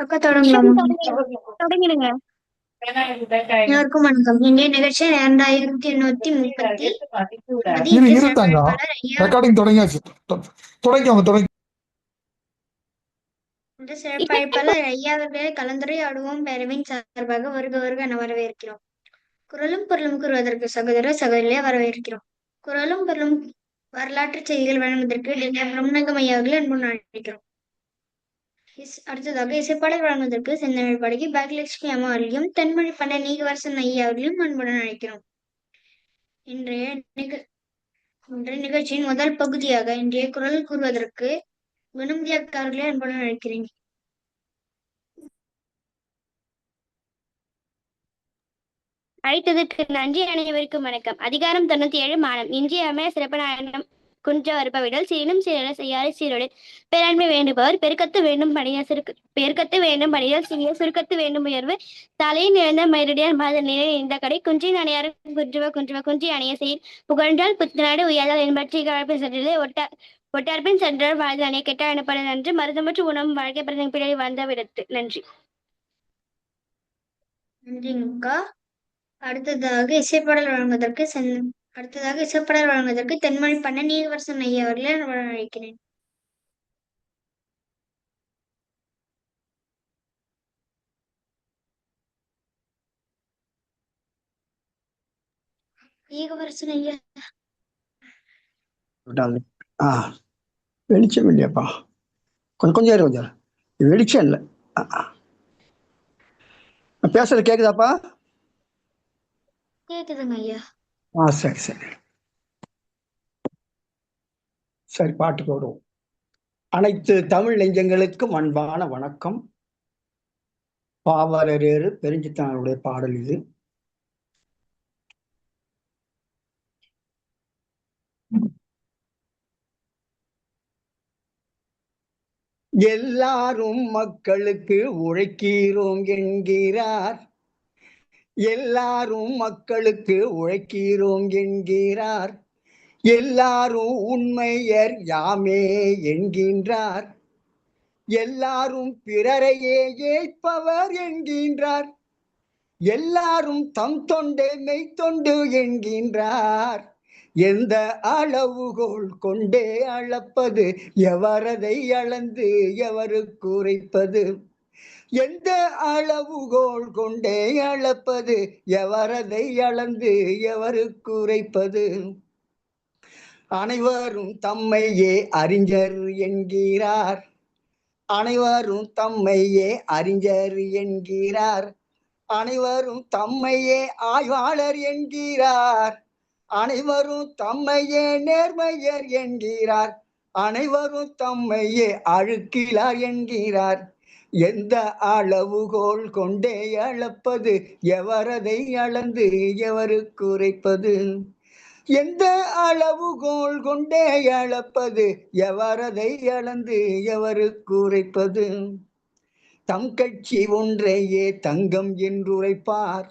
அக்கா தொடங்கலாமா? தொடங்கிடுங்க. எல்லாருக்கும் வணக்கம். இன்றைய நிகழ்ச்சி 2830 இரு இன்று இரு தங்கம், சிறப்பழைப்பாளர் ஐயா ரெக்கார்டிங் தொடங்கியாச்சு. தொடங்கிவாங்க தொடங்கி. இன்று சிறப்பழைப்பாளர் ஐயா அவர்களை கலந்துரையாடுவோம் பேரவையின் சார்பாக வருக வருக என வரவேற்கிறோம். குரலும் பொருளும் கூறுவதற்கு சகோதர சகோதரியை வரவேற்கிறோம். குரலும் பொருளும் வரலாற்று செய்திகள் வழங்குவதற்கு பிரம்மநங்கம் ஐயா அவர்களை அன்புடன் அழைக்கிறோம். அடுத்ததாக இசைப்பாடல் வழங்குவதற்கு செந்தமிழ் பாடகி பாக்யலட்சுமி அம்மா அவர்களையும் தென்மொழி பண்ட நீகவரசன் ஐயா அவர்களையும் அன்புடன் அழைக்கிறோம். இன்றைய நிகழ்ச்சியின் முதல் பகுதியாக இன்றைய குரல் கூறுவதற்கு குணமதி அக்கா அவர்களை அன்புடன் அழைக்கிறேன். அழைத்ததற்கு நன்றி. அனைவருக்கும் வணக்கம். அதிகாரம் 97 மானம். இன்றியமைய சிறப்பநாயகம் குன்ற வருபவிடல் சீனும் சீரல செய்யாறு சீரோடு பேராண்மை வேண்டுபவர் பெருக்கத்து வேண்டும் பணியல் பெருக்கத்து வேண்டும் பணியல் சிறிய சுருக்கத்து வேண்டும் உயர்வு தலையை நிறந்த மயிரடியார் மாத நிலை இந்த கடை குன்றின் அணையாரும் குன்றுவ குன்றி அணைய செய்யும் புகழ்ந்தால் புத்தநாடு உயர்ந்தால் என்பற்றி கழப்பின் சென்றது ஒட்டார்பின் சென்றார் வாழ்ந்து அணைய கெட்டால் எனப்பட நன்று மருதமற்ற உணவும் வாழ்க்கை பிரதம் பிழை வந்த விடத்து. நன்றி. நன்றிங்கக்கா. அடுத்ததாக இசைப்பாடல் வழங்குவதற்கு தென்மொழி பண்ண நீகவரசன் ஐயா அவர்களை அன்புடன் அழைக்கிறேன். நீகவரசன் ஐயா வெளிச்சம் இல்லையாப்பா, கொஞ்சம் வெளிச்சம் இல்லை. பேசுறது கேக்குதாப்பா? கேக்குதுங்க ஐயா. சரி சரி சரி, பாட்டு போடுவோம். அனைத்து தமிழ் நெஞ்சங்களுக்கும் அன்பான வணக்கம். பாவலரேறு பெருஞ்சித்தனுடைய பாடல் இது. எல்லாரும் மக்களுக்கு உழைக்கிறோம் என்கிறார், எல்லாரும் மக்களுக்கு உழைக்கிறோம் என்கிறார், எல்லாரும் உண்மையர் யாமே என்கின்றார், எல்லாரும் பிறரையே ஏற்பவர் என்கின்றார், எல்லாரும் தம் தொண்டே மெய்த்தொண்டு என்கின்றார். எந்த அளவுகோல் கொண்டே அளப்பது, எவரதை அளந்து எவருக்கு உரைப்பது, எந்த அளவுகோல் கொண்டே அளப்பது, எவரதை அளந்து எவருக்கு உரைப்பது. அனைவரும் தம்மையே அறிஞர் என்கிறார், அனைவரும் தம்மையே அறிஞர் என்கிறார், அனைவரும் தம்மையே ஆய்வாளர் என்கிறார், அனைவரும் தம்மையே நேர்மையர் என்கிறார், அனைவரும் தம்மையே அழுக்கிலார் என்கிறார். எந்த அளவுகோல் கொண்டே அளப்பது, எவரதை அளந்து எவருக்கு உரைப்பது, எந்த அளவுகோல் கொண்டே அளப்பது, எவரதை அளந்து எவருக்கு உரைப்பது. தம் கட்சி ஒன்றையே தங்கம் என்றுரைப்பார்,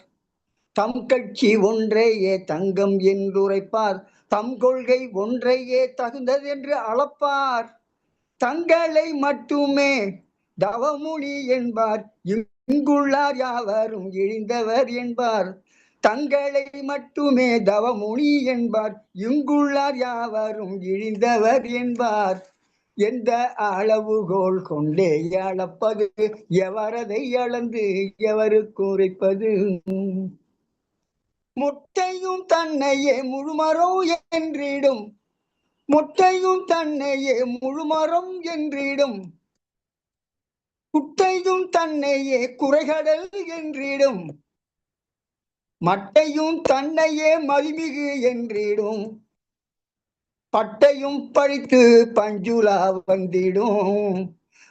தம் கட்சி ஒன்றையே தங்கம் என்றுரைப்பார், தம் கொள்கை ஒன்றையே தகுந்ததென்று அளப்பார், தங்களை மட்டுமே தவமொழி என்பார், இங்குள்ளார் யாவரும் இழிந்தவர் என்பார், தங்களை மட்டுமே தவமொழி என்பார், இங்குள்ளார் யாவரும் இழிந்தவர் என்பார். எந்த அளவுகோல் கொண்டே அளப்பது, எவரதை அளந்து எவருக்கு உரைப்பது. முட்டையும் தன்னையே முழுமரம் என்றிடும், முட்டையும் தன்னையே முழுமரம் என்றிடும், குட்டையும் தன்னையே குறைகடல் என்றிடும், மட்டையும் தன்னையே மதிமிகு என்றிடும், பட்டையும் பழித்து பஞ்சுலா வந்திடும்,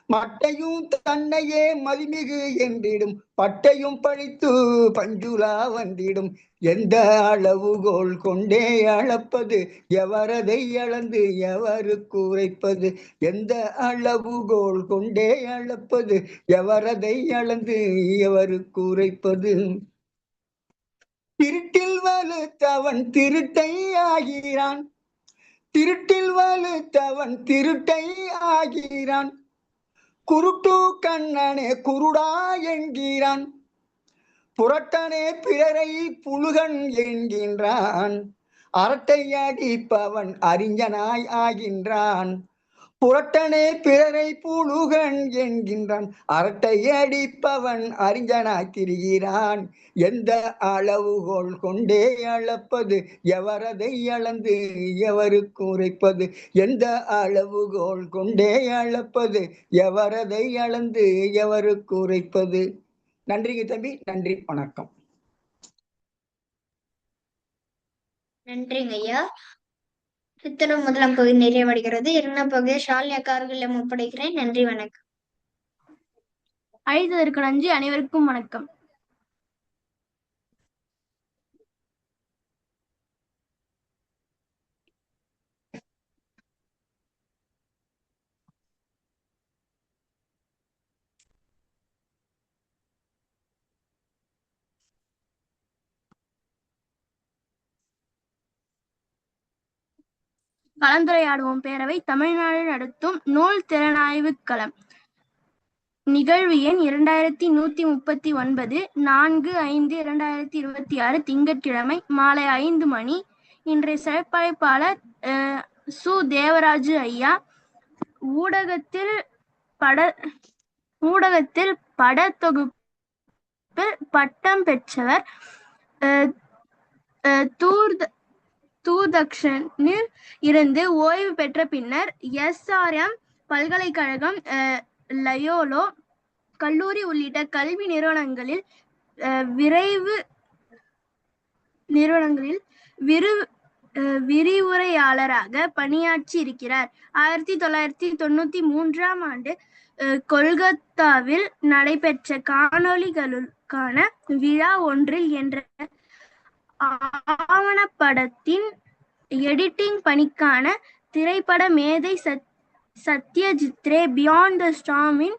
மட்டையும் தன்னையே மதிமிகு என்றிடும், பட்டையும் பழித்து பஞ்சுலா வந்திடும். எந்த அளவுகோல் கொண்டே அளப்பது, எவரதை அளந்து எவருக்கு உரைப்பது, எந்த அளவுகோல் கொண்டே அளப்பது, எவரதை அளந்து எவருக்கு உரைப்பது. திருட்டில் வலுத்தவன் திருட்டை ஆகிறான், திருட்டில் வலுத்தவன் திருட்டை ஆகிறான், குருட்டு கண்ணனே குருடா என்கிறான், புரட்டனே பிறரை புழுகன் என்கின்றான், அரட்டை அடிப்பவன் அறிஞனாய் ஆகின்றான், புரட்டனே பிறரை புழுகன் என்கின்றான், அரட்டை அடிப்பவன் அறிஞனாய் திரிகிறான். எந்த அளவுகோல் கொண்டே அளப்பது, எவரதை அளந்து எவருக்கு உரைப்பது, எந்த அளவுகோல் கொண்டே அளப்பது, எவரதை அளந்து எவருக்கு உரைப்பது. நன்றிங்க தம்பி, நன்றி, வணக்கம். நன்றிங்க ஐயா. இத்துடன் முதலாம் பகுதி நிறைவடைகிறது. இரண்டாம் பகுதியை ஷாலினி அக்கார்களிடம் ஒப்படைக்கிறேன். நன்றி, வணக்கம். அழைத்ததற்கு நன்றி. அனைவருக்கும் வணக்கம். கலந்துரையாடுவோம் பேரவை தமிழ்நாடு நடத்தும் நூல் திறனாய்வு களம். நிகழ்வு எண் 2139, 4/5/2026, திங்கட்கிழமை மாலை 5 மணி. இன்றைய சிறப்பழைப்பாளர் சு. தேவராஜு ஐயா. ஊடகத்தில் படத்தொகுப்பில் பட்டம் பெற்றவர். தூர்தர்ஷனில் இருந்து ஓய்வு பெற்ற பின்னர் SRM பல்கலைக்கழகம், லயோலா கல்லூரி உள்ளிட்ட கல்வி நிறுவனங்களில் விரிவுரையாளராக பணியாற்றி இருக்கிறார். 1993ஆம் ஆண்டு கொல்கத்தாவில் நடைபெற்ற காணொளிகளுக்கான விழா ஒன்றில் என்ற ஆவணப்படத்தின் எடிட்டிங் பணிக்கான திரைப்பட மேதை சத்யஜித்ரே பியாண்ட் த ஸ்டார்மின்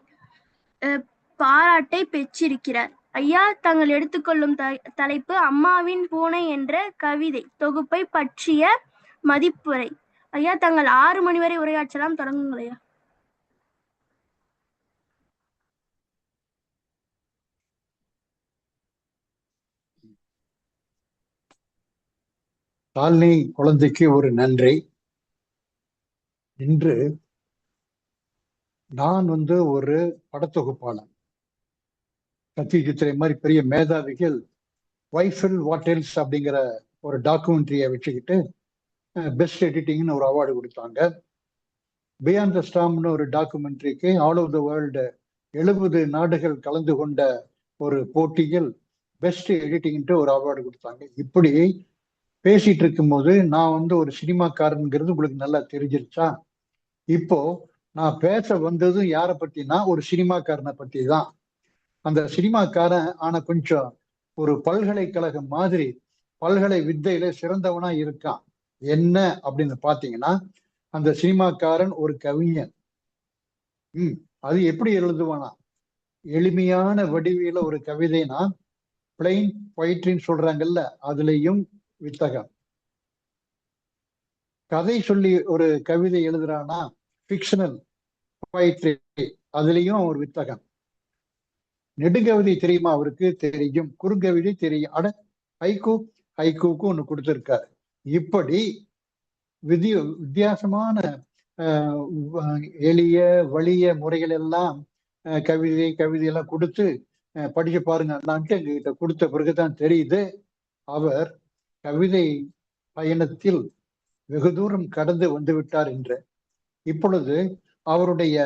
பாராட்டை பெற்றிருக்கிறார். ஐயா தாங்கள் எடுத்துக்கொள்ளும் தலைப்பு அம்மாவின் பூனை என்ற கவிதை தொகுப்பை பற்றிய மதிப்புரை. ஐயா தாங்கள் 6 மணி வரை உரையாற்றலாம். தொடங்குங்கள் ஐயா. ஷாலினி குழந்தைக்கு ஒரு நன்றி. இன்று நான் ஒரு படத்தொகுப்பாளர், சத்யஜித்ரே மாதிரி பெரிய மேதாவிகள் வைஃபில் வாட்டெல்ஸ் அப்படிங்கிற ஒரு டாக்குமெண்ட்ரியை வச்சுக்கிட்டு பெஸ்ட் எடிட்டிங்னு ஒரு அவார்டு கொடுத்தாங்க. பியாண்ட் த ஸ்டார்ம்னு ஒரு டாக்குமெண்ட்ரிக்கு ஆல் ஓவர் த வேர்ல்டு 70 நாடுகள் கலந்து கொண்ட ஒரு போட்டியில் பெஸ்ட் எடிட்டிங்ன்ட்டு ஒரு அவார்டு கொடுத்தாங்க. இப்படி பேசிட்டு இருக்கும்போது நான் ஒரு சினிமாக்காரனுங்கிறது உங்களுக்கு நல்லா தெரிஞ்சிருச்சா? இப்போ நான் பேச வந்ததும் யாரை பத்தினா ஒரு சினிமாக்காரனை பத்தி தான். அந்த சினிமாக்காரன் ஆனா கொஞ்சம் ஒரு பல்கலைக்கழகம் மாதிரி பல்கலை வித்தையில சிறந்தவனா இருக்கான். என்ன அப்படின்னு பாத்தீங்கன்னா, அந்த சினிமாக்காரன் ஒரு கவிஞன். அது எப்படி எழுதுவானா? எளிமையான வடிவில ஒரு கவிதைனா பிளைன் பொயிட்ரின்னு சொல்றாங்கல்ல, அதுலயும் வித்தகம். கதை சொல்லி ஒரு கவிதை எழுதுறானா, ஃபிக்ஷனல் பொயிட்ரி, அதுலயும் ஒரு வித்தகம். நெடுங்கவிதை தெரியுமா அவருக்கு? தெரியும். குறுங்கவிதை தெரியும். ஹைக்கூக்கு ஒண்ணு கொடுத்திருக்காரு. இப்படி வித்தியாசமான எளிய வலிய முறைகள் எல்லாம் கவிதையெல்லாம் கொடுத்து படிச்சு பாருங்க எங்ககிட்ட கொடுத்த பிறகுதான் தெரியுது அவர் கவிதை பயணத்தில் வெகு தூரம் கடந்து வந்து விட்டார் என்று. இப்பொழுது அவருடைய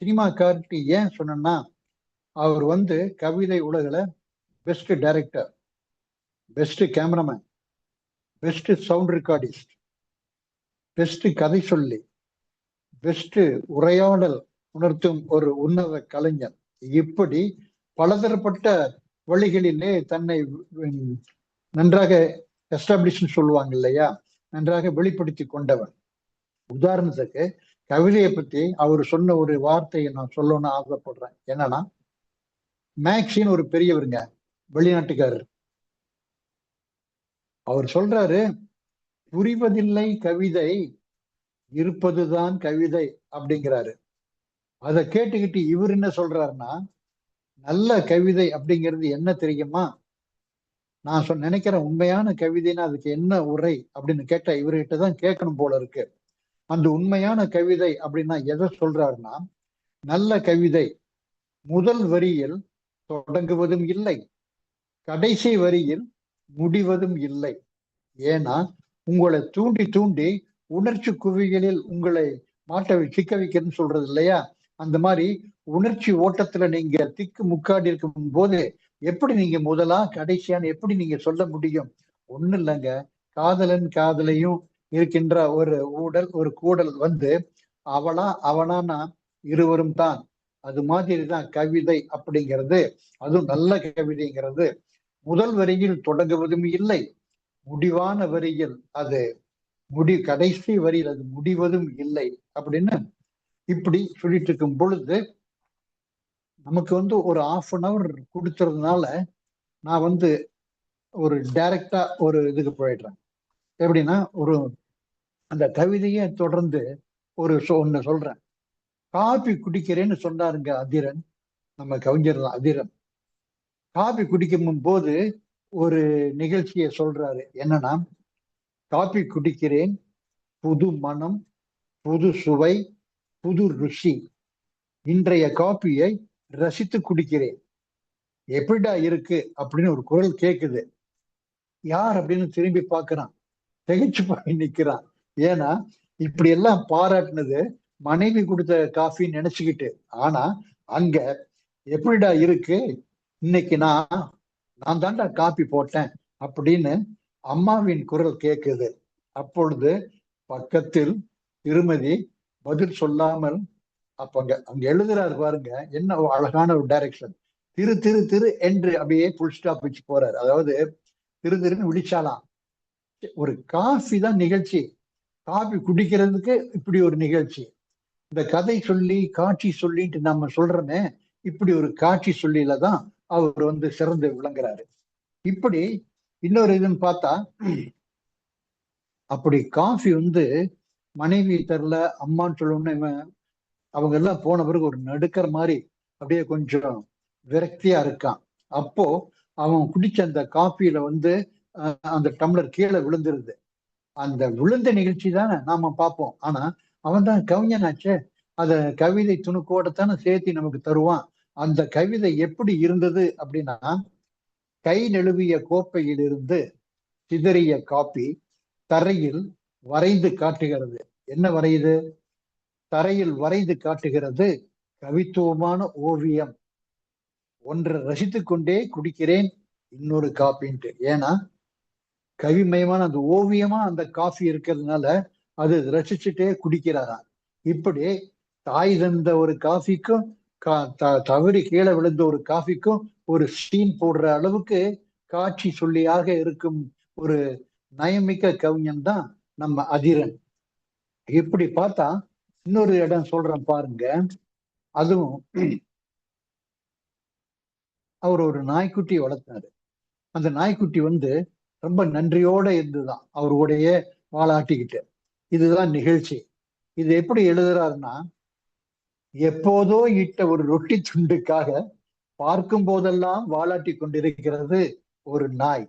சினிமா கார்டு ஏன் சொன்னா, அவர் கவிதை உலகில best director, best cameraman, best sound recordist, best கதை சொல்லி, பெஸ்ட் உரையாடல் உணர்த்தும் ஒரு உன்னத கலைஞர். இப்படி பலதரப்பட்ட வழிகளிலே தன்னை நன்றாக எஸ்டாப்ளிஷ் சொல்லுவாங்க இல்லையா, நன்றாக வெளிப்படுத்தி கொண்டவன். உதாரணத்துக்கு கவிதையை பத்தி அவர் சொன்ன ஒரு வார்த்தையை நான் சொல்லணும்னு ஆசைப்படுறேன். என்னன்னா, மேக்ஸின்னு ஒரு பெரியவருங்க, வெளிநாட்டுக்காரர். அவர் சொல்றாரு, புரிவதில்லை கவிதை இருப்பதுதான் கவிதை அப்படிங்கிறாரு. அதை கேட்டுக்கிட்டு இவர் என்ன சொல்றாருன்னா, நல்ல கவிதை அப்படிங்கிறது என்ன தெரியுமா, நான் நினைக்கிறேன் உண்மையான கவிதைன்னா அதுக்கு என்ன உரை அப்படின்னு கேட்டா இவர்கிட்ட தான் கேட்கணும் போல இருக்கு. அந்த உண்மையான கவிதை அப்படின்னா எதை சொல்றாருன்னா, நல்ல கவிதை முதல் வரியில் தொடங்குவதும் இல்லை, கடைசி வரியில் முடிவதும் இல்லை. ஏன்னா உங்களை தூண்டி தூண்டி உணர்ச்சி குவிகளில் உங்களை சிக்க வைக்கிறதுன்னு சொல்றது இல்லையா, அந்த மாதிரி உணர்ச்சி ஓட்டத்துல நீங்க திக்கு முக்காடி இருக்கும் போது எப்படி நீங்க முதலா கடைசியான்னு எப்படி நீங்க சொல்ல முடியும்? ஒண்ணு இல்லைங்க, காதலன் காதலையும் இருக்கின்ற ஒரு ஒரு கூடல் வந்து அவளா அவனானா இருவரும் தான். அது மாதிரிதான் கவிதை அப்படிங்கிறது. அதுவும் நல்ல கவிதைங்கிறது முதல் வரியில் தொடங்குவதும் இல்லை, முடிவான வரியில் அது கடைசி வரியில் அது முடிவதும் இல்லை அப்படின்னு இப்படி சொல்லிட்டு இருக்கும் பொழுது நமக்கு வந்து ஒரு 1/2 hour கொடுத்துறதுனால நான் வந்து ஒரு டைரக்டா ஒரு இதுக்கு போயிடுறேன். எப்படின்னா, ஒரு அந்த கவிதையை தொடர்ந்து ஒண்ணு சொல்றேன். காபி குடிக்கிறேன்னு சொன்னாருங்க அதிரன், நம்ம கவிஞர் அதிரன். காபி குடிக்கும் போது ஒரு நிகழ்ச்சியை சொல்றாரு. என்னன்னா, காபி குடிக்கிறேன், புது மனம், புது சுவை, புது ருசி, இன்றைய காப்பியை ரசித்து குடிக்கிறேன், எப்படிடா இருக்கு அப்படின்னு ஒரு குரல் கேக்குது. யார் அப்படின்னு திரும்பி பார்க்கிறான், திகைச்சு போய் நிக்கிறான். ஏன்னா இப்படி எல்லாம் பாராட்டினது மனைவி கொடுத்த காஃபின்னு நினைச்சுக்கிட்டு. ஆனா அங்க எப்படிடா இருக்கு, இன்னைக்கு நான் தாண்டா காப்பி போட்டேன் அப்படின்னு அம்மாவின் குரல் கேட்குது. அப்பொழுது பக்கத்தில் திருமதி பதில் சொல்லாமல், அப்ப அங்க எழுதுறாரு பாருங்க, என்ன அழகான ஒரு டைரக்ஷன். திரு திரு திரு என்று அப்படியே புல் ஸ்டாப் வச்சு போறாரு. அதாவது திரு திருன்னு விழிச்சாலாம். ஒரு காஃபி தான் நிகழ்ச்சி, காஃபி குடிக்கிறதுக்கு இப்படி ஒரு நிகழ்ச்சி. இந்த கதை சொல்லி காட்சி சொல்லிட்டு நம்ம சொல்றோமே, இப்படி ஒரு காட்சி சொல்லில தான் அவர் வந்து சிறந்து விளங்குறாரு. இப்படி இன்னொரு இதுன்னு பார்த்தா, அப்படி காஃபி வந்து மனைவி தரல அம்மான்னு சொல்லணும்னு அவங்க எல்லாம் போன பிறகு ஒரு நடுக்கிற மாதிரி அப்படியே கொஞ்சம் விரக்தியா இருக்கான். அப்போ அவன் குடிச்ச அந்த காஃபியில வந்து அந்த டம்ளர் கீழே விழுந்துருது. அந்த விழுந்த நிகழ்ச்சி தானே நாம பார்ப்போம். ஆனா அவன் தான் கவிஞனாச்சே, அத கவிதை துணுக்கோடத்தானே சேர்த்தி நமக்கு தருவான். அந்த கவிதை எப்படி இருந்தது அப்படின்னா, கை நழுவிய கோப்பையிலிருந்து சிதறிய காப்பி தரையில் வரைந்து காட்டுகிறது. என்ன வரையுது? தரையில் வரைந்து காட்டுகிறது கவித்துவமான ஓவியம். ஒன்றை ரசித்து கொண்டே குடிக்கிறேன் இன்னொரு காப்பின்ட்டு. ஏன்னா கவிமயமான அந்த ஓவியமா அந்த காஃபி இருக்கிறதுனால அது ரசிச்சுட்டே குடிக்கிறாராம். இப்படி தாய் தந்த ஒரு காஃபிக்கும் தவறி கீழே விழுந்த ஒரு காஃபிக்கும் ஒரு சீன் போடுற அளவுக்கு காட்சி சொல்லியாக இருக்கும் ஒரு நயமிக்க கவிஞன் தான் நம்ம அதிரன். இப்படி பார்த்தா இன்னொரு இடம் சொல்றேன் பாருங்க. அதுவும் அவர் ஒரு நாய்க்குட்டி வளர்த்தாரு. அந்த நாய்க்குட்டி வந்து ரொம்ப நன்றியோட இருந்துதான் அவருடைய வாலாட்டிக்கிட்டு. இதுதான் நிகழ்ச்சி. இது எப்படி எழுதுறாருன்னா, எப்போதோ இட்ட ஒரு ரொட்டி துண்டுக்காக பார்க்கும் போதெல்லாம் வாலாட்டி கொண்டிருக்கிறது ஒரு நாய்.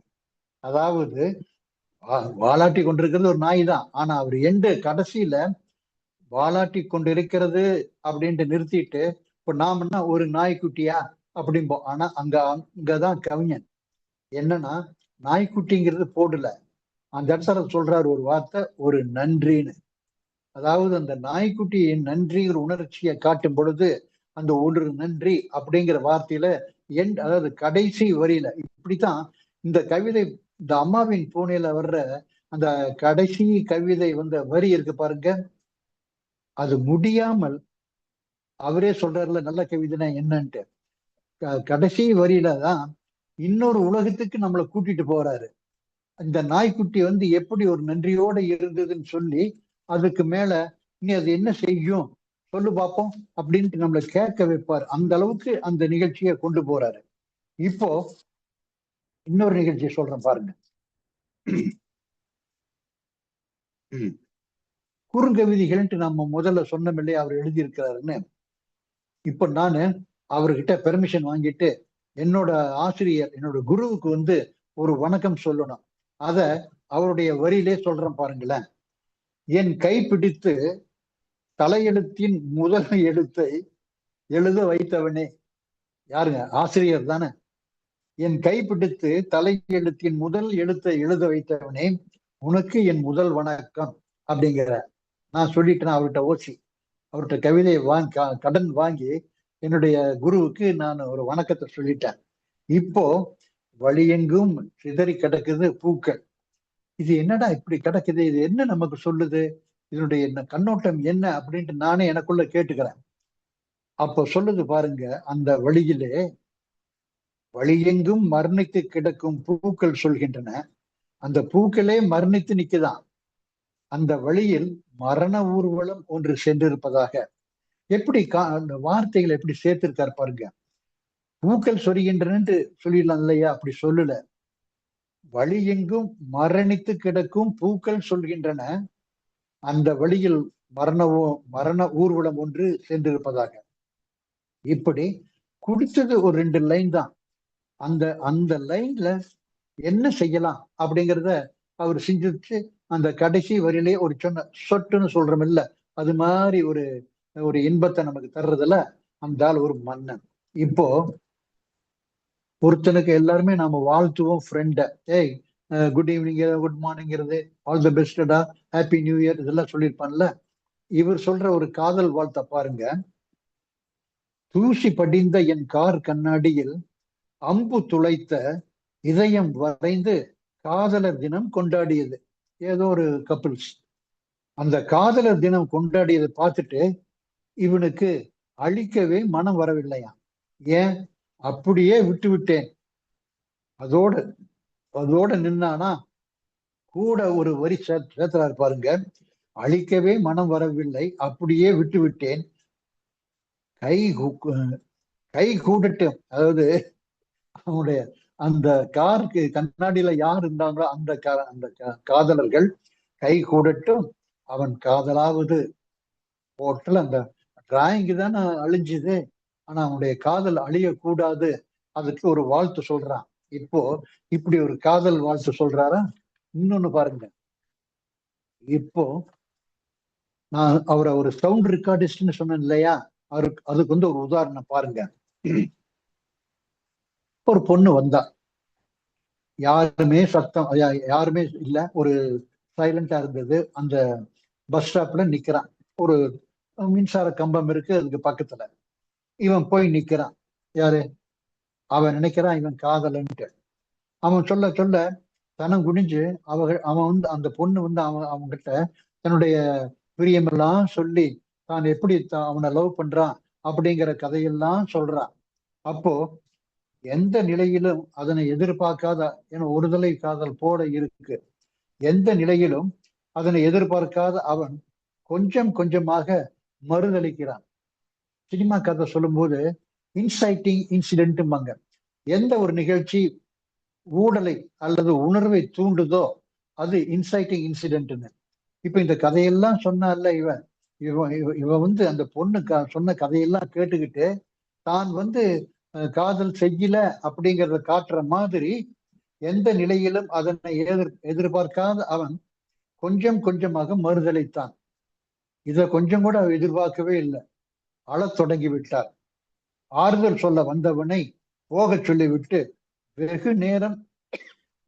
அதாவது வாலாட்டி கொண்டிருக்கிறது ஒரு நாய் தான். ஆனா அவர் கடைசியில வாலாட்டி கொண்டிருக்கிறது அப்படின்ட்டு நிறுத்திட்டு, இப்ப நாம ஒரு நாய்க்குட்டியா அப்படிம்போம். ஆனா அங்கதான் கவிஞன் என்னன்னா, நாய்க்குட்டிங்கிறது போடல, அந்த இடத்துல சொல்றாரு ஒரு வார்த்தை, ஒரு நன்றின்னு. அதாவது அந்த நாய்க்குட்டியின் நன்றிங்கிற உணர்ச்சியை காட்டும் பொழுது அந்த ஒரு நன்றி அப்படிங்கிற வார்த்தையில அதாவது கடைசி வரியில இப்படித்தான் இந்த கவிதை, இந்த அம்மாவின் பூனையில வர்ற அந்த கடைசி கவிதை வந்த வரி இருக்கு பாருங்க, அது முடியாமல் அவரே சொல்றாருல நல்ல கவிதைனா என்னன்ட்டு. கடைசி வரியில தான் இன்னொரு உலகத்துக்கு நம்மளை கூட்டிட்டு போறாரு. இந்த நாய்க்குட்டி வந்து எப்படி ஒரு நன்றியோட இருந்ததுன்னு சொல்லி அதுக்கு மேல நீ அது என்ன செய்யும் சொல்லு பார்ப்போம் அப்படின்ட்டு நம்மளை கேட்க வைப்பார். அந்த அளவுக்கு அந்த நிகழ்ச்சியை கொண்டு போறாரு. இப்போ இன்னொரு நிகழ்ச்சியை சொல்றேன் பாருங்க. குறுங்கவிதைகள்ன்ட்டு நம்ம முதல்ல சொன்னோம் இல்லையா அவர் எழுதியிருக்கிறாருன்னு. இப்ப நானு அவர்கிட்ட பெர்மிஷன் வாங்கிட்டு என்னோட ஆசிரியர் என்னோட குருவுக்கு வந்து ஒரு வணக்கம் சொல்லணும். அத அவருடைய வரியிலே சொல்றேன் பாருங்களேன். என் கைப்பிடித்து தலையெழுத்தின் முதல் எழுத்தை எழுத வைத்தவனே. யாருங்க? ஆசிரியர் தானே. என் கைப்பிடித்து தலையெழுத்தின் முதல் எழுத்தை எழுத வைத்தவனே, உனக்கு என் முதல் வணக்கம் அப்படிங்கிற நான் சொல்லிட்டேன் அவர்கிட்ட ஓசி. அவர்கிட்ட கவிதையை கடன் வாங்கி என்னுடைய குருவுக்கு நான் ஒரு வணக்கத்தை சொல்லிட்டேன். இப்போ வழியெங்கும் சிதறி கிடக்குது பூக்கள். இது என்னடா இப்படி கிடக்குது, இது என்ன நமக்கு சொல்லுது, இதனுடைய கண்ணோட்டம் என்ன அப்படின்ட்டு நானே எனக்குள்ள கேட்டுக்கிறேன். அப்போ சொல்லுது பாருங்க, அந்த வழியிலே வழியெங்கும் மரணித்து கிடக்கும் பூக்கள் சொல்கின்றன. அந்த பூக்களே மரணித்து நிக்குதான். அந்த வழியில் மரண ஊர்வலம் ஒன்று சென்றிருப்பதாக. எப்படி அந்த வார்த்தைகளை எப்படி சேர்த்திருக்காரு பாருங்க. பூக்கள் சொரிகின்றன சொல்லிடலாம் இல்லையா? அப்படி சொல்லல. வழியெங்கும் மரணித்து கிடக்கும் பூக்கள் சொல்கின்றன, அந்த வழியில் மரண ஊர்வலம் ஒன்று சென்றிருப்பதாக. இப்படி குடிச்சது ஒரு 2 லைன் தான். அந்த லைன்ல என்ன செய்யலாம் அப்படிங்கிறத அவர் சிந்திச்சு அந்த கடைசி வரியிலே ஒரு சொட்டுன்னு சொல்றோம் இல்ல, அது மாதிரி ஒரு இன்பத்தை நமக்கு தர்றதுல அந்த ஆள் ஒரு மன்னன். இப்போ ஒருத்தனுக்கு எல்லாருமே நாம வாழ்த்துவோம் ஃப்ரெண்ட. ஏய் குட் ஈவினிங், குட் மார்னிங்கிறது, ஆல் தி பெஸ்டா, ஹாப்பி நியூ இயர் இதெல்லாம் சொல்லியிருப்பான்ல. இவர் சொல்ற ஒரு காதல் வாழ்த்த பாருங்க. தூசி படிந்த என் கார் கண்ணாடியில் அம்பு துளைத்த இதயம் வரைந்து காதலர் தினம் கொண்டாடியது. ஏதோ ஒரு கப்பிள்ஸ் அந்த காதலர் தினம் கொண்டாடியதை பார்த்துட்டு இவனுக்கு அழிக்கவே மனம் வரவில்லையா. ஏன்? அப்படியே விட்டு விட்டேன். அதோட நின்னானா கூட ஒரு வரி சேர்த்துறாரு பாருங்க. அழிக்கவே மனம் வரவில்லை, அப்படியே விட்டு விட்டேன், கை கூடட்டும். அதாவது அவனுடைய அந்த காருக்கு கண்ணாடியில யார் இருந்தாங்களோ அந்த காதலர்கள் கை கூடட்டும், அவன் காதலாவது. போட்டல அந்த டிராயிங்கு தானே அழிஞ்சுது, ஆனா அவனுடைய காதல் அழியக்கூடாது. அதுக்கு ஒரு வாழ்த்து சொல்றான். இப்போ இப்படி ஒரு காதல் வாழ்த்து சொல்றாரா. இன்னொன்னு பாருங்க. இப்போ நான் அவரை ஒரு சவுண்ட் ரெக்கார்டிஸ்ட்னு சொன்னேன் இல்லையா, அதுக்கு வந்து ஒரு உதாரணம் பாருங்க. ஒரு பொண்ணு வந்தா, யாருமே இல்ல, ஒரு சைலண்டா இருந்தது. அந்த பஸ் ஸ்டாப்ல நிக்கிறான். ஒரு மின்சார கம்பம் இருக்கு அதுக்கு பக்கத்துல. இவன் போய் நிக்கிறான். யாரு? அவன் நினைக்கிறான் இவன் காதலன்ட்டு. அவன் சொல்ல தனம் குனிஞ்சு அவன் வந்து அந்த பொண்ணு வந்து அவன்கிட்ட தன்னுடைய பிரியமெல்லாம் சொல்லி தான் எப்படி அவனை லவ் பண்றான் அப்படிங்கிற கதையெல்லாம் சொல்றான். அப்போ எந்த நிலையிலும் அதனை எதிர்பார்க்காத, ஏன்னா ஒருதலை காதல் போல இருக்கு, எந்த நிலையிலும் அதனை எதிர்பார்க்காத அவன் கொஞ்சம் கொஞ்சமாக மறுதளிக்கிறான். சினிமா கதை சொல்லும்போது இன்சைட்டிங் இன்சிடென்ட்பாங்க. எந்த ஒரு நிகழ்ச்சி ஊடலை அல்லது உணர்வை தூண்டுதோ அது இன்சைட்டிங் இன்சிடென்ட்னு. இப்ப இந்த கதையெல்லாம் சொன்னால இவன் வந்து அந்த பொண்ணு சொன்ன கதையெல்லாம் கேட்டுக்கிட்டு தான் வந்து காதல் செய்யல அப்படிங்கிறத காட்டுற மாதிரி எந்த நிலையிலும் அதனை எதிர்பார்க்காத அவன் கொஞ்சம் கொஞ்சமாக மறுதளித்தான். இத கொஞ்சம் கூட எதிர்பார்க்கவே இல்லை. அழத் தொடங்கி விட்டார். ஆறுதல் சொல்ல வந்தவனை போக சொல்லிவிட்டு வெகு நேரம்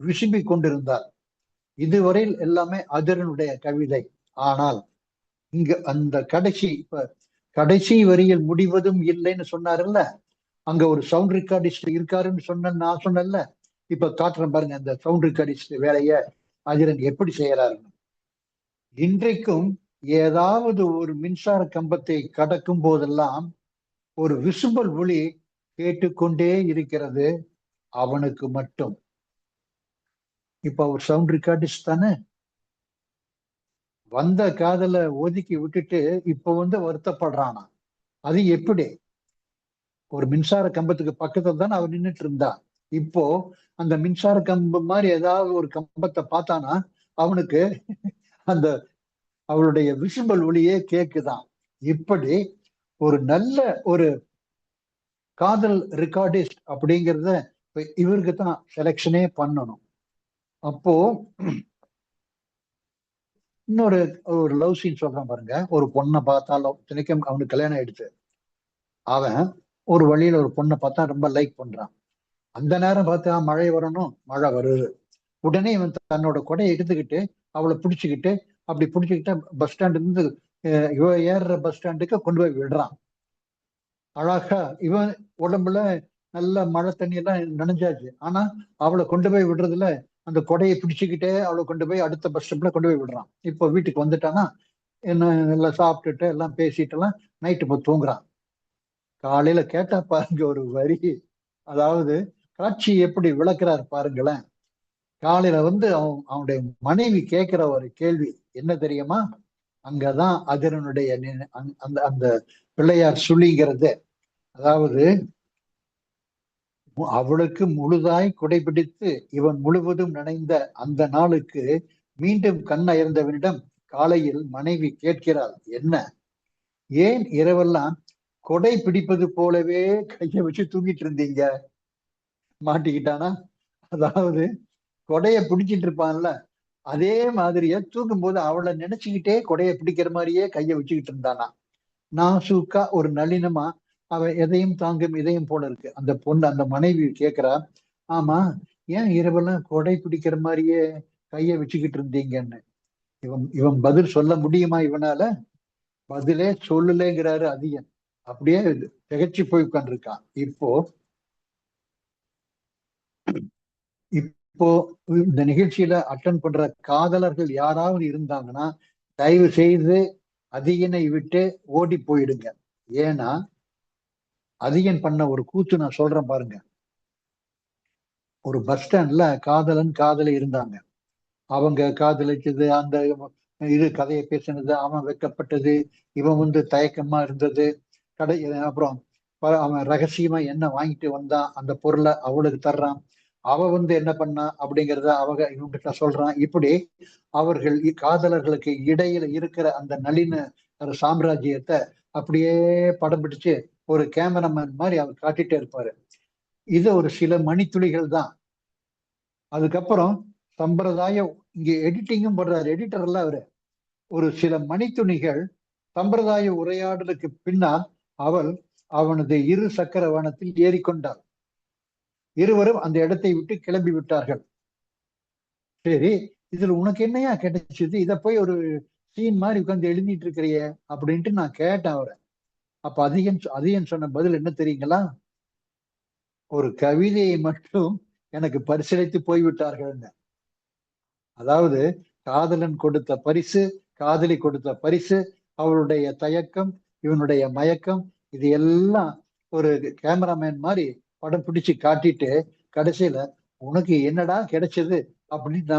விசும்பிக் கொண்டிருந்தார். இதுவரையில் எல்லாமே அதிரனுடைய கவிதை. ஆனால் இங்க அந்த கடைசி வரியில் முடிவதும் இல்லைன்னு சொன்னார்ல, அங்க ஒரு சவுண்ட் ரெக்கார்டிஸ்ட் இருக்காருன்னு நான் சொன்னேன்ல. இப்ப காட்டுறேன் பாருங்க அந்த சவுண்ட் ரெக்கார்டிஸ்ட் வேலைய அதிரன் எப்படி செய்யறாருன்னு. இன்றைக்கும் ஏதாவது ஒரு மின்சார கம்பத்தை கடக்கும் போதெல்லாம் ஒரு விசும்பல் ஒளி கேட்டுக்கொண்டே இருக்கிறது அவனுக்கு மட்டும். இப்ப ஒரு சவுண்ட் ரெக்கார்டிஸ்ட் தானே. வந்த காதல ஒதுக்கி விட்டுட்டு இப்ப வந்து வருத்தப்படுறானா. அது எப்படி? ஒரு மின்சார கம்பத்துக்கு பக்கத்துல தானே அவன் நின்றுட்டு இருந்தா. இப்போ அந்த மின்சார கம்பம் மாதிரி ஏதாவது ஒரு கம்பத்தை பார்த்தானா அவனுக்கு அந்த அவளுடைய விசிபிள் ஒளியே கேக்குதான். இப்படி ஒரு நல்ல ஒரு காதல் ரெக்கார்டிஸ்ட் அப்படிங்கிறத இவருக்கு தான் செலெக்ஷனே பண்ணணும். அப்போ இன்னொரு ஒரு லவ் சீன் சொல்றான் பாருங்க. ஒரு பொண்ணை பார்த்தாலும் தினைக்கும் அவனுக்கு கல்யாணம் ஆயிடுச்சு. அவன் ஒரு வழியில ஒரு பொண்ணை பார்த்தா ரொம்ப லைக் பண்றான். அந்த நேரம் பார்த்தா மழை வரணும், மழை வருது. உடனே இவன் தன்னோட கொடையை எடுத்துக்கிட்டு அவளை பிடிச்சுக்கிட்டு அப்படி பிடிச்சுக்கிட்டு பஸ் ஸ்டாண்ட் இருந்து இவ ஏறுற பஸ் ஸ்டாண்டுக்கு கொண்டு போய் விடுறான். அழகா இவன் உடம்புல நல்ல மழை தண்ணி எல்லாம் நனைஞ்சாச்சு. ஆனா அவளை கொண்டு போய் விடுறதுல அந்த கொடையை பிடிச்சுக்கிட்டே அவளை கொண்டு போய் அடுத்த பஸ் ஸ்டாப்ல கொண்டு போய் விடுறான். இப்போ வீட்டுக்கு வந்துட்டானா என்ன எல்லாம் சாப்பிட்டுட்டு எல்லாம் பேசிட்டு எல்லாம் நைட்டு போய் தூங்குறான். காலையில கேட்டா பாருங்க ஒரு வரி, அதாவது காட்சி எப்படி விளக்குறாரு பாருங்களேன். காலையில அவனுடைய மனைவி கேட்கிற ஒரு கேள்வி என்ன தெரியுமா? அங்கதான் அதிரனுடைய அந்த அந்த பிள்ளையார் சுழிங்கிறது. அதாவது அவளுக்கு முழுதாய் குடைபிடித்து இவன் முழுவதும் நனைந்த அந்த நாளுக்கு மீண்டும் கண் அயர்ந்தவனிடம் காலையில் மனைவி கேட்கிறாள், என்ன ஏன் இரவெல்லாம் கொடை பிடிப்பது போலவே கையை வச்சு தூங்கிட்டு இருந்தீங்க? மாட்டிக்கிட்டானா? அதாவது கொடைய பிடிச்சிட்டு இருப்பான்ல, அதே மாதிரியே தூங்கும் போது அவளை நினைச்சுக்கிட்டே கொடைய பிடிக்கிற மாதிரியே கையை வச்சுக்கிட்டு இருந்தானா. நாசூக்கா ஒரு நளினமா அவன் எதையும் தாங்கும் இதயம் போல இருக்கு. அந்த பொண்ணு அந்த மனைவி கேட்கிறா, ஆமா ஏன் இரவெல்லாம் கொடை பிடிக்கிற மாதிரியே கையை வச்சுக்கிட்டு இருந்தீங்கன்னு. இவன் பதில் சொல்ல முடியுமா? இவனால பதிலே சொல்லலைங்கிறாரு அதியன். அப்படியே திகச்சு போய் உட்கார்ந்துருக்கான். இப்போ இந்த நிகழ்ச்சியில அட்டன் பண்ற காதலர்கள் யாராவது இருந்தாங்கன்னா தயவு செய்து அதியனை விட்டு ஓடி போயிடுங்க. ஏன்னா அதியன் பண்ண ஒரு கூத்து நான் சொல்றேன் பாருங்க. ஒரு பஸ் ஸ்டாண்ட்ல காதலன் காதலி இருந்தாங்க. அவங்க காதலிச்சது, அந்த இது கதையை பேசினது, அவன் வெட்கப்பட்டது, இவன் தயக்கமா இருந்தது. அப்புறம் அவன் ரகசியமா என்ன வாங்கிட்டு வந்தான், அந்த பொருளை அவளுக்கு தர்றான். அவ என்ன பண்ணா அப்படிங்கிறத இவங்கிட்ட சொல்றான். இப்படி அவர்கள் காதலர்களுக்கு இடையில இருக்கிற அந்த நளின சாம்ராஜ்யத்தை அப்படியே படம் பிடிச்சு ஒரு கேமராமேன் மாதிரி அவர் காட்டிட்டே இருப்பாரு. இது ஒரு சில மணித்துளிகள் தான். அதுக்கப்புறம் சம்பிரதாயம் இங்க எடிட்டிங்கும் பண்றாரு எடிட்டர் எல்லாம் அவரு. ஒரு சில மணித்துணிகள் சம்பிரதாய உரையாடலுக்கு பின்னால் அவள் அவனது இரு சக்கர வாகனத்தில் ஏறிக்கொண்டாள். இருவரும் அந்த இடத்தை விட்டு கிளம்பி விட்டார்கள். சரி, இதுல உனக்கு என்னையா கிடைச்சது? இத போய் ஒரு சீன் மாதிரி உட்கார்ந்து எழுதிட்டு இருக்கிறிய அப்படின்ட்டு நான் கேட்டேன் அவரை. அப்ப அதிகன் சொன்ன பதில் என்ன தெரியுங்களா? ஒரு கவிதையை மட்டும் எனக்கு பரிசீலித்து போய்விட்டார்கள். அதாவது காதலன் கொடுத்த பரிசு, காதலி கொடுத்த பரிசு, அவளுடைய தயக்கம், இவனுடைய மயக்கம், இது எல்லாம் ஒரு கேமராமேன் மாதிரி படம் பிடிச்சு காட்டிட்டு கடைசியில உனக்கு என்னடா கிடைச்சது அப்படின்னு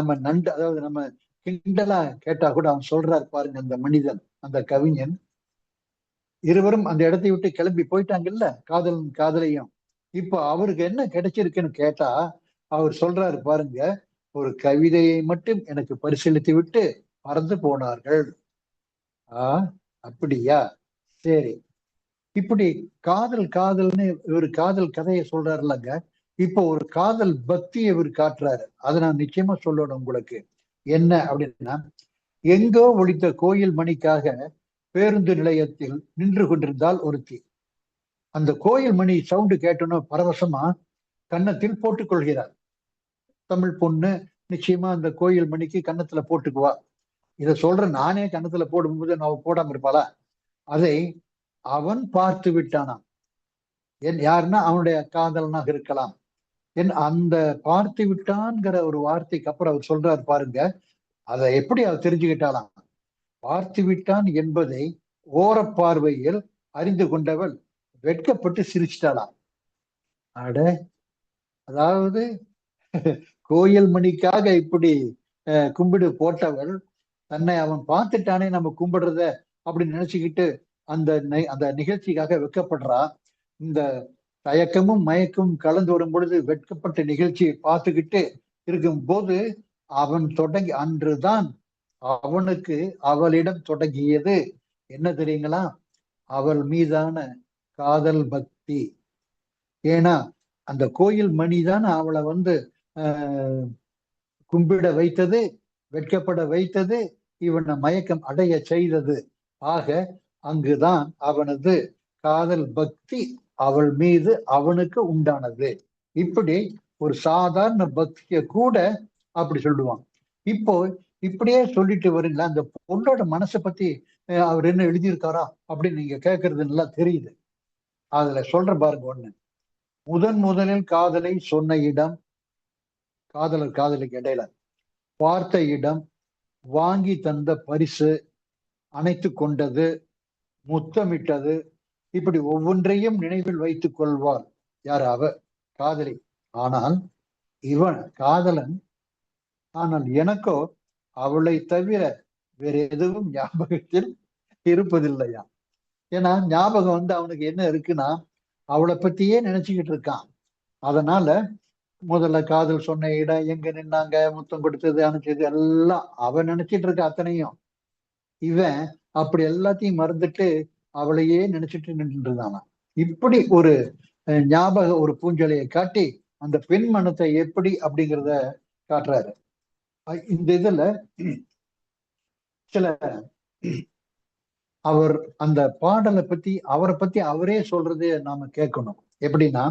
அதாவது நம்ம கிண்டலா கேட்டா கூட அவன் சொல்றாரு பாருங்க. அந்த மனிதன், அந்த கவிஞன், இருவரும் அந்த இடத்தை விட்டு கிளம்பி போயிட்டாங்கல்ல, காதலன் காதலையும். இப்போ அவருக்கு என்ன கிடைச்சிருக்குன்னு கேட்டா அவர் சொல்றாரு பாருங்க, ஒரு கவிதையை மட்டும் எனக்கு பரிசீலித்து விட்டு மறந்து போனார்கள். அப்படியா, சரி. இப்படி காதல்னு ஒரு காதல் கதையை சொல்றாருலங்க. இப்போ ஒரு காதல் பக்தியை இவர் காட்டுறாரு. அதை நான் நிச்சயமா சொல்லணும் உங்களுக்கு. என்ன அப்படின்னா, எங்கோ ஒலித்த கோயில் மணிக்காக பேருந்து நிலையத்தில் நின்று கொண்டிருந்தால் ஒருத்தி. அந்த கோயில் மணி சவுண்டு கேட்டோன்னு பரவசமா கன்னத்தில் போட்டுக் கொள்கிறார். தமிழ் பொண்ணு நிச்சயமா அந்த கோயில் மணிக்கு கன்னத்துல போட்டுக்குவா. இத சொல்ற நானே கன்னத்துல போடும்போது நான் போடாம இருப்பாளா? அதை அவன் பார்த்து விட்டானாம். யாருன்னா அவனுடைய காதலனாக இருக்கலாம். அந்த பார்த்து விட்டான்ங்கிற ஒரு வார்த்தைக்கு அப்புறம் அவர் சொல்றாரு பாருங்க, அதை எப்படி அவர் தெரிஞ்சுக்கிட்டாலாம்? பார்த்து விட்டான் என்பதை ஓரப்பார்வையில் அறிந்து கொண்டவள் வெட்கப்பட்டு சிரிச்சிட்டாளாம். அட, அதாவது கோயில் மணிக்காக இப்படி கும்பிடு போட்டவள் தன்னை அவன் பார்த்துட்டானே நம்ம கும்பிடுறத அப்படின்னு நினைச்சுக்கிட்டு அந்த நிகழ்ச்சிக்காக வெட்கப்படுறா. இந்த தயக்கமும் மயக்கமும் கலந்து வரும் பொழுது வெட்கப்பட்ட நிகழ்ச்சியை பார்த்துக்கிட்டு இருக்கும் போது அவன் அன்றுதான் அவனுக்கு அவளிடம் தொடங்கியது என்ன தெரியுங்களா? அவள் மீதான காதல் பக்தி. ஏன்னா அந்த கோயில் மணிதான் அவளை கும்பிட வைத்தது, வெட்கப்பட வைத்தது, இவனை மயக்கம் அடைய செய்தது. ஆக அங்குதான் அவனது காதல் பக்தி அவள் மீது அவனுக்கு உண்டானது. இப்படி ஒரு சாதாரண பக்திய கூட அப்படி சொல்லுவான். இப்போ இப்படியே சொல்லிட்டு வரீங்களா, அந்த பொண்ணோட மனசை பத்தி அவர் என்ன எழுதியிருக்காரா அப்படின்னு நீங்க கேட்கறது நல்லா தெரியுது. அதுல சொல்ற பாருங்க, ஒண்ணு, முதலில் காதலை சொன்ன இடம், காதலர் காதலுக்கு இடையில பார்த்த இடம், வாங்கி தந்த பரிசு, அணைத்து கொண்டது, முத்தமிட்டது, இப்படி ஒவ்வொன்றையும் நினைவில் வைத்துக் கொள்வாள். யார்? அவ காதலி. ஆனால் இவன் காதலன், ஆனால் எனக்கோ அவளை தவிர வேற எதுவும் ஞாபகத்தில் இருப்பதில்லையா. ஏன்னா ஞாபகம் அவனுக்கு என்ன இருக்குன்னா, அவளை பத்தியே நினைச்சுக்கிட்டு இருக்கான். அதனால முதல்ல காதல் சொன்ன இடம், எங்க நின்னாங்க, முத்தம் கொடுத்தது, அனுப்பிச்சது எல்லாம் அவன் நினைச்சிட்டு இருக்க. அத்தனையும் இவன் அப்படி எல்லாத்தையும் மறந்துட்டு அவளையே நினைச்சிட்டு நின்றுட்டு இருந்தானா. இப்படி ஒரு ஞாபக ஒரு பூஞ்சலையை காட்டி அந்த பெண் மனத்தை எப்படி அப்படிங்கிறத காட்டுறாரு. இந்த இதுல சில அவர் அந்த பாடலை பத்தி அவரை பத்தி அவரே சொல்றதே நாம கேட்கணும். எப்படின்னா,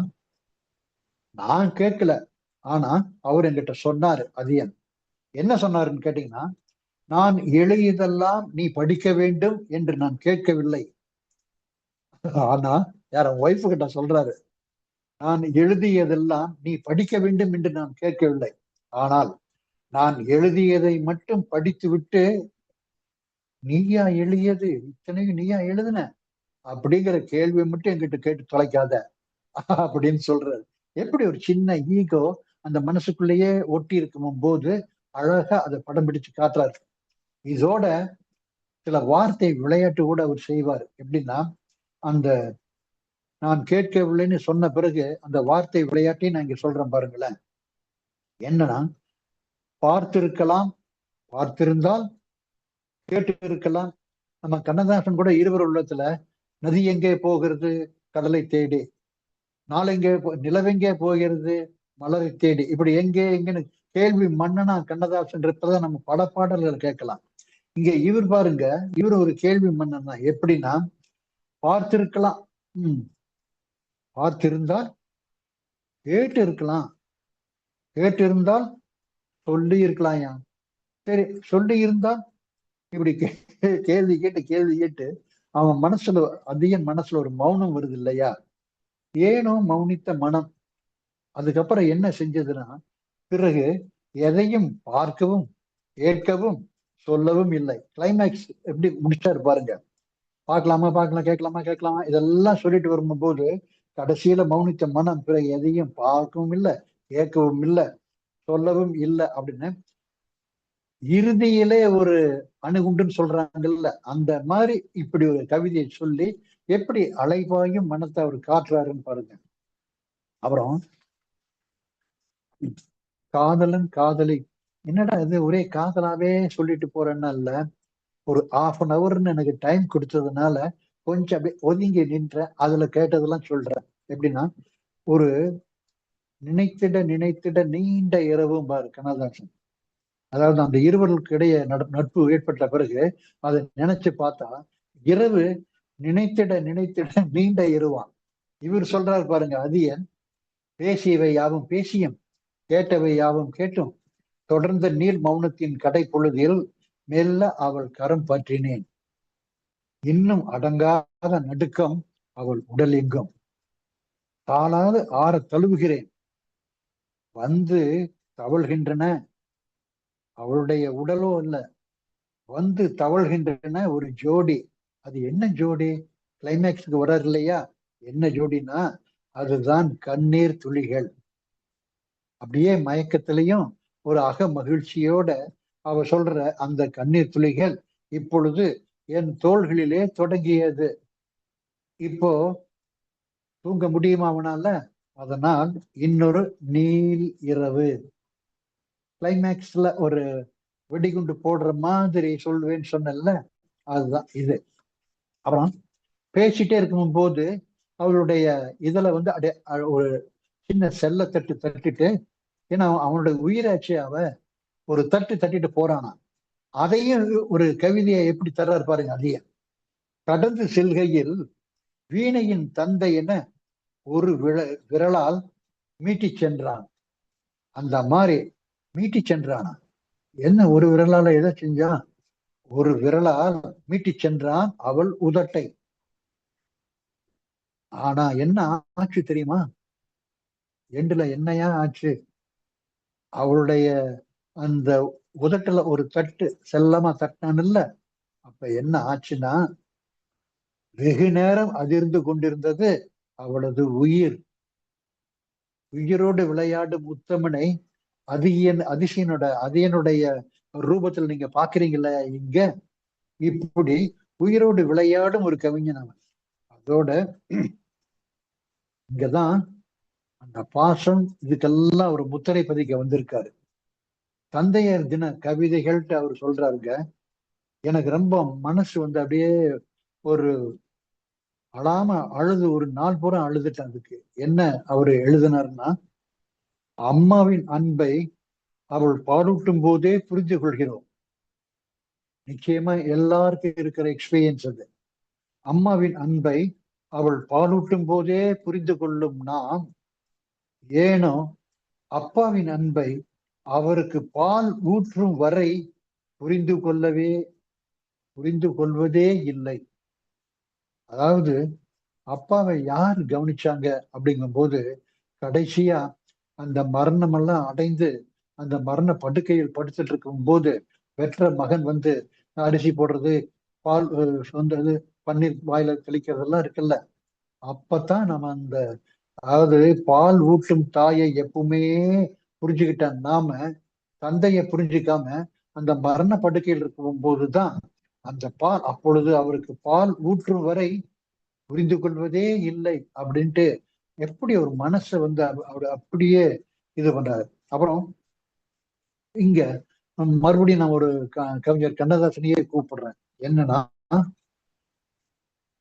நான் கேட்கல, ஆனா அவர் என்கிட்ட சொன்னாரு. அதியன் என்ன சொன்னாருன்னு கேட்டீங்கன்னா, நான் எழுதியதெல்லாம் நீ படிக்க வேண்டும் என்று நான் கேட்கவில்லை. ஆனா யார ஒய்ஃபு கிட்ட சொல்றாரு, நான் எழுதியதெல்லாம் நீ படிக்க வேண்டும் என்று நான் கேட்கவில்லை, ஆனால் நான் எழுதியதை மட்டும் படித்து விட்டு நீயா எழுதியது, இத்தனையும் நீயா எழுதுன அப்படிங்கிற கேள்வியை மட்டும் என்கிட்ட கேட்டு தொலைக்காத அப்படின்னு சொல்றாரு. எப்படி ஒரு சின்ன ஈகோ அந்த மனசுக்குள்ளேயே ஒட்டி இருக்கும் போது அழகா அதை படம் பிடிச்சு காட்டுறாரு. இதோட சில வார்த்தை விளையாட்டு கூட அவர் செய்வார். எப்படின்னா, அந்த நான் கேட்கவில்லைன்னு சொன்ன பிறகு அந்த வார்த்தை விளையாட்டையும் நான் இங்க சொல்றேன் பாருங்களேன். என்னன்னா, பார்த்திருக்கலாம், பார்த்திருந்தால், கேட்டு இருக்கலாம். நம்ம கண்ணதாசன் கூட இருவர் உள்ளத்துல நதி எங்கே போகிறது கடலை தேடி, நாளெங்கே நிலவெங்கே போகிறது மலரை தேடி, இப்படி எங்கே எங்கன்னு கேள்வி மன்னனா கண்ணதாசன் இருப்பதை நம்ம பல பாடல்கள் கேட்கலாம். இங்க இவர் பாருங்க, இவர் ஒரு கேள்வி மன்னன் தான். எப்படின்னா, பார்த்திருக்கலாம், பார்த்திருந்தால், கேட்டு இருக்கலாம், கேட்டு இருந்தால் சொல்லி இருக்கலாம். சரி, சொல்லி இருந்தால், இப்படி கேள்வி கேட்டு அவன் மனசுல, அதிகன் மனசுல ஒரு மௌனம் வருது இல்லையா? ஏனோ மௌனித்த மனம் அதுக்கப்புறம் என்ன செஞ்சதுன்னா, பிறகு எதையும் பார்க்கவும் கேட்கவும் சொல்லவும் இல்லை. கிளைமேக்ஸ் எப்படி முடிச்சாரு பாருங்க. பார்க்கலாமா, பார்க்கலாம், கேட்கலாமா, கேட்கலாமா, இதெல்லாம் சொல்லிட்டு வரும்போது கடைசியில மௌனித்த மனம் பிறகு எதையும் பார்க்கவும் இல்லை, கேட்கவும் இல்லை, சொல்லவும் இல்லை அப்படின்னு இறுதியிலே ஒரு அணுகுண்டுன்னு சொல்றாங்கல்ல, அந்த மாதிரி இப்படி ஒரு கவிதையை சொல்லி எப்படி அலைபாயும் மனத்தை அவர் காட்டுறாருன்னு பாருங்க. அப்புறம் காதலன் காதலி, என்னடா இது ஒரே காதலாவே சொல்லிட்டு போறேன்னா இல்ல, ஒரு 1/2 எனக்கு டைம் கொடுத்ததுனால கொஞ்சம் அப்படியே ஒதுங்கி நின்ற அதுல கேட்டதெல்லாம் சொல்றேன். எப்படின்னா, ஒரு நினைத்திட நினைத்திட நீண்ட இரவும் பாரு கண்ணதாசன். அதாவது அந்த இருவர்களுக்கு இடையே நட்பு ஏற்பட்ட பிறகு அதை நினைச்சு பார்த்தா இரவு நினைத்திட நினைத்திட நீண்ட இரவான். இவர் சொல்றாரு பாருங்க, அதியன், பேசியவை யாவும் பேசியும் கேட்டவை யாவும் கேட்டும் தொடர்ந்த நீர் மௌனத்தின் கடை பொழுதில் மெல்ல அவள் கரம் பற்றினேன், இன்னும் அடங்காத நடுக்கம் அவள் உடல் எங்கும், தாளாது ஆற தழுவுகிறேன், வந்து தவழ்கின்றன, அவளுடைய உடலோ இல்ல, வந்து தவழ்கின்றன ஒரு ஜோடி. அது என்ன ஜோடி? கிளைமேக்ஸுக்கு வர்றாரு இல்லையா, என்ன ஜோடினா அதுதான் கண்ணீர் துளிகள். அப்படியே மயக்கத்திலையும் ஒரு அக மகிழ்ச்சியோட அவ சொல்ற அந்த கண்ணீர் துளிகள் இப்பொழுது என் தோள்களிலே தொடங்கியது. இப்போ தூங்க முடியுமா அவனால? அதனால் இன்னொரு நீல் இரவு. கிளைமேக்ஸ்ல ஒரு வெடிகுண்டு போடுற மாதிரி சொல்லுவேன்னு சொன்னேன்ல, அதுதான் இது. அப்புறம் பேசிட்டே இருக்கும் போது அவளுடைய இதுல வந்து ஒரு சின்ன செல்ல தட்டிட்டு, ஏன்னா அவனுடைய உயிராச்சு, அவ ஒரு தட்டிட்டு போறானா. அதையும் ஒரு கவிதையை எப்படி தர்றாரு பாருங்க. அதையும் கடந்து செல்கையில் வீணையின் தந்தை என ஒரு விரலால் மீட்டி சென்றான். அந்த மாதிரி மீட்டி சென்றானா. என்ன ஒரு விரலால எதை செஞ்சான்? ஒரு விரலால் மீட்டி சென்றான் அவள் உதட்டை. ஆனா என்ன ஆச்சு தெரியுமா? எண்டுல என்னையா ஆச்சு? அவளுடைய அந்த உதட்டுல ஒரு தட்டு செல்லமா தட்டினான் இல்ல, அப்ப என்ன ஆச்சுன்னா, வெகு நேரம் அதிர்ந்து கொண்டிருந்தது அவளது உயிர். உயிரோடு விளையாடும் உத்தமனை அதிசயனுடைய ரூபத்தில் நீங்க பாக்குறீங்கள இங்க. இப்படி உயிரோடு விளையாடும் ஒரு கவிஞன் அவன். அதோட இங்கதான் அந்த பாசம் இதுக்கெல்லாம் ஒரு முத்திரை பதிக்க வந்திருக்காரு. தந்தையர் தின கவிதைகள்ட்டு அவர் சொல்றாருங்க. எனக்கு ரொம்ப மனசு வந்து அப்படியே ஒரு அழாம அழுது, ஒரு நாள் பூரா அழுதுட்டேன். அதுக்கு என்ன அவரு எழுதினார்னா, அம்மாவின் அன்பை அவள் பாலூட்டும் போதே புரிந்து கொள்கிறோம். நிச்சயமா எல்லாருக்கும் இருக்கிற எக்ஸ்பீரியன்ஸ் அது. அம்மாவின் அன்பை அவள் பாலூட்டும் போதே புரிந்து கொள்ளும் நாம், ஏனோ அப்பாவின் அன்பை அவருக்கு பால் ஊற்றும் வரை புரிந்து கொள்வதே இல்லை. அதாவது அப்பாவை யார் கவனிச்சாங்க அப்படிங்கும் போது, கடைசியா அந்த மரணம் எல்லாம் அடைந்து அந்த மரண படுக்கையில் படுத்துட்டு இருக்கும் போது பெற்ற மகன் வந்து அரிசி போடுறது, பால் சொந்தது, பன்னீர் வாயில தெளிக்கிறதெல்லாம் இருக்குல்ல, அப்பதான் நம்ம அந்த, அதாவது பால் ஊட்டும் தாயை எப்பவுமே புரிஞ்சுக்கிட்ட நாம தந்தையை புரிஞ்சுக்காம அந்த மரண படுக்கையில் இருக்கும் போதுதான் அந்த பால், அப்பொழுது அவருக்கு பால் ஊற்றும் வரை புரிந்து கொள்வதே இல்லை அப்படின்ட்டு எப்படி ஒரு மனசை வந்து அவர் அப்படியே இது பண்றாரு. அப்புறம் இங்க மறுபடியும் நான் ஒரு கவிஞர் கண்ணதாசனையே கூப்பிடுறேன். என்னன்னா,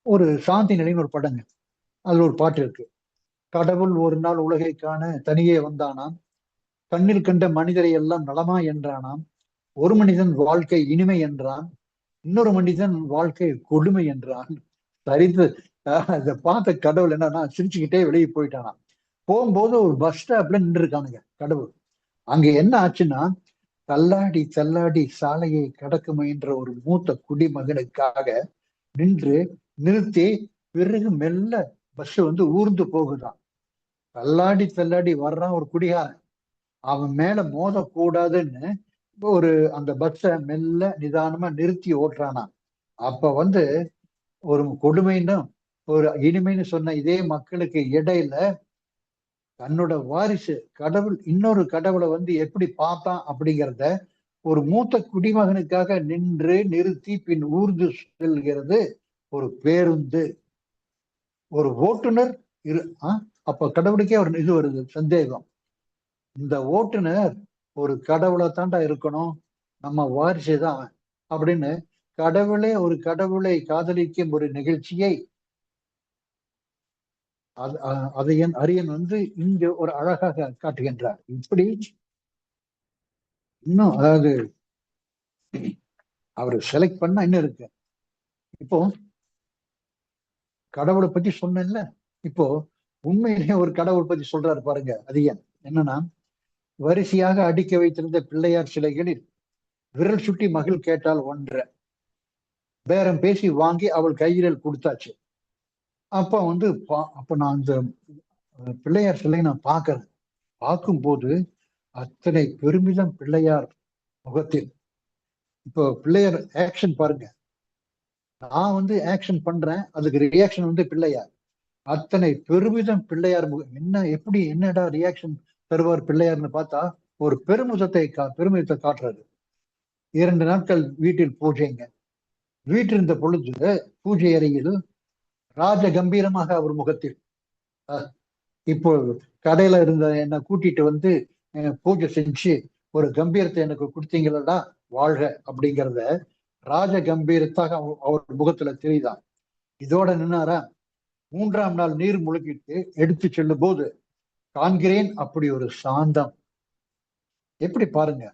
ஒரு சாந்தி நிலைன்னு ஒரு படங்க, அதுல ஒரு பாட்டு இருக்கு. கடவுள் ஒரு நாள் உலகை காண தனியே வந்தானாம், கண்ணில் கண்ட மனிதரை எல்லாம் நலமா என்றானாம், ஒரு மனிதன் வாழ்க்கை இனிமை என்றான், இன்னொரு மனிதன் வாழ்க்கை கொடுமை என்றான். சரித்து அதை பார்த்த கடவுள் என்னன்னா சிரிச்சுக்கிட்டே வெளியே போயிட்டானாம். போகும்போது ஒரு பஸ் ஸ்டாப்ல நின்று இருக்கானுங்க கடவுள். அங்க என்ன ஆச்சுன்னா, தள்ளாடி சாலையை கடக்க முயன்ற ஒரு மூத்த குடிமகனுக்காக நிறுத்தி பிறகு மெல்ல பஸ் வந்து ஊர்ந்து போகுதான். தள்ளாடி வர்றான் ஒரு குடிகாரன், அவன் மேல மோதக்கூடாதுன்னு ஒரு அந்த பஸ்ஸை மெல்ல நிதானமா நிறுத்தி ஓட்டுறானா. அப்ப வந்து ஒரு கொடுமைன்னு ஒரு இனிமைன்னு சொன்ன இதே மக்களுக்கு இடையில தன்னோட வாரிசு கடவுள் இன்னொரு கடவுளை வந்து எப்படி பார்த்தான் அப்படிங்கிறத ஒரு மூத்த குடிமகனுக்காக நிறுத்தி பின் ஊர்ந்து செல்கிறது ஒரு பேருந்து, ஒரு ஓட்டுநர் அப்ப கடவுளுக்கே ஒரு இது வருது சந்தேகம். இந்த ஓட்டுநர் ஒரு கடவுளை தாண்டா இருக்கணும், நம்ம வாரிசு தான் அப்படின்னு ஒரு கடவுளை காதலிக்கும் ஒரு நிகழ்ச்சியை அதையன் அரியன் வந்து இங்கு ஒரு அழகாக காட்டுகின்றார். இப்படி இன்னும், அதாவது அவரு செலக்ட் பண்ணா இன்னும் இருக்கு. இப்போ கடவுளை பத்தி சொன்னேன்ல, இப்போ உண்மையிலேயே ஒரு கடவுள் பத்தி சொல்றாரு பாருங்க அரியன். என்னன்னா, வரிசையாக அடுக்கி வைத்திருந்த பிள்ளையார் சிலைகளில் விரல் சுட்டி மகள் கேட்டால் ஒன்றை பேரம் பேசி வாங்கி அவள் கையில் கொடுத்தாச்சு. அப்ப வந்து அப்ப நான் அந்த பிள்ளையார் சிலையை நான் பார்க்கும்போது அத்தனை பெருமிதம் பிள்ளையார் முகத்தில். இப்போ பிள்ளையார் ஆக்ஷன் பாருங்க, நான் வந்து ஆக்ஷன் பண்றேன், அதுக்கு ரியாக்ஷன் வந்து பிள்ளையார். அத்தனை பெருமிதம் பிள்ளையார் முகம். என்னடா ரியாக்ஷன் தருவார் பிள்ளையார்னு பார்த்தா ஒரு பெருமிதத்தை காட்டுறாரு. 2 நாட்கள் வீட்டில் பூஜைங்க. வீட்டிருந்த பொழுது பூஜை அறையில் ராஜ கம்பீரமாக அவர் முகத்தில், இப்போ கடையில இருந்த என்னை கூட்டிட்டு வந்து பூஜை செஞ்சு ஒரு கம்பீரத்தை எனக்கு கொடுத்தீங்களா, வாழ்க அப்படிங்கிறத ராஜ கம்பீரத்தாக அவர் முகத்துல தெரியுதான். இதோட நின்னாரா? 3ஆம் நாள் நீர் முழுக்கிட்டு எடுத்து செல்லும் போது காண்கிறேன் அப்படி ஒரு சாந்தம். எப்படி பாருங்க,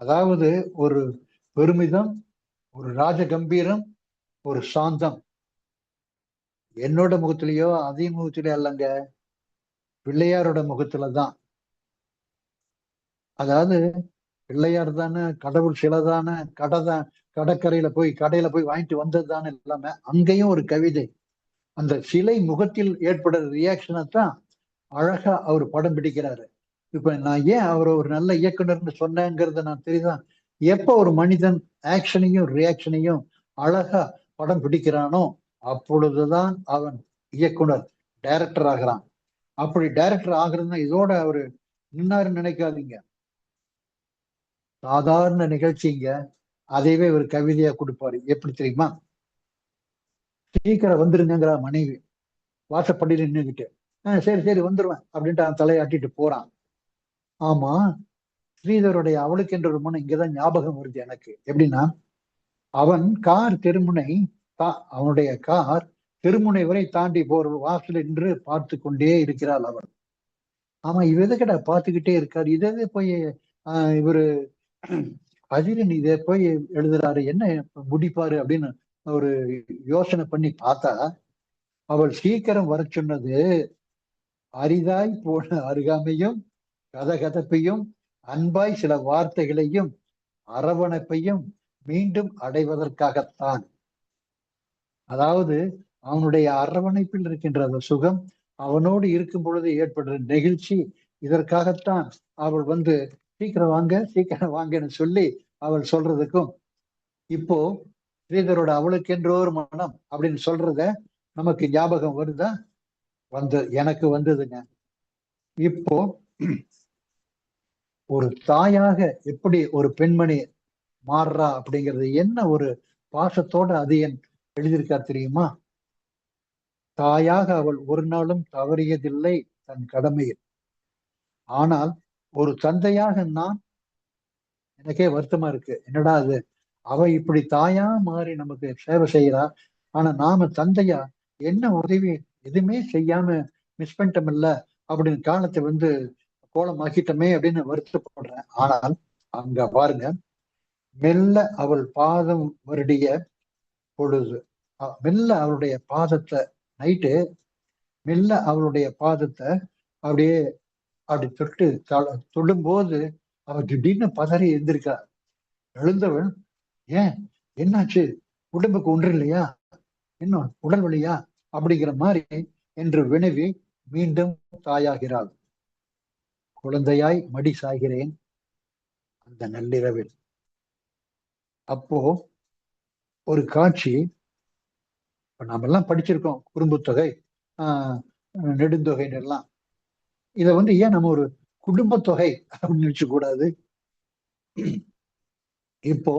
அதாவது ஒரு பெருமிதம், ஒரு ராஜ கம்பீரம், ஒரு சாந்தம். என்னோட முகத்திலேயோ அதே முகத்திலேயோ அல்லங்க, பிள்ளையாரோட முகத்துலதான். அதாவது பிள்ளையார் தானே, கடவுள் சிலை தானே, கடற்கரையில போய் கடையில போய் வாங்கிட்டு வந்தது தானே எல்லாமே. அங்கேயும் ஒரு கவிதை, அந்த சிலை முகத்தில் ஏற்படுற ரியாக்ஷனை தான் அழகா அவர் படம் பிடிக்கிறாரு. இப்ப நான் ஏன் அவர் ஒரு நல்ல இயக்குனர்னு சொன்னேங்கிறத நான் தெரியுதான். எப்ப ஒரு மனிதன் ஆக்ஷனையும் ரியாக்ஷனையும் அழகா படம் பிடிக்கிறானோ அப்பொழுதுதான் அவன் இயக்குனர், டைரக்டர் ஆகிறான். அப்படி டைரக்டர் ஆகுறதுன்னா இதோட அவரு நின்னாருன்னு நினைக்காதீங்க. சாதாரண நிகழ்ச்சிங்க, அதையவே ஒரு கவிதையா கொடுப்பாரு. எப்படி தெரியுமா? சீக்கிரம் வந்துருங்கிற மனைவி வாசப்படியில் நின்றுகிட்டு, சரி சரி வந்துருவேன் அப்படின்ட்டு அவன் தலையாட்டிட்டு போறான். ஆமா, ஸ்ரீதருடைய அவளுக்கு என்ற ஒரு மனம் இங்கதான் ஞாபகம் வருது எனக்கு. எப்படின்னா, அவன் கார் தெருமுனை, அவனுடைய கார் தெருமுனை வரை தாண்டி போற வாசல் என்று பார்த்து கொண்டே இருக்கிறாள் அவள். ஆமா, இவ எதுக்கடா பார்த்துக்கிட்டே இருக்காரு, இதே போய் இவரு அதிரன் இதை போய் எழுதுறாரு, என்ன முடிப்பாரு அப்படின்னு ஒரு யோசனை பண்ணி பார்த்தா, அவள் சீக்கிரம் வர சொன்னது அரிதாய் போன அருகாமையும் கதகதப்பையும் அன்பாய் சில வார்த்தைகளையும் அரவணைப்பையும் மீண்டும் அடைவதற்காகத்தான். அதாவது அவனுடைய அரவணைப்பில் இருக்கின்ற அந்த சுகம், அவனோடு இருக்கும் பொழுது ஏற்படுற நெகிழ்ச்சி, இதற்காகத்தான் அவள் வந்து சீக்கிரம் வாங்கன்னு சொல்லி அவள் சொல்றதுக்கும், இப்போ ஸ்ரீதரோட அவளுக்கு என்ற ஒரு மனம் அப்படின்னு சொல்றத நமக்கு ஞாபகம் வருதா? எனக்கு வந்ததுங்க. இப்போ ஒரு தாயாக எப்படி ஒரு பெண்மணி மாறுறா அப்படிங்கிறது என்ன ஒரு பாசத்தோட அது என் எழுதியிருக்கார் தெரியுமா? தாயாக அவள் ஒரு நாளும் தவறியதில்லை தன் கடமையில். ஆனால் ஒரு தந்தையாக நான், எனக்கே வருத்தமா இருக்கு, என்னடா அது, அவ இப்படி தாயா மாறி நமக்கு சேவை செய்யறா, ஆனா நாம தந்தையா என்ன உதவி எதுவுமே செய்யாம மிஸ் பண்ணிட்டோம்ல அப்படின்னு காலத்தை வந்து கோலமாக்கிட்டமே அப்படின்னு வருத்தப்படுறேன். ஆனால் அங்க பாருங்க, மெல்ல அவள் பாதம் வருடிய பொழுது, மெல்ல அவளுடைய பாதத்தை நைட்டு மெல்ல அவளுடைய பாதத்தை அப்படியே அப்படி தொடும்போது அவள் திடீர்னு பதறி எழுந்திருக்கா. எழுந்தவள், ஏன் என்னாச்சு, உடம்புக்கு ஒன்று இல்லையா, இன்னும் உடல் வலியா அப்படிங்கிற மாதிரி என்று வினவி மீண்டும் தாயாகிறாள். குழந்தையாய் மடி சாய்கிறேன் அந்த நள்ளிரவில். அப்போ ஒரு காட்சி, இப்ப நாம எல்லாம் படிச்சிருக்கோம், குறும்புத்தொகை, நெடுந்தொகைன்னு எல்லாம். இத வந்து ஏன் நம்ம ஒரு குடும்ப தொகை அப்படின்னு நினைச்சு கூடாது? இப்போ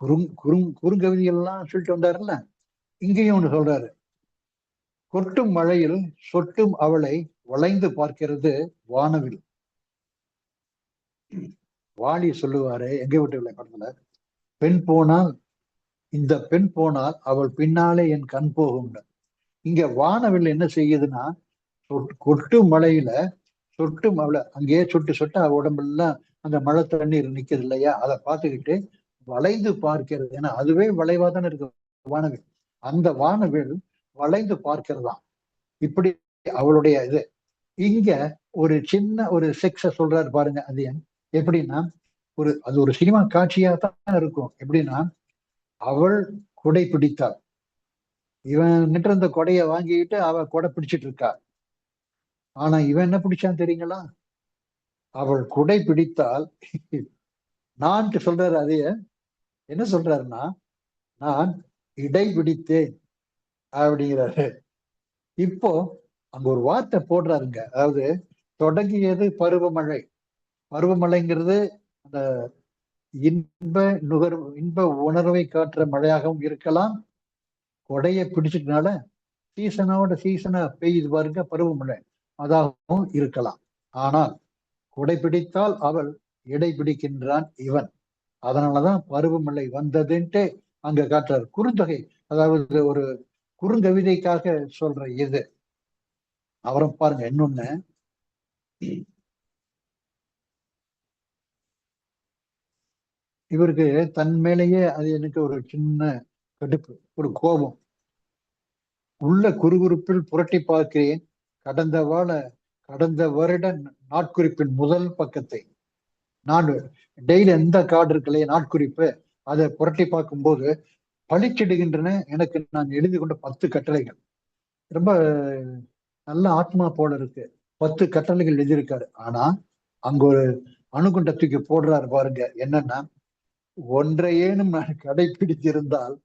குறுங்கவிதைகள்லாம் சொல்லிட்டு வந்தாருல்ல, இங்கேயும் ஒண்ணு சொல்றாரு. கொட்டும் மழையில் சொட்டும் அவளை வளைந்து பார்க்கிறது வானவில். வாலி சொல்லுவாரு எங்க வீட்டு படத்துல, பெண் போனால், இந்த பெண் போனால் அவள் பின்னாலே என் கண் போகும். இங்க வானவில் என்ன செய்யுதுன்னா, கொட்டும் மழையில சொட்டும் அவளை அங்கேயே சொட்டு சொட்டு அவ உடம்புலாம் அந்த மழை தண்ணீர் நிக்கிறது இல்லையா, அதை பார்த்துக்கிட்டு வளைந்து பார்க்கிறது. ஏன்னா அதுவே வளைவா தானே இருக்கு வானவில். அந்த வானவில் வளைந்து பார்க்கிறதாம். இப்படி அவளுடைய இது. இங்க ஒரு சின்ன ஒரு செக்ஸ சொல்றாரு பாருங்க. அது எப்படின்னா, அது ஒரு சினிமா காட்சியா தான் இருக்கும். எப்படின்னா, அவள் குடை பிடித்தாள், இவன் நின்று இருந்த கொடையை வாங்கிட்டு அவ கொடை பிடிச்சிட்டு இருக்கா. ஆனா இவன் என்ன பிடிச்சான் தெரியுங்களா? அவள் குடை பிடித்தால் நான் சொல்றாரு. அதைய என்ன சொல்றாருன்னா, நான் இடை பிடித்தேன் அப்படிங்கிறாரு. இப்போ அங்க ஒரு வார்த்தை போடுறாருங்க. அதாவது தொடங்கியது பருவமழை. பருவமழைங்கிறது அந்த இன்ப உணர்வை காட்டுற மழையாகவும் இருக்கலாம். கொடையை பிடிச்சிட்டனால சீசனா பெய்யுது பாருங்க, பருவமழை, அதாகவும் இருக்கலாம். ஆனால் கொடை பிடித்தால் அவள் இடை பிடிக்கின்றான் இவன். அதனாலதான் பருவமழை வந்ததுன்ட்டு அங்க காட்டுறாரு. குறுந்தொகை, அதாவது ஒரு குறுங்கவிதைக்காக சொல்ற இது. அவரை பாருங்க. இன்னொன்னு, இவருக்கு தன் மேலேயே அது எனக்கு ஒரு சின்ன கடுப்பு, ஒரு கோபம். உள்ள குறுகுறுப்பில் புரட்டி பார்க்கிறேன் கடந்த வருட நாட்குறிப்பின் முதல் பக்கத்தை. நான் டெய்லி எந்த கார்டு இருக்குல்லையே நாட்குறிப்பு, அதை புரட்டி பார்க்கும்போது பளிச்சிடுகின்றன எனக்கு நான் எழுதி கொண்ட 10 கட்டளைகள். ரொம்ப நல்ல ஆத்மா போல இருக்கு. 10 கட்டளைகள் எழுதியிருக்காரு. ஆனா அங்க ஒரு அணுகுண்ட தூக்கி போடுறாரு பாருங்க. என்னன்னா, ஒன்றையேனும் நான் கடைபிடித்திருந்தால்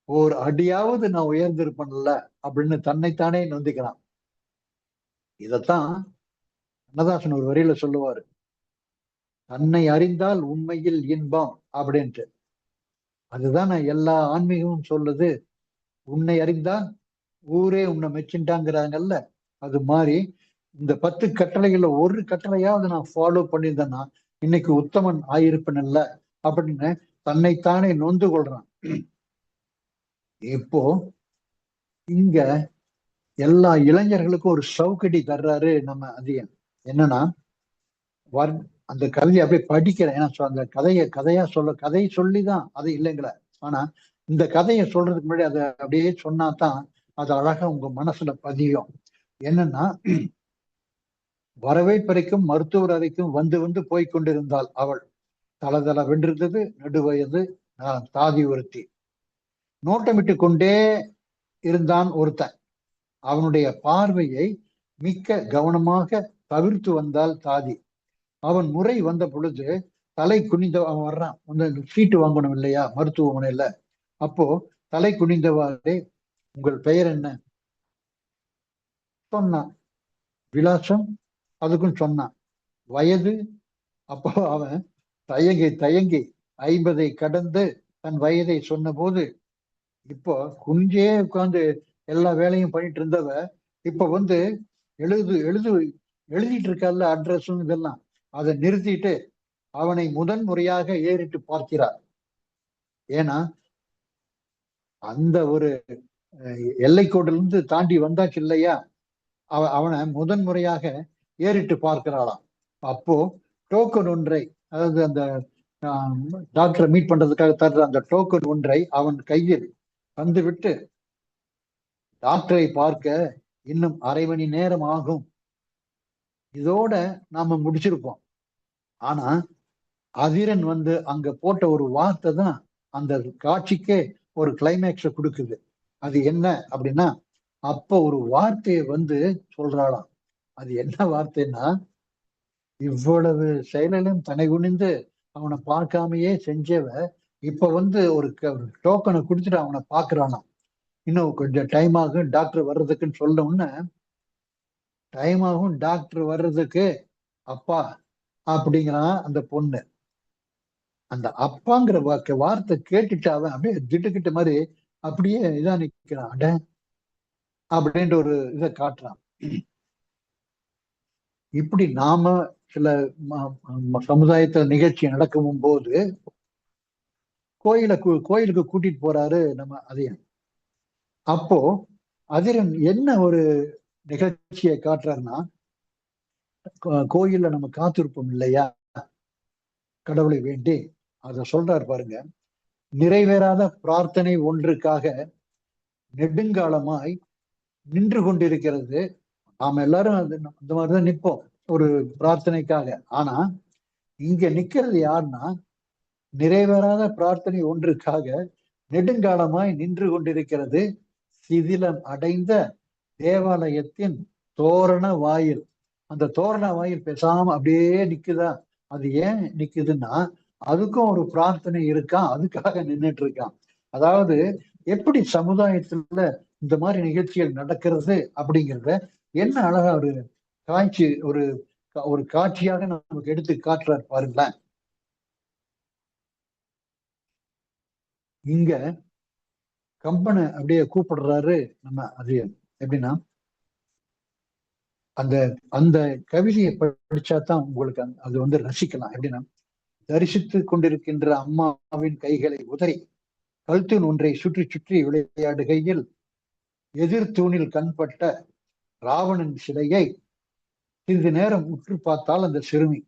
ஒரு அடியாவது நான் உயர்ந்திருப்பேன்ல அப்படின்னு தன்னைத்தானே நொந்திக்கிறான். இதத்தான் கண்ணதாசன் ஒரு வரியில சொல்லுவாரு, தன்னை அறிந்தால் உண்மையில் இன்பம் அப்படின்ட்டு. அதுதான் எல்லா ஆன்மீகமும் சொல்லுது. உன்னை அறிந்தால் ஊரே உன்னை மெச்சின்ட்டாங்கிறாங்கல்ல. அது மாதிரி இந்த 10 கட்டளைகள்ல ஒரு கட்டளையாவது நான் ஃபாலோ பண்ணியிருந்தேன்னா இன்னைக்கு உத்தமன் ஆயிருப்பேன்ல அப்படின்னு தன்னைத்தானே நொந்து கொள்றான். இப்போ இங்க எல்லா இளைஞர்களுக்கும் ஒரு சவுக்கடி தர்றாரு நம்ம அதிகம். என்னன்னா, அந்த கதையை அப்படியே படிக்கிறேன். ஏன்னா அந்த கதையை சொல்லிதான் அது இல்லைங்களா. ஆனா இந்த கதையை சொல்றதுக்கு முன்னாடி அதை அப்படியே சொன்னாதான் அது அழகா உங்க மனசுல பதியும். என்னன்னா, வரவேற்பறைக்கும் மருத்துவர் அறைக்கும் வந்து வந்து போய்கொண்டிருந்தாள் அவள். தளதள வென்றிருந்தது நடுவயது தாதி ஒருத்தி. நோட்டமிட்டு கொண்டே இருந்தான் ஒருத்தன். அவனுடைய பார்வையை மிக்க கவனமாக தவிர்த்து வந்தாள் தாதி. அவன் முறை வந்த பொழுது தலை குனிந்த, அவன் வர்றான், சீட்டு வாங்கணும் இல்லையா மருத்துவமனையில. அப்போ தலை குனிந்தவாறே, உங்கள் பெயர் என்ன சொன்னான். விலாசம் அதுக்கும் சொன்னான். வயது, அப்போ அவன் தயங்கி 50 கடந்து தன் வயதை சொன்ன போது, இப்போ குஞ்சே உட்கார்ந்து எல்லா வேலையும் பண்ணிட்டு இருந்தவ இப்ப எழுதிட்டு இருக்கல்ல அட்ரஸும் இதெல்லாம், அதை நிறுத்திட்டு அவனை முதன் முறையாக ஏறிட்டு பார்க்கிறார். ஏன்னா அந்த ஒரு எல்லைக்கோட்டில இருந்து தாண்டி வந்தாச்சு இல்லையா, அவனை முதன் முறையாக ஏறிட்டு பார்க்கிறாளாம். அப்போ டோக்கன் ஒன்றை, அதாவது அந்த டாக்டரை மீட் பண்றதுக்காக தர்ற அந்த டோக்கன் ஒன்றை அவன் கையில் தந்துவிட்டு, டாக்டரை பார்க்க இன்னும் 1/2 மணி நேரம் ஆகும், இதோட நாம முடிச்சிருப்போம். ஆனா அதிரன் அங்க போட்ட ஒரு வார்த்தை தான் அந்த காட்சிக்கே ஒரு கிளைமேக்ஸ கொடுக்குது. அது என்ன அப்படின்னா, அப்ப ஒரு வார்த்தையை சொல்றாளாம். அது என்ன வார்த்தைன்னா, இவ்வளவு செயலிலும் தன்னை குனிந்து அவனை பார்க்காமையே செஞ்சவ இப்ப ஒரு டோக்கனை கொடுத்துட்டு அவனை பாக்குறானாம். இன்னும் கொஞ்சம் டைம் ஆகும் டாக்டர் வர்றதுக்குன்னு சொல்ல உடனே, டைம் ஆகும் டாக்டர் வர்றதுக்கு அப்பா அப்படிங்கிறான் அந்த பொண்ணு. அந்த அப்பாங்கிற வார்த்தை கேட்டுட்டு அவன் அப்படியே திட்டுக்கிட்ட மாதிரி அப்படியே இதா நிக்கிறான். அட அப்படின்ற ஒரு இதை காட்டுறான். இப்படி நாம சில சமுதாயத்துல நிகழ்ச்சி நடக்கும் போது கோயிலுக்கு கூட்டிட்டு போறாரு நம்ம அதிரன். அப்போ அதிரன் என்ன ஒரு நிகழ்ச்சியை காட்டுறாருன்னா, கோயில்ல நம்ம காத்திருப்போம் இல்லையா கடவுளை வேண்டி, அத சொல்றாரு பாருங்க. நிறைவேறாத பிரார்த்தனை ஒன்றுக்காக நெடுங்காலமாய் நின்று கொண்டிருக்கிறது. நாம எல்லாரும் அந்த மாதிரிதான் நிற்போம் ஒரு பிரார்த்தனைக்காக. ஆனா இங்க நிக்கிறது யாருன்னா, நிறைவேறாத பிரார்த்தனை ஒன்றுக்காக நெடுங்காலமாய் நின்று கொண்டிருக்கிறது சிதிலம் அடைந்த தேவாலயத்தின் தோரண வாயில். அந்த தோரண வாயில் பேசாம அப்படியே நிக்குதா. அது ஏன் நிக்குதுன்னா, அதுக்கும் ஒரு பிரார்த்தனை இருக்கான், அதுக்காக நின்றுட்டு இருக்கான். அதாவது எப்படி சமுதாயத்துல இந்த மாதிரி நிகழ்ச்சிகள் நடக்கிறது அப்படிங்கிறத என்ன அழகா ஒரு காட்சி, ஒரு காட்சியாக நமக்கு எடுத்து காட்டுறாரு பாருங்களேன். இங்க கம்பனை அப்படியே கூப்பிடுறாரு நம்ம அதிகம். எப்படின்னா, அந்த அந்த கவிதையை படிச்சாதான் உங்களுக்கு அது ரசிக்கலாம். எப்படின்னா, தரிசித்துக் கொண்டிருக்கின்ற அம்மாவின் கைகளை உதறி கல்தூண் ஒன்றை சுற்றி சுற்றி விளையாடுகையில் எதிர் தூணில் கண்பட்ட ராவணன் சிலையை சிறிது நேரம் உற்று பார்த்தால் அந்த சிறுமி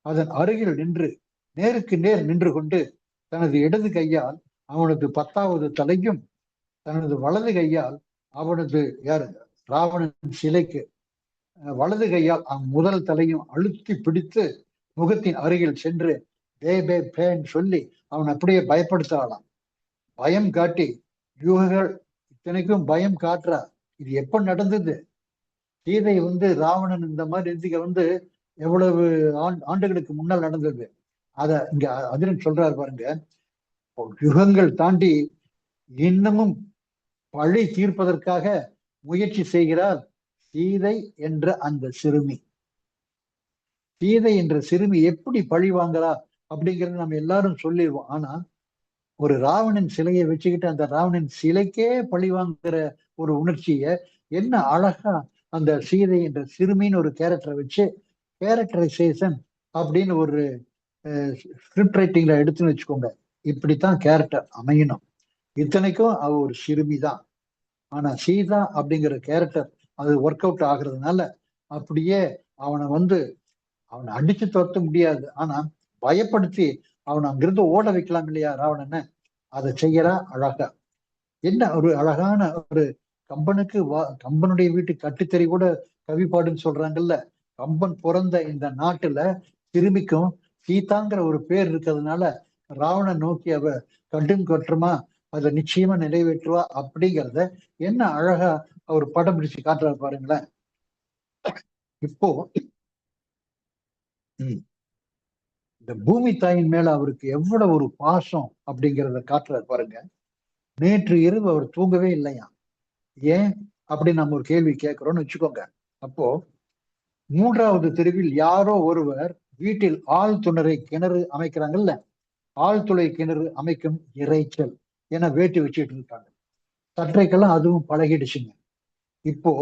அதன் அருகில் நின்று நேருக்கு நேர் நின்று கொண்டு தனது இடது கையால் அவனது 10வது தலையும் தனது வலது கையால் அவனது ராவணன் சிலைக்கு வலது கையால் அவன் முதல் தலையும் அழுத்தி பிடித்து முகத்தின் அருகில் சென்று பேன்னு சொல்லி அவன் அப்படியே பயப்படுத்தலாம். பயம் காட்டி யூகங்கள் இத்தனைக்கும் பயம் காட்டுறா. இது எப்ப நடந்தது? சீதை ராவணன் இந்த மாதிரி எவ்வளவு ஆண்டுகளுக்கு முன்னால் நடந்தது. அத இங்க அதிரன் சொல்றாரு பாருங்க. யுகங்கள் தாண்டி இன்னமும் பழி தீர்ப்பதற்காக முயற்சி செய்கிறார் சீதை என்ற அந்த சிறுமி. சீதை என்ற சிறுமி எப்படி பழி வாங்குறா அப்படிங்கறது நம்ம எல்லாரும் சொல்லிடுவோம். ஆனா ஒரு ராவணன் சிலையை வச்சுக்கிட்டு அந்த ராவணன் சிலைக்கே பழி வாங்குற ஒரு உணர்ச்சிய என்ன அழகா அந்த சீதை என்ற சிறுமின்னு ஒரு கேரக்டரை வச்சு கேரக்டரைசேஷன் அப்படின்னு ஒரு ஸ்கிரிப்ட் ரைட்டிங்ல எடுத்துன்னு வச்சுக்கோங்க. இப்படித்தான் கேரக்டர் அமையணும். இத்தனைக்கும் அவ ஒரு சிறுமி தான். ஆனா சீதா அப்படிங்கிற கேரக்டர் அது ஒர்க் அவுட் ஆகுறதுனால அப்படியே அவனை அடிச்சு துரத்த முடியாது. ஆனா பயப்படுத்தி அவனை அங்கிருந்து ஓட வைக்கலாம் இல்லையா ராவணனை? அதை செய்யறா அழகா. என்ன ஒரு அழகான ஒரு கம்பனுக்கு கம்பனுடைய வீட்டு கட்டுத்தறி கூட கவிப்பாடுன்னு சொல்றாங்கல்ல. கம்பன் பிறந்த இந்த நாட்டுல சிறுமிக்கும் சீதாங்கிற ஒரு பேர் இருக்கிறதுனால ராவணன் நோக்கி அவ கடும் கட்டுமா அதை நிச்சயமா நிறைவேற்றுவா அப்படிங்கிறத என்ன அழகா அவர் படம் பிடிச்சு காட்டுறாரு பாருங்களேன். இப்போ இந்த பூமி தாயின் மேல அவருக்கு எவ்வளவு ஒரு பாசம் அப்படிங்கிறத காட்டுறாரு பாருங்க. நேற்று இரவு அவர் தூங்கவே இல்லையா. ஏன் அப்படின்னு நம்ம ஒரு கேள்வி கேட்கிறோம்னு வச்சுக்கோங்க. அப்போ 3வது தெருவில் யாரோ ஒருவர் வீட்டில் ஆழ்துணரை கிணறு அமைக்கிறாங்கல்ல, ஆழ்துளை கிணறு அமைக்கும் இறைச்சல் என வேட்டி வச்சுட்டு இருக்காங்க. சற்றைக்கெல்லாம் அதுவும் பழகிடுச்சுங்க. இப்போ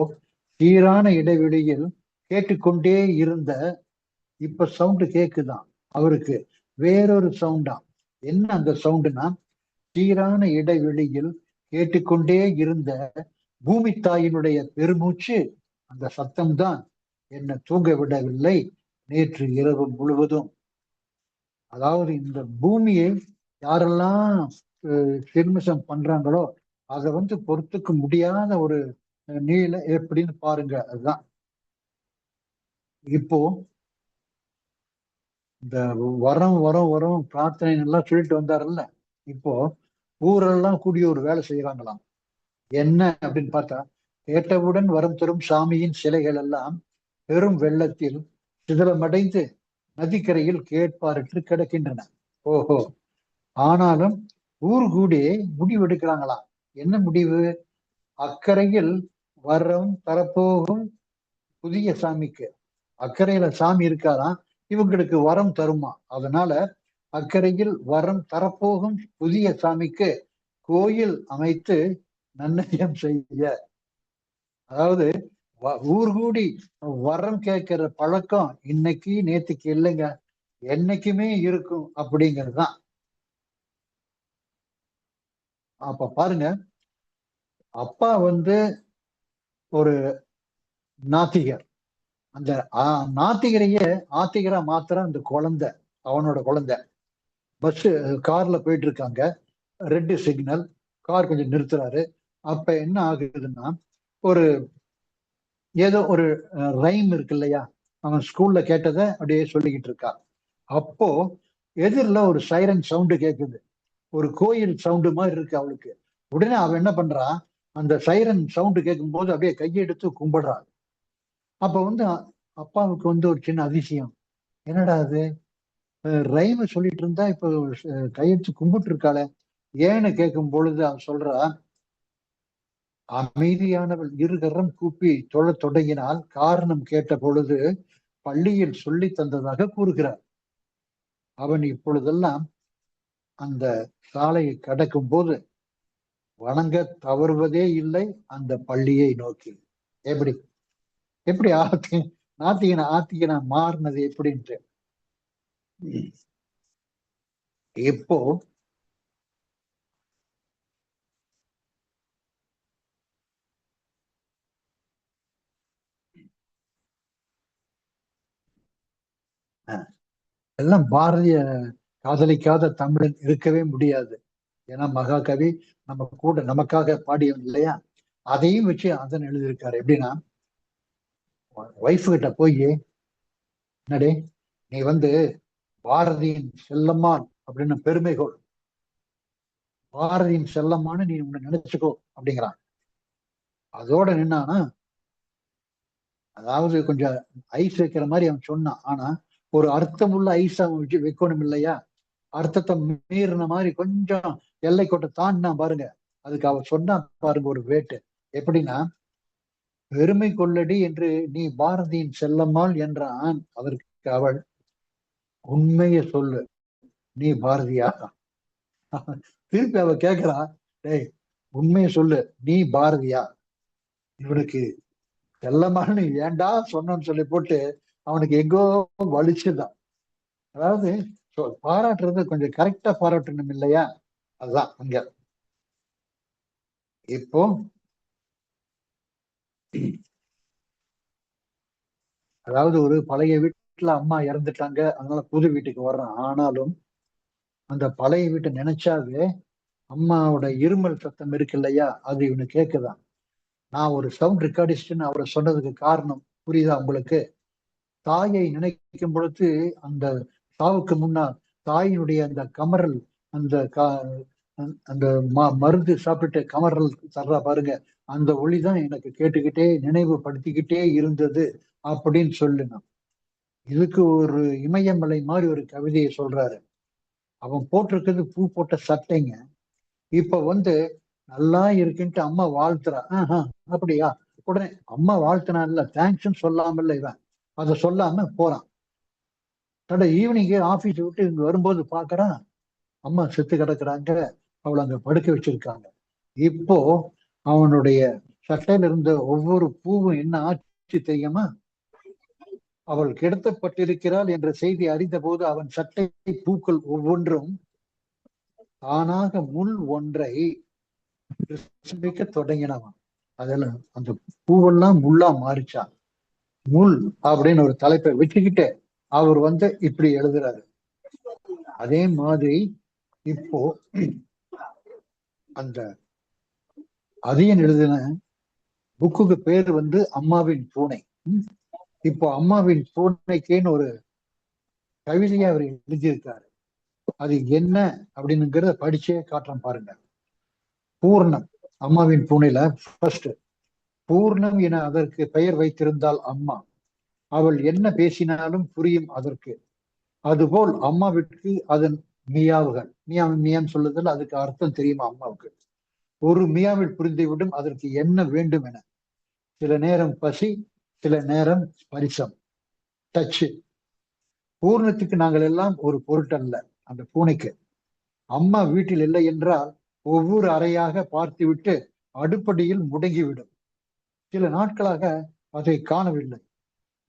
சீரான இடைவெளியில் கேட்டுக்கொண்டே இருந்த இப்ப சவுண்டு கேக்குதான் அவருக்கு வேறொரு சவுண்டா. என்ன அந்த சவுண்டுனா, சீரான இடைவெளியில் கேட்டுக்கொண்டே இருந்த பூமி தாயினுடைய பெருமூச்சு. அந்த சத்தம்தான் என்ன தூங்க விடவில்லை நேற்று இரவு முழுவதும். அதாவது இந்த பூமியை யாரெல்லாம் சிறுமிசம் பண்றாங்களோ அதை பொறுத்துக்க முடியாத ஒரு நீல எப்படின்னு பாருங்க. அதுதான் இப்போ இந்த வரம் பிரார்த்தனை எல்லாம் சொல்லிட்டு வந்தாருல்ல. இப்போ ஊரெல்லாம் கூடிய ஒரு வேலை செய்யறாங்களாம். என்ன அப்படின்னு பார்த்தா, கேட்டவுடன் வரம் தரும் சாமியின் சிலைகள் எல்லாம் பெரும் வெள்ளத்தில் சிதலமடைந்து நதிக்கரையில் கேட்பாரற்று கிடக்கின்றன. ஓஹோ. ஆனாலும் ஊர் கூடி முடிவெடுக்கிறாங்களாம். என்ன முடிவு? அக்கறையில் வரம் தரப்போகும் புதிய சாமிக்கு, அக்கறையில சாமி இருக்காராம், இவங்களுக்கு வரம் தருமா. அதனால அக்கறையில் வரம் தரப்போகும் புதிய சாமிக்கு கோயில் அமைத்து நன்னயம் செய்ய. அதாவது ஊர் கூடி வரம் கேட்கிற பழக்கம் இன்னைக்கு நேத்துக்கு இல்லைங்க, என்னைக்குமே இருக்கும் அப்படிங்கிறது தான். அப்ப பாருங்க, அப்பா ஒரு நாத்திகர். அந்த நாத்திகரையே ஆத்திகரா மாத்திர அந்த குழந்தை, அவனோட குழந்தை. பஸ் கார்ல போயிட்டு இருக்காங்க, ரெட் சிக்னல், கார் கொஞ்சம் நிறுத்துறாரு. அப்ப என்ன ஆகுதுன்னா, ஏதோ ஒரு ரைம் இருக்கு இல்லையா, அவன் ஸ்கூல்ல கேட்டதை அப்படியே சொல்லிக்கிட்டு இருக்கா. அப்போ எதிரில் ஒரு சைரன் சவுண்டு கேட்குது, ஒரு கோயில் சவுண்டு மாதிரி இருக்கு அவளுக்கு. உடனே அவன் என்ன பண்றா, அந்த சைரன் சவுண்டு கேட்கும் போது அப்படியே கையெடுத்து கும்பிடுறாள். அப்ப அப்பாவுக்கு ஒரு சின்ன அதிசயம், என்னடா அது ரைம சொல்லிட்டு இருந்தா இப்ப கையெடுத்து கும்பிட்டு இருக்காளே ஏன்னு கேட்கும் பொழுது அவன் சொல்றா, அமைதியானவள் இருகரம் கூப்பி தொழத் தொடங்கினால் காரணம் கேட்ட பொழுது பள்ளியில் சொல்லி தந்ததாக கூறுகிறார். அவன் இப்பொழுதெல்லாம் அந்த சாலையை கடக்கும் போது வணங்க தவறுவதே இல்லை அந்த பள்ளியை நோக்கி. எப்படி நாத்திகனா மாறினது எப்படின்ட்டு. இப்போ எல்லாம் பாரதிய காதலிக்காத தமிழன் இருக்கவே முடியாது. ஏன்னா மகாகவி நம்ம கூட நமக்காக பாடியவன் இல்லையா? அதையும் வச்சு அதன் எழுதியிருக்காரு. எப்படின்னா, ஒய்ஃபு கிட்ட போய், என்னடே நீ பாரதியின் செல்லம்மான் அப்படின்னு பெருமை கொள், பாரதியின் செல்லம்மான்னு நீ உன்னை நினைச்சுக்கோ அப்படிங்கிறான். அதோட நின்னானா, அதாவது கொஞ்சம் ஐஸ் வைக்கிற மாதிரி அவன் சொன்னான். ஆனா ஒரு அர்த்தமுள்ள ஐஸ் அவன் வச்சு வைக்கணும் இல்லையா? அர்த்தத்தை மீறின மாதிரி கொஞ்சம் எல்லை கோட்டை தாண்டினா பாருங்க. அதுக்கு அவ சொன்னா பாருங்க ஒரு வேட்டு. எப்படின்னா, பெருமை கொள்ளடி என்று நீ பாரதியின் செல்லம்மாள் என்றான். அதற்கு அவள், உண்மையை சொல்லு, நீ பாரதியா? திருப்பி அவ கேட்கிறா, டேய் உண்மையை சொல்லு, நீ பாரதியா? இவனுக்கு செல்லம்மான்னு ஏண்டா சொன்னு சொல்லி போட்டு அவனுக்கு எங்கோ வலிச்சுதான். அதாவது பாராட்டுறது கொஞ்சம் கரெக்டா பாராட்டணும் இல்லையா? அதுதான் அங்க. இப்போ அதாவது ஒரு பழைய வீட்டுல அம்மா இறந்துட்டாங்க, அதனால புது வீட்டுக்கு வர்றான். ஆனாலும் அந்த பழைய வீட்டை நினைச்சாவே அம்மாவோட இருமல் சத்தம் இருக்கு இல்லையா, அது இவனு கேக்குதான். நான் ஒரு சவுண்ட் ரெக்கார்டிஸ்ட்னு அவரை சொன்னதுக்கு காரணம் புரியுதா உங்களுக்கு? தாயை நினைக்கும் பொழுது அந்த சாவுக்கு முன்னால் தாயினுடைய அந்த கமரல், அந்த அந்த மருந்து சாப்பிட்டு கமரல் தர்றா பாருங்க, அந்த ஒளிதான் எனக்கு கேட்டுக்கிட்டே நினைவுபடுத்திக்கிட்டே இருந்தது அப்படின்னு சொல்லுனான். இதுக்கு ஒரு இமயமலை மாதிரி ஒரு கவிதையை சொல்றாரு. அவன் போட்டிருக்கிறது பூ போட்ட சட்டைங்க. இப்ப நல்லா இருக்குன்ட்டு அம்மா வாழ்த்துறா. அப்படியா? உடனே அம்மா வாழ்த்தினான்ல, தேங்க்ஸ்ன்னு சொல்லாமல்ல இவன் அதை சொல்லாம போறான். ஈவினிங் ஆபீஸ் விட்டு இங்க வரும்போது பாக்குறான், அம்மா செத்து கிடக்குறாங்க, அவளை அங்க படுக்க வச்சிருக்காங்க. இப்போ அவனுடைய சட்டையில இருந்த ஒவ்வொரு பூவும் என்ன ஆட்சி தெரியுமா? அவள் கிடத்தப்பட்டிருக்கிறாள் என்ற செய்தி அறிந்த போது அவன் சட்டை பூக்கள் ஒவ்வொன்றும் தானாக முள் ஒன்றை தொடங்கினவன். அதெல்லாம் அந்த பூவெல்லாம் முள்ளா மாறிச்சான். முள் அப்படின்னு ஒரு தலைப்பை வச்சுக்கிட்டு அவர் இப்படி எழுதுறாரு. அதே மாதிரி இப்போ அந்த அதியன் எழுதின புக்குக்கு பேர் அம்மாவின் பூனை. இப்போ அம்மாவின் பூனைக்கேன்னு ஒரு கவிதையை அவர் எழுதியிருக்காரு. அது என்ன அப்படின்னுங்கிறத படிச்சே காட்டுறேன் பாருங்க. பூர்ணம், அம்மாவின் பூனையில ஃபர்ஸ்ட், பூர்ணம் என அதற்கு பெயர் வைத்திருந்தால் அம்மா, அவள் என்ன பேசினாலும் புரியும் அதற்கு. அதுபோல் அம்மாவிற்கு அதன் மியாவுகள், மியான்னு சொல்லுதல் அதுக்கு அர்த்தம் தெரியுமா அம்மாவுக்கு? ஒரு மியாவில் புரிந்துவிடும் அதற்கு என்ன வேண்டும் என. சில நேரம் பசி, சில நேரம் ஸ்பரிசம், டச்சு. பூர்ணத்துக்கு நாங்கள் எல்லாம் ஒரு பொருட்டல்ல. அந்த பூனைக்கு அம்மா வீட்டில் இல்லை என்றால் ஒவ்வொரு அறையாக பார்த்துவிட்டு அடுப்படியில் முடங்கிவிடும். சில நாட்களாக அதை காணவில்லை.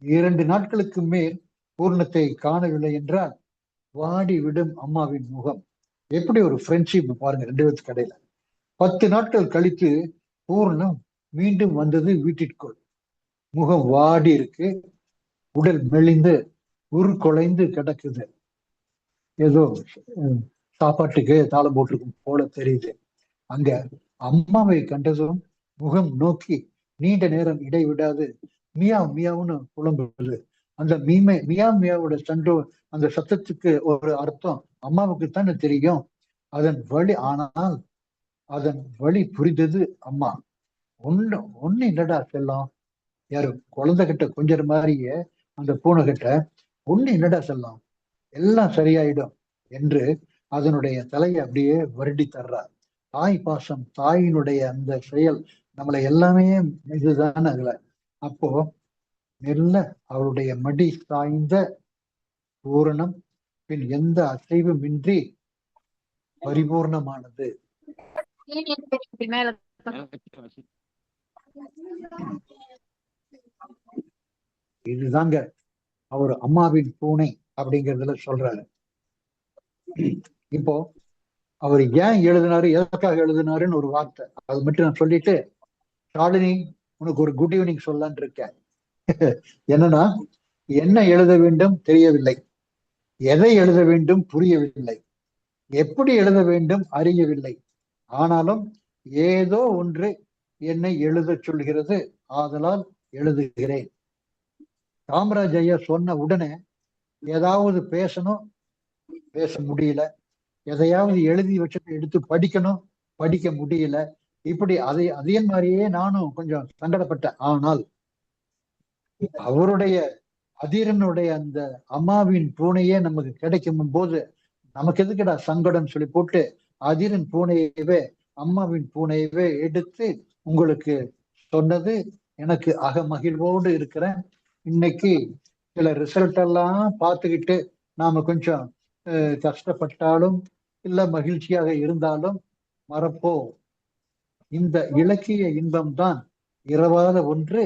2 நாட்களுக்கு மேல் பூர்ணத்தை காணவில்லை என்றால் வாடி விடும் அம்மாவின் முகம். எப்படி ஒரு ஃப்ரெண்ட்ஷிப் பாருங்க 2 பேருக்கு கடையில. 10 நாட்கள் கழித்து பூர்ணம் மீண்டும் வந்தது வீட்டிற்குள். முகம் வாடி இருக்கு, உடல் மெலிந்து உருக்குலைந்து கிடக்குது. ஏதோ சாப்பாட்டுக்கு தாளம் போட்டிருக்கும் போல தெரியுது. அங்க அம்மாவை கண்டதும் முகம் நோக்கி நீண்ட நேரம் இடைவிடாது மியாவ் மியாவுன்னு புலம்புது. அந்த மியாவோட அந்த சத்தத்துக்கு ஒரு அர்த்தம் அம்மாவுக்கு தானே தெரியும். அதன் வழி, ஆனால் அதன் வழி புரிந்தது அம்மா. ஒண்ணு இல்லடா செல்லம், யாரு குழந்தை கிட்ட கொஞ்சம் மாதிரியே அந்த பூனை கிட்ட, ஒண்ணு என்னடா செல்லம், எல்லாம் சரியாயிடும் என்று அதனுடைய தலையை அப்படியே வருடி தர்றார். தாய் பாசம், தாயினுடைய அந்த செயல் நம்மளை எல்லாமே இதுதான் அதுல. அப்போ மெல்ல அவருடைய மடி சாய்ந்த பூரணம் பின் எந்த அசைவுமின்றி பரிபூர்ணமானது. இதுதாங்க அவர் அம்மாவின் பூனை அப்படிங்கிறதுல சொல்றாரு. இப்போ அவர் ஏன் எழுதினாரு, எதற்காக எழுதினாருன்னு ஒரு வார்த்தை அது மட்டும் நான் சொல்லிட்டு, ஷாலினி உனக்கு ஒரு குட் ஈவினிங் சொல்லலான் இருக்கேன். என்னன்னா, என்ன எழுத வேண்டும் தெரியவில்லை, எதை எழுத வேண்டும் புரியவில்லை, எப்படி எழுத வேண்டும் அறியவில்லை. ஆனாலும் ஏதோ ஒன்று என்னை எழுதச் சொல்கிறது, ஆதலால் எழுதுகிறேன். காமராஜ் ஐயா சொன்ன உடனே ஏதாவது பேசணும், பேச முடியல. எதையாவது எழுதி வச்சுட்டு எடுத்து படிக்கணும், படிக்க முடியல. இப்படி அதே மாதிரியே நானும் கொஞ்சம் சங்கடப்பட்டேன். ஆனால் அவருடைய அதிரனுடைய அந்த அம்மாவின் பூனையே நமக்கு கிடைக்கும் போது நமக்கு எதுக்குடா சங்கடம் சொல்லி போட்டு அதிரன் பூனையவே அம்மாவின் பூனையவே எடுத்து உங்களுக்கு சொன்னது எனக்கு அகமகிழ்வோடு இருக்கிறேன். இன்னைக்கு சில ரிசல்ட் எல்லாம் பார்த்துக்கிட்டு நாம கொஞ்சம் கஷ்டப்பட்டாலும் இல்ல மகிழ்ச்சியாக இருந்தாலும் மறப்போ, இந்த இலக்கிய இன்பம் தான் இரவாத ஒன்று,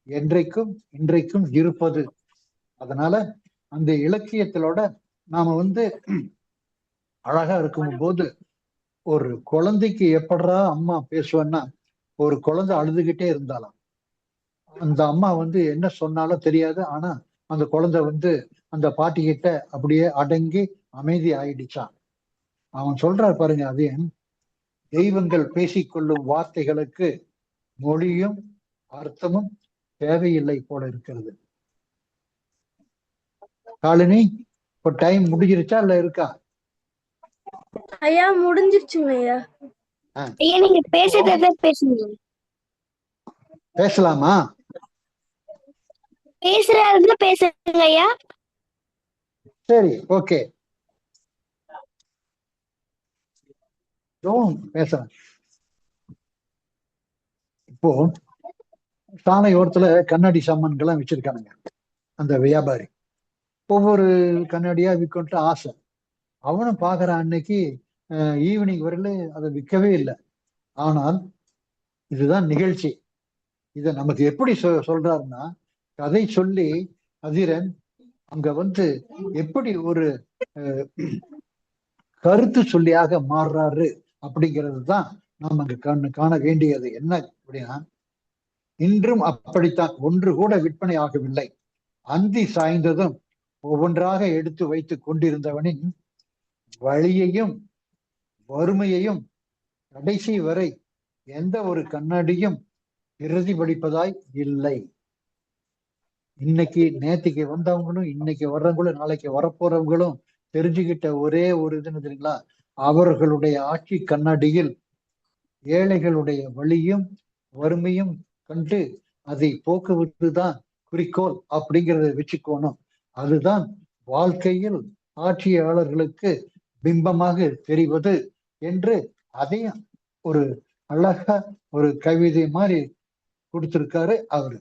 என்றைக்கும் இன்றைக்கும் இருப்பது. அதனால அந்த இலக்கியத்திலோட நாம அழகா இருக்கும் போது, ஒரு குழந்தைக்கு எப்படா அம்மா பேசுவேன்னா, ஒரு குழந்தை அழுதுகிட்டே இருந்தாலும் அந்த அம்மா என்ன சொன்னாலும் தெரியாது. ஆனா அந்த குழந்தை அந்த பாட்டி கிட்ட அப்படியே அடங்கி அமைதி ஆயிடுச்சான். அவன் சொல்றார் பாருங்க, அதே தெய்வங்கள் பேசிக்கொள்ளும் வார்த்தைகளுக்கு மொழியும் அர்த்தமும் தேவையில்லை போல இருக்கிறது. காலினி, இப்ப டைம் முடிஞ்சிருச்சா இல்ல இருக்கா? ஐயா முடிஞ்சிருச்சுங்க ஐயா. ஐயா நீங்க பேசுறத பேசுங்க. பேசலாமா? பேசுறதுல பேசுங்க ஐயா. சரி, ஓகே, பேசுறேன். இப்போ சாலையோரத்துல கண்ணாடி சாமான்கள்லாம் வச்சிருக்கானுங்க அந்த வியாபாரி. ஒவ்வொரு கண்ணாடியா விற்கொண்டு ஆசை. அவனும் பாக்குற அன்னைக்கு ஈவினிங் வரையில அதை விற்கவே இல்லை. ஆனால் இதுதான் நிகழ்ச்சி. இத நமக்கு எப்படி சொல்றாருன்னா, கதை சொல்லி அதிரன் அங்க எப்படி ஒரு கருத்து சொல்லியாக மாறுறாரு அப்படிங்கிறது தான் நாம் அங்க காண வேண்டியது. என்ன அப்படின்னா, இன்றும் அப்படித்தான், ஒன்று கூட விற்பனை ஆகவில்லை. அந்தி சாய்ந்ததும் ஒவ்வொன்றாக எடுத்து வைத்துக் கொண்டிருந்தவனின் வழியையும் வறுமையையும் கடைசி வரை எந்த ஒரு கண்ணாடியும் பிரதிபலிப்பதாய் இல்லை. இன்னைக்கு நேத்திக்கு வந்தவங்களும் இன்னைக்கு வர்றவங்களும் நாளைக்கு வரப்போறவங்களும் தெரிஞ்சுக்கிட்ட ஒரே ஒரு இதுன்னு தெரியுங்களா, அவர்களுடைய ஆட்சி கண்ணாடியில் ஏழைகளுடைய வழியும் வறுமையும் கண்டு அதை போக்குவதுதான் குறிக்கோள் அப்படிங்கிறத வச்சுக்கோணும். அதுதான் வாழ்க்கையில் ஆட்சியாளர்களுக்கு பிம்பமாக தெரிவது என்று அதையும் ஒரு அழகா ஒரு கவிதை மாதிரி கொடுத்திருக்காரு அவரு.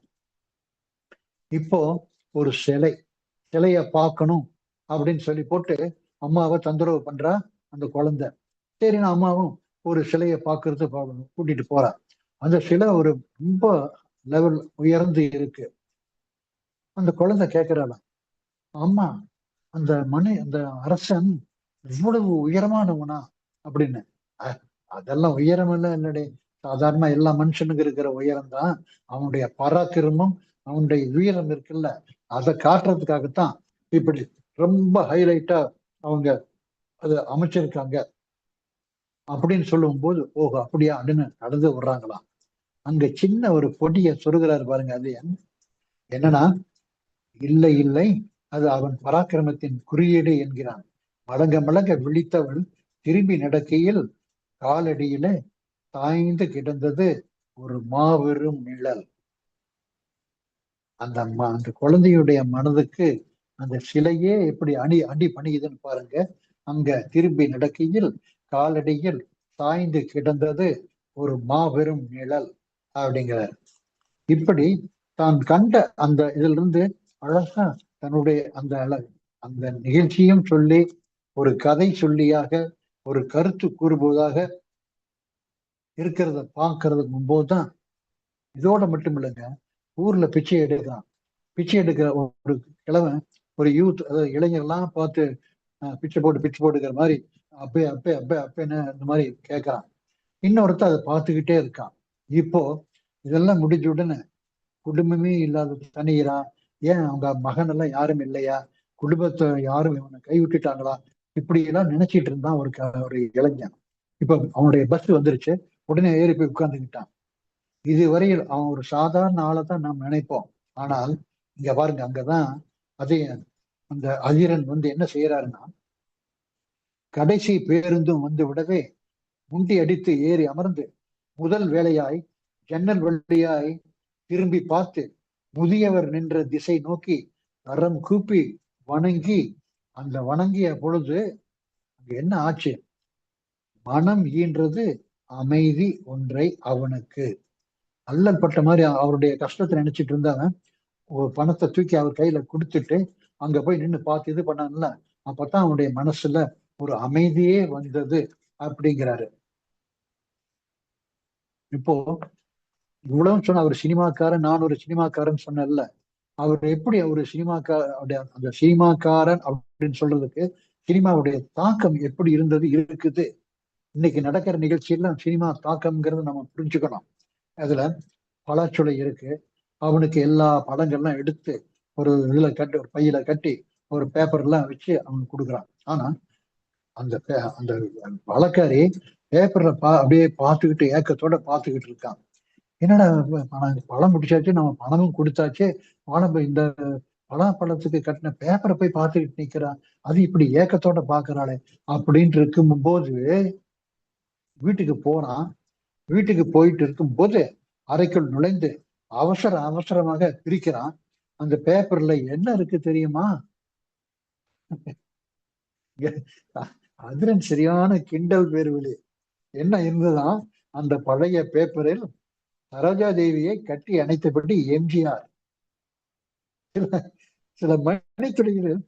இப்போ ஒரு சிலைய பார்க்கணும் அப்படின்னு சொல்லி போட்டு அம்மாவை தொந்தரவு பண்றா அந்த குழந்தை. சரின்னு அம்மாவும் ஒரு சிலையை பார்க்கறது கூட்டிட்டு போறா. அந்த சிலை ஒரு ரொம்ப லெவல் உயர்ந்து இருக்கு. அந்த குழந்தை கேட்கிறாளாம், அம்மா அந்த அந்த அரசன் இவ்வளவு உயரமானவனா அப்படின்னு. அதெல்லாம் உயரம் எல்லாம் இல்லடே, சாதாரண எல்லா மனுஷனுக்கு இருக்கிற உயரம் தான். அவனுடைய பராக்கிரமம் அவனுடைய வீரம் இருக்குல்ல, அதை காட்டுறதுக்காகத்தான் இப்படி ரொம்ப ஹைலைட்டா அவங்க அதை அமைச்சிருக்காங்க அப்படின்னு சொல்லும் போது, ஓஹோ அப்படியா அப்படின்னு நடந்து விடுறாங்களாம். அங்க சின்ன ஒரு பொடிய சொருகிறாரு பாருங்க. அது என்னன்னா, இல்லை இல்லை, அது அவன் பராக்கிரமத்தின் குறியீடு என்கிறான். மடங்க மடங்க விழித்தவள் திரும்பி நடக்கையில் காலடியில சாய்ந்து கிடந்தது ஒரு மாபெரும் நிழல். அந்த குழந்தையுடைய மனதுக்கு அந்த சிலையே எப்படி அடி பணியுதுன்னு பாருங்க. அங்க திரும்பி நடக்கையில் காலடியில் சாய்ந்து கிடந்தது ஒரு மாபெரும் நிழல் அப்படிங்கிறார். இப்படி தான் கண்ட அந்த இதுல இருந்து அழகா தன்னுடைய அந்த நிகழ்ச்சியும் சொல்லி ஒரு கதை சொல்லியாக ஒரு கருத்து கூறுவதாக இருக்கிறத பார்க்கறதுக்கு போதுதான். இதோட மட்டும் இல்லைங்க, ஊர்ல பிச்சை எடுக்கிற ஒரு கிழவன், ஒரு யூத், அதாவது இளைஞர்லாம் பார்த்து பிச்சை போட்டுக்கிற மாதிரி அப்பன்னு இந்த மாதிரி கேட்கறான். இன்னொருத்தர் அதை பார்த்துக்கிட்டே இருக்கான். இப்போ இதெல்லாம் முடிஞ்ச உடனே குடும்பமே இல்லாத தனிகிறா, ஏன் அவங்க மகன் எல்லாம் யாரும் இல்லையா, குடும்பத்தை யாரும் இவனை கைவிட்டுட்டாங்களா, இப்படி எல்லாம் நினைச்சிட்டு இருந்தான் ஒரு இளைஞன். இப்ப அவனுடைய பஸ் வந்துருச்சு, உடனே ஏறி போய் உட்கார்ந்துக்கிட்டான். இதுவரையில் அவன் ஒரு சாதாரண ஆளை தான் நாம் நினைப்போம். ஆனால் இங்க பாருங்க, அங்கதான் அதே அந்த அதிரன் என்ன செய்யறாருன்னா, கடைசி பேருந்தும் வந்து விடவே முண்டி அடித்து ஏறி அமர்ந்து முதல் வேலையாய் ஜன்னல் வழியாய் திரும்பி பார்த்து முதியவர் நின்ற திசை நோக்கி கரம் கூப்பி வணங்கி, அந்த வணங்கிய பொழுது அங்க என்ன ஆச்சு, மனம் ஈன்றது அமைதி ஒன்றை அவனுக்கு. அல்லல் பட்ட மாதிரி அவருடைய கஷ்டத்தை நினைச்சிட்டு இருந்தாங்க. ஒரு பணத்தை தூக்கி அவர் கையில கொடுத்துட்டு அங்க போய் நின்று பார்த்து இது பண்ணான்ல, அப்பதான் அவனுடைய மனசுல ஒரு அமைதியே வந்தது அப்படிங்கிறாரு. இப்போ இவ்வளவு சொன்ன அவர் சினிமாக்காரன், நான் ஒரு சினிமாக்காரன் சொன்னேன்ல, அவர் எப்படி ஒரு அந்த சினிமாக்காரன் அப்படின்னு சொல்றதுக்கு சினிமாவுடைய தாக்கம் எப்படி இருக்குது. இன்னைக்கு நடக்கிற நிகழ்ச்சியெல்லாம் சினிமா தாக்கம்ங்கிறது நம்ம புரிஞ்சுக்கணும். அதுல பலாச்சுளை இருக்கு, அவனுக்கு எல்லா படங்கள்லாம் எடுத்து ஒரு இதுல கட்டி, ஒரு பையில கட்டி, ஒரு பேப்பர்லாம் வச்சு அவனுக்கு கொடுக்குறான். ஆனா அந்த அந்த பழக்காரி பேப்பர்ல அப்படியே பார்த்துக்கிட்டு ஏக்கத்தோட பார்த்துக்கிட்டு இருக்கான். என்னடா பழம் முடிச்சாச்சு, நம்ம பணமும் கொடுத்தாச்சு, இந்த பலாப்பழத்துக்கு கட்டின பேப்பரை போய் பார்த்துக்கிட்டு நிக்கிறான், அது இப்படி ஏக்கத்தோட பாக்குறாளே அப்படின்ட்டு இருக்கும்போது வீட்டுக்கு போறான். வீட்டுக்கு போயிட்டு இருக்கும்போது அறைக்குள் நுழைந்து அவசரமாக பிரிக்கிறான். அந்த பேப்பர்ல என்ன இருக்கு தெரியுமா? அதிரன் சரியான கிண்டல் பேர்வழி. என்ன இருந்ததுதான், அந்த பழைய பேப்பரில் சரோஜா தேவியை கட்டி அணைத்தபடி எம்ஜிஆர் சில மணித்துளிகளில்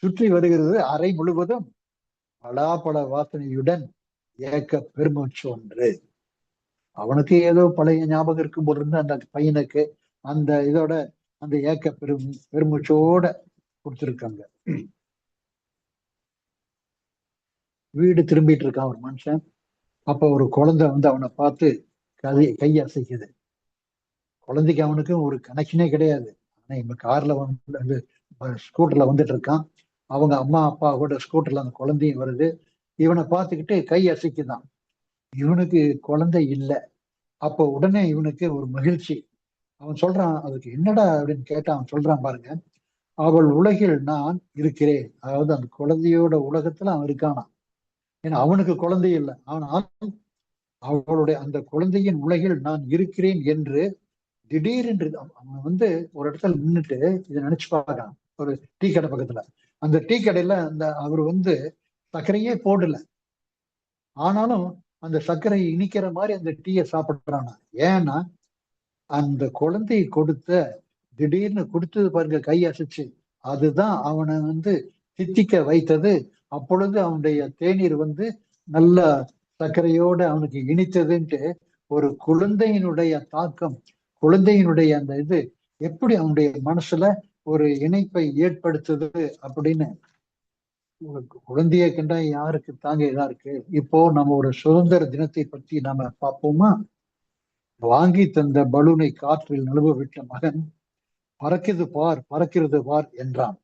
சுற்றி வருகிறது. அறை முழுவதும் பலாப்பழ வாசனையுடன் ஏக்க பெருமூச்சு ஒன்று. அவனுக்கு ஏதோ பழைய ஞாபகம் இருக்கும் போது இருந்து அந்த பையனுக்கு அந்த இதோட அந்த ஏக்க பெருமூச்சோட கொடுத்துருக்காங்க. வீடு திரும்பிட்டு இருக்கான் ஒரு மனுஷன். அப்ப ஒரு குழந்தை அவனை பார்த்து கை அசைக்குது. குழந்தைக்கு அவனுக்கும் ஒரு கனெக்ஷனே கிடையாது. ஆனா இவங்க கார்ல ஸ்கூட்டர்ல வந்துட்டு இருக்கான். அவங்க அம்மா அப்பா கூட ஸ்கூட்டர்ல அந்த குழந்தையும் வருது. இவனை பார்த்துக்கிட்டு கை அசைக்குதான். இவனுக்கு குழந்தை இல்லை. அப்போ உடனே இவனுக்கு ஒரு மகிழ்ச்சி. அவன் சொல்றான், அதுக்கு என்னடா அப்படின்னு கேட்டா அவன் சொல்றான் பாருங்க, அவள் உலகில் நான் இருக்கிறேன். அதாவது அந்த குழந்தையோட உலகத்துல அவன் இருக்கானா. ஏன்னா அவனுக்கு குழந்தை இல்லை, ஆனால் அவளுடைய அந்த குழந்தையின் உலகில் நான் இருக்கிறேன் என்று திடீரென்று அவன் ஒரு இடத்துல நின்றுட்டு இதை நினைச்சு பார்க்கலாம். ஒரு டீ கடை பக்கத்துல, அந்த டீ கடையில அவர் சர்க்கரையே போடல, ஆனாலும் அந்த சர்க்கரை இனிக்கிற மாதிரி அந்த டீயை சாப்பிடுறானா. ஏன்னா அந்த குழந்தையை திடீர்னு கொடுத்தது பாருங்க, கை அசைச்சு, அதுதான் அவனை சித்திக்க வைத்தது. அப்பொழுது அவனுடைய தேநீர் நல்ல சர்க்கரையோட அவனுக்கு இனித்ததுன்ட்டு ஒரு குழந்தையினுடைய தாக்கம், குழந்தையினுடைய அந்த இது எப்படி அவனுடைய மனசுல ஒரு இணைப்பை ஏற்படுத்துது அப்படின்னு. குழந்தைய கண்டா யாருக்கு தாங்க இதா இருக்கு. இப்போ நம்ம ஒரு சுதந்திர தினத்தை பத்தி நாம பார்ப்போமா? வாங்கி தந்த பலூனை காற்றில் நழுவ விட்ட மகன் பறக்கிறது பார் என்றான்.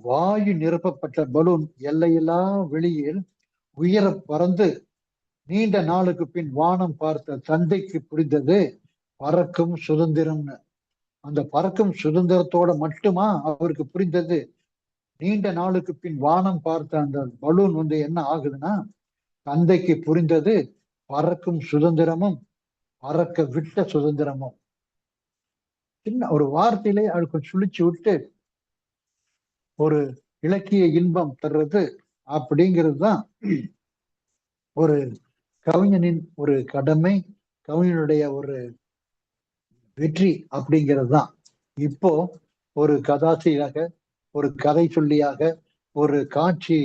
வாயு நிரப்பப்பட்ட பலூன் எல்லையில்லா வெளியில் உயர பறந்து நீண்ட நாளுக்கு பின் வானம் பார்த்த தந்தைக்கு புரிந்தது பறக்கும் சுதந்திரம்னு. அந்த பறக்கும் சுதந்திரத்தோட மட்டுமா அவருக்கு புரிந்தது? நீண்ட நாளுக்கு பின் வானம் பார்த்த அந்த பலூன் என்ன ஆகுதுன்னா, தந்தைக்கு புரிந்தது பறக்கும் சுதந்திரமும் பறக்க விட்ட சுதந்திரமும். சின்ன ஒரு வார்த்தையிலே அவளுக்கு சுழிச்சு விட்டு ஒரு இலக்கிய இன்பம் தர்றது அப்படிங்கிறது தான் ஒரு கவிஞனின் ஒரு கடமை, கவிஞனுடைய ஒரு வெற்றி அப்படிங்கிறது தான். இப்போ ஒரு கதாசியாக, ஒரு கதை சொல்லியாக, ஒரு காட்சி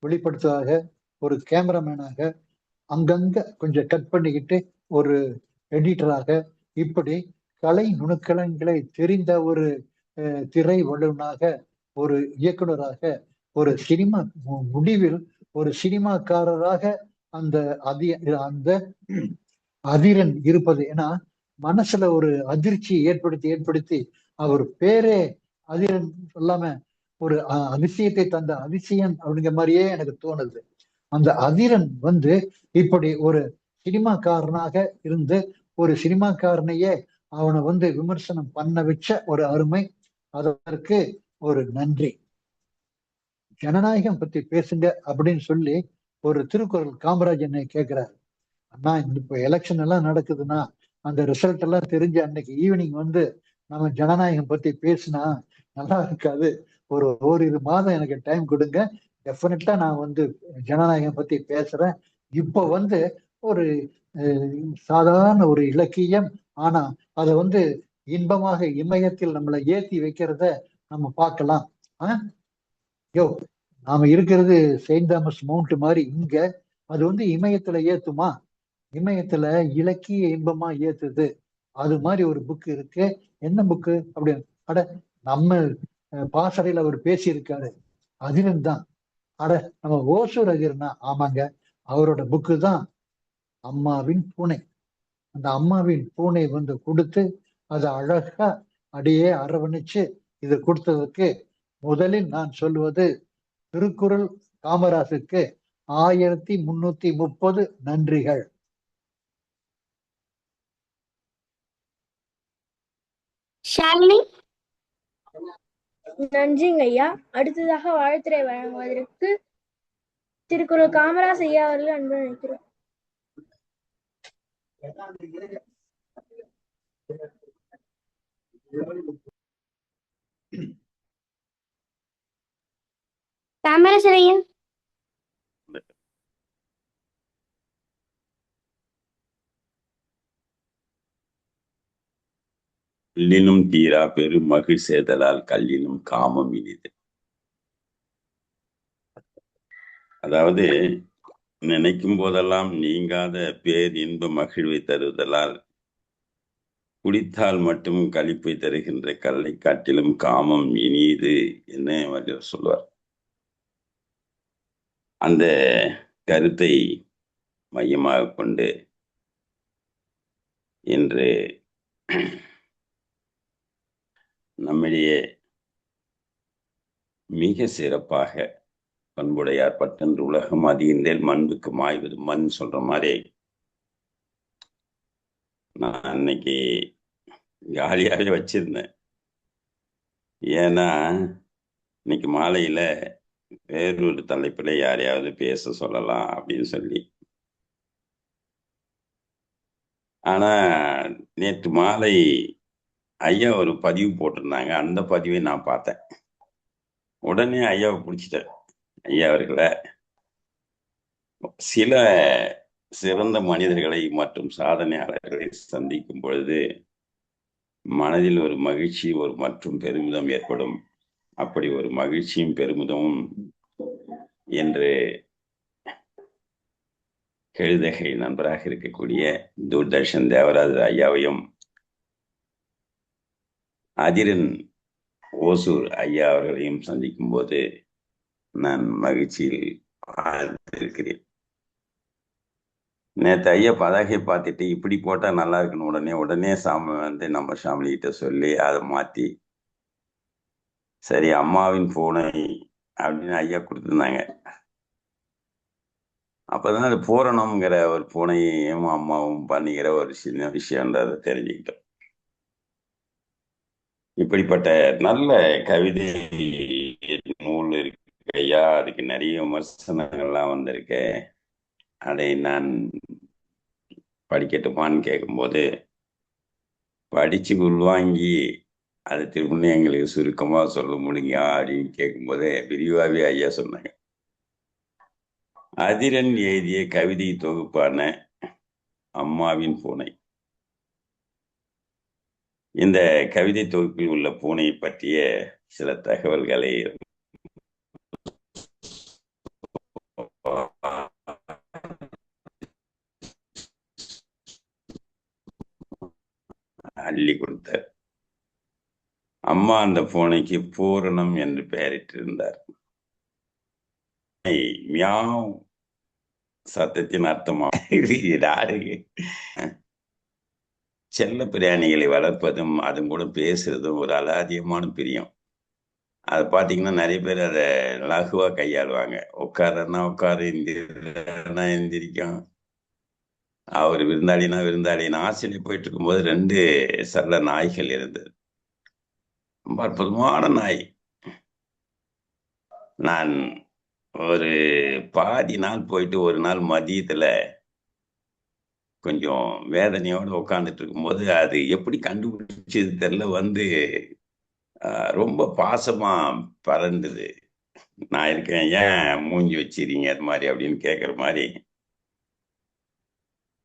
வெளிப்படுத்துவதாக, ஒரு கேமராமேனாக, அங்கங்க கொஞ்சம் கட் பண்ணிக்கிட்டு ஒரு எடிட்டராக, இப்படி கலை நுணுக்கங்களை தெரிந்த ஒரு திரை வல்லுநராக, ஒரு இயக்குனராக, ஒரு சினிமா முடிவில் ஒரு சினிமாக்காரராக அந்த அந்த அதிரன் இருப்பது. ஏன்னா மனசுல ஒரு அதிர்ச்சி ஏற்படுத்தி அவர் பேரே அதிரன் சொல்லாம ஒரு அதிசயத்தை தந்த அதிசயன் அப்படிங்கிற மாதிரியே எனக்கு தோணுது. அந்த அதிரன் இப்படி ஒரு சினிமாக்காரனாக இருந்து ஒரு சினிமாக்காரனையே அவனை விமர்சனம் பண்ண வச்ச ஒரு அருமை. அதற்கு ஒரு நன்றி. ஜனநாயகம் பத்தி பேசுங்க அப்படின்னு சொல்லி ஒரு திருக்குறள் காமராஜ் என்னை கேட்கிறாரு. அண்ணா இப்ப எலெக்ஷன் எல்லாம் நடக்குதுன்னா அந்த ரிசல்ட் எல்லாம் தெரிஞ்சு அன்னைக்கு ஈவினிங் நம்ம ஜனநாயகம் பத்தி பேசினா நல்லா இருக்காது. ஓரிரு மாதம் எனக்கு டைம் கொடுங்க, டெஃபினட்டா நான் ஜனநாயகம் பத்தி பேசுறேன். இப்ப ஒரு சாதாரண ஒரு இலக்கியம், ஆனா அதை இன்பமாக இமயத்தில் நம்மளை ஏத்தி வைக்கிறத நம்ம பார்க்கலாம். நாம இருக்கிறது செயின்ட் தாமஸ் மவுண்ட் மாதிரி. இங்க அது இமயத்துல ஏத்துமா? இமயத்துல இலக்கிய இன்பமா ஏத்துது. அது மாதிரி ஒரு புக் இருக்கு. என்ன புக்கு அப்படின்னு அட நம்ம பாசறையில அவர் பேசியிருக்காரு, அதிரன் தான். அட நம்ம ஓசூர் அதிரனா? ஆமாங்க, அவரோட புக்கு தான் அம்மாவின் பூனை. அந்த அம்மாவின் பூனை கொடுத்து அதை அழகா அடியே அரவணைச்சு இது கொடுத்ததுக்கு முதலில் நான் சொல்லுவது திருக்குறள் காமராசுக்கு 1330 நன்றிகள். நன்றிங்க ஐயா. அடுத்ததாக வாழ்த்துரை வழங்குவதற்கு திருக்குறள் காமராஜ் ஐயா அவர்கள் அன்பு நினைக்கிறோம். காமராஜர் ஐயா. எல்லினும் தீரா பெரும் மகிழ் சேதலால் கல்லினும் காமம் இனிது. அதாவது நினைக்கும் போதெல்லாம் நீங்காத பேர் இன்ப மகிழ்வை தருவதலால் குடித்தால் மட்டும் களிப்பை தருகின்ற கல்லை காட்டிலும் காமம் இனிது என்ன வள்ளுவர் சொல்வார். அந்த கருத்தை மையமாக கொண்டு இன்று நம்மிடையே மிக சிறப்பாக பண்புடையார் பட்டென்று உலகம் அதிகின்றேன் மண்புக்கு மாய்வது மண் சொல்ற மாதிரி நான் அன்னைக்கு காலியாகவே வச்சிருந்தேன். ஏன்னா இன்னைக்கு மாலையில வேறொரு தலைப்புல யாரையாவது பேச சொல்லலாம் அப்படின்னு சொல்லி. ஆனா நேற்று மாலை ஐயா ஒரு பதிவு போட்டிருந்தாங்க. அந்த பதிவை நான் பார்த்தேன். உடனே ஐயாவை பிடிச்சிட்டேன். ஐயா அவர்களை சில சிறந்த மனிதர்களை மற்றும் சாதனையாளர்களை சந்திக்கும் பொழுது மனதில் ஒரு மகிழ்ச்சி மற்றும் பெருமிதம் ஏற்படும். அப்படி ஒரு மகிழ்ச்சியும் பெருமிதமும் என்று எழுதகை நண்பராக இருக்கக்கூடிய தூர்தர்ஷன் தேவராஜ ஐயாவையும் அதிரன் ஓசூர் ஐயா அவர்களையும் சந்திக்கும் போது நான் மகிழ்ச்சியில் ஆழ்ந்திருக்கிறேன். நேற்று ஐயா பதாகை பார்த்துட்டு இப்படி போட்டா நல்லா இருக்குன்னு உடனே நம்ம சாமிகிட்ட சொல்லி அதை மாத்தி சரி அம்மாவின் பூனை அப்படின்னு ஐயா கொடுத்துருந்தாங்க. அப்பதான் அது பூரணம்ங்கிற ஒரு பூனையும் அம்மாவும் பண்ணிக்கிற ஒரு சின்ன விஷயம்ன்றதை தெரிஞ்சுக்கிட்டோம். இப்படிப்பட்ட நல்ல கவிதை நூல் இருக்கு ஐயா. அதுக்கு நிறைய விமர்சனங்கள்லாம் வந்திருக்கு. அதை நான் படிக்கட்டுமான்னு கேட்கும்போது படிச்சு உள்வாங்கி அதை திரும்ப எங்களுக்கு சுருக்கமா சொல்ல முடியுங்க அப்படின்னு கேட்கும்போது விரிவாவே ஐயா சொன்னாங்க. அதிரன் எழுதிய கவிதை தொகுப்பான அம்மாவின் பூனை. இந்த கவிதை தொகுப்பில் உள்ள பூனை பற்றிய சில தகவல்களை அள்ளி கொடுத்தார். அம்மா அந்த பூனைக்கு பூரணம் என்று பெயரிட்டிருந்தார். மியாவ் சத்தத்தின் அர்த்தமா நாடு செல்ல பிராணிகளை வளர்ப்பதும் அதுவும் கூட பேசுறதும் ஒரு அலாதியமான பிரியம். அதை பார்த்தீங்கன்னா நிறைய பேர் அதை லகுவா கையாளுவாங்க. உட்காரன்னா உட்காரு, எந்திரினா எந்திரிக்கும். அவர் விருந்தாளினா விருந்தாளினா. ஆஸ்திரேலியா போயிட்டு இருக்கும்போது 2 செல்ல நாய்கள் இருந்தது. ரொம்ப அற்புதமான நாய். நான் ஒரு பாதி நாள் போயிட்டு ஒரு நாள் மதியத்துல கொஞ்சம் வேதனையோடு உட்காந்துட்டு இருக்கும்போது அது எப்படி கண்டுபிடிச்சது தெரியல, வந்து ரொம்ப பாசமா பறந்துது. நான் இருக்கேன், ஏன் மூஞ்சி வச்சிருங்க அது மாதிரி அப்படின்னு கேட்குற மாதிரி.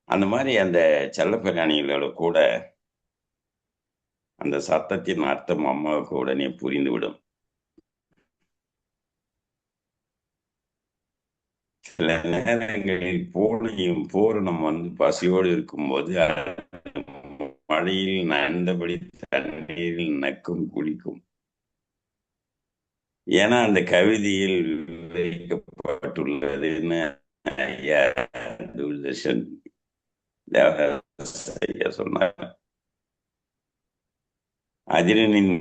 அந்த மாதிரி அந்த செல்லப்பிராணிகளோட கூட அந்த சத்தத்தின் அர்த்தம் அம்மாவுக்கு உடனே புரிந்துவிடும். சில நேரங்களில் பூரணம் வந்து பசியோடு இருக்கும்போது மழையில் நனைந்தபடி தண்ணீரில் நக்கும் குளிக்கும். ஏன்னா அந்த கவிதையில் விவரிக்கப்பட்டுள்ளதுன்னு ஐயா தூர்தர்ஷன் தேவதாஸ் ஐயா சொன்னார். அதிரனின்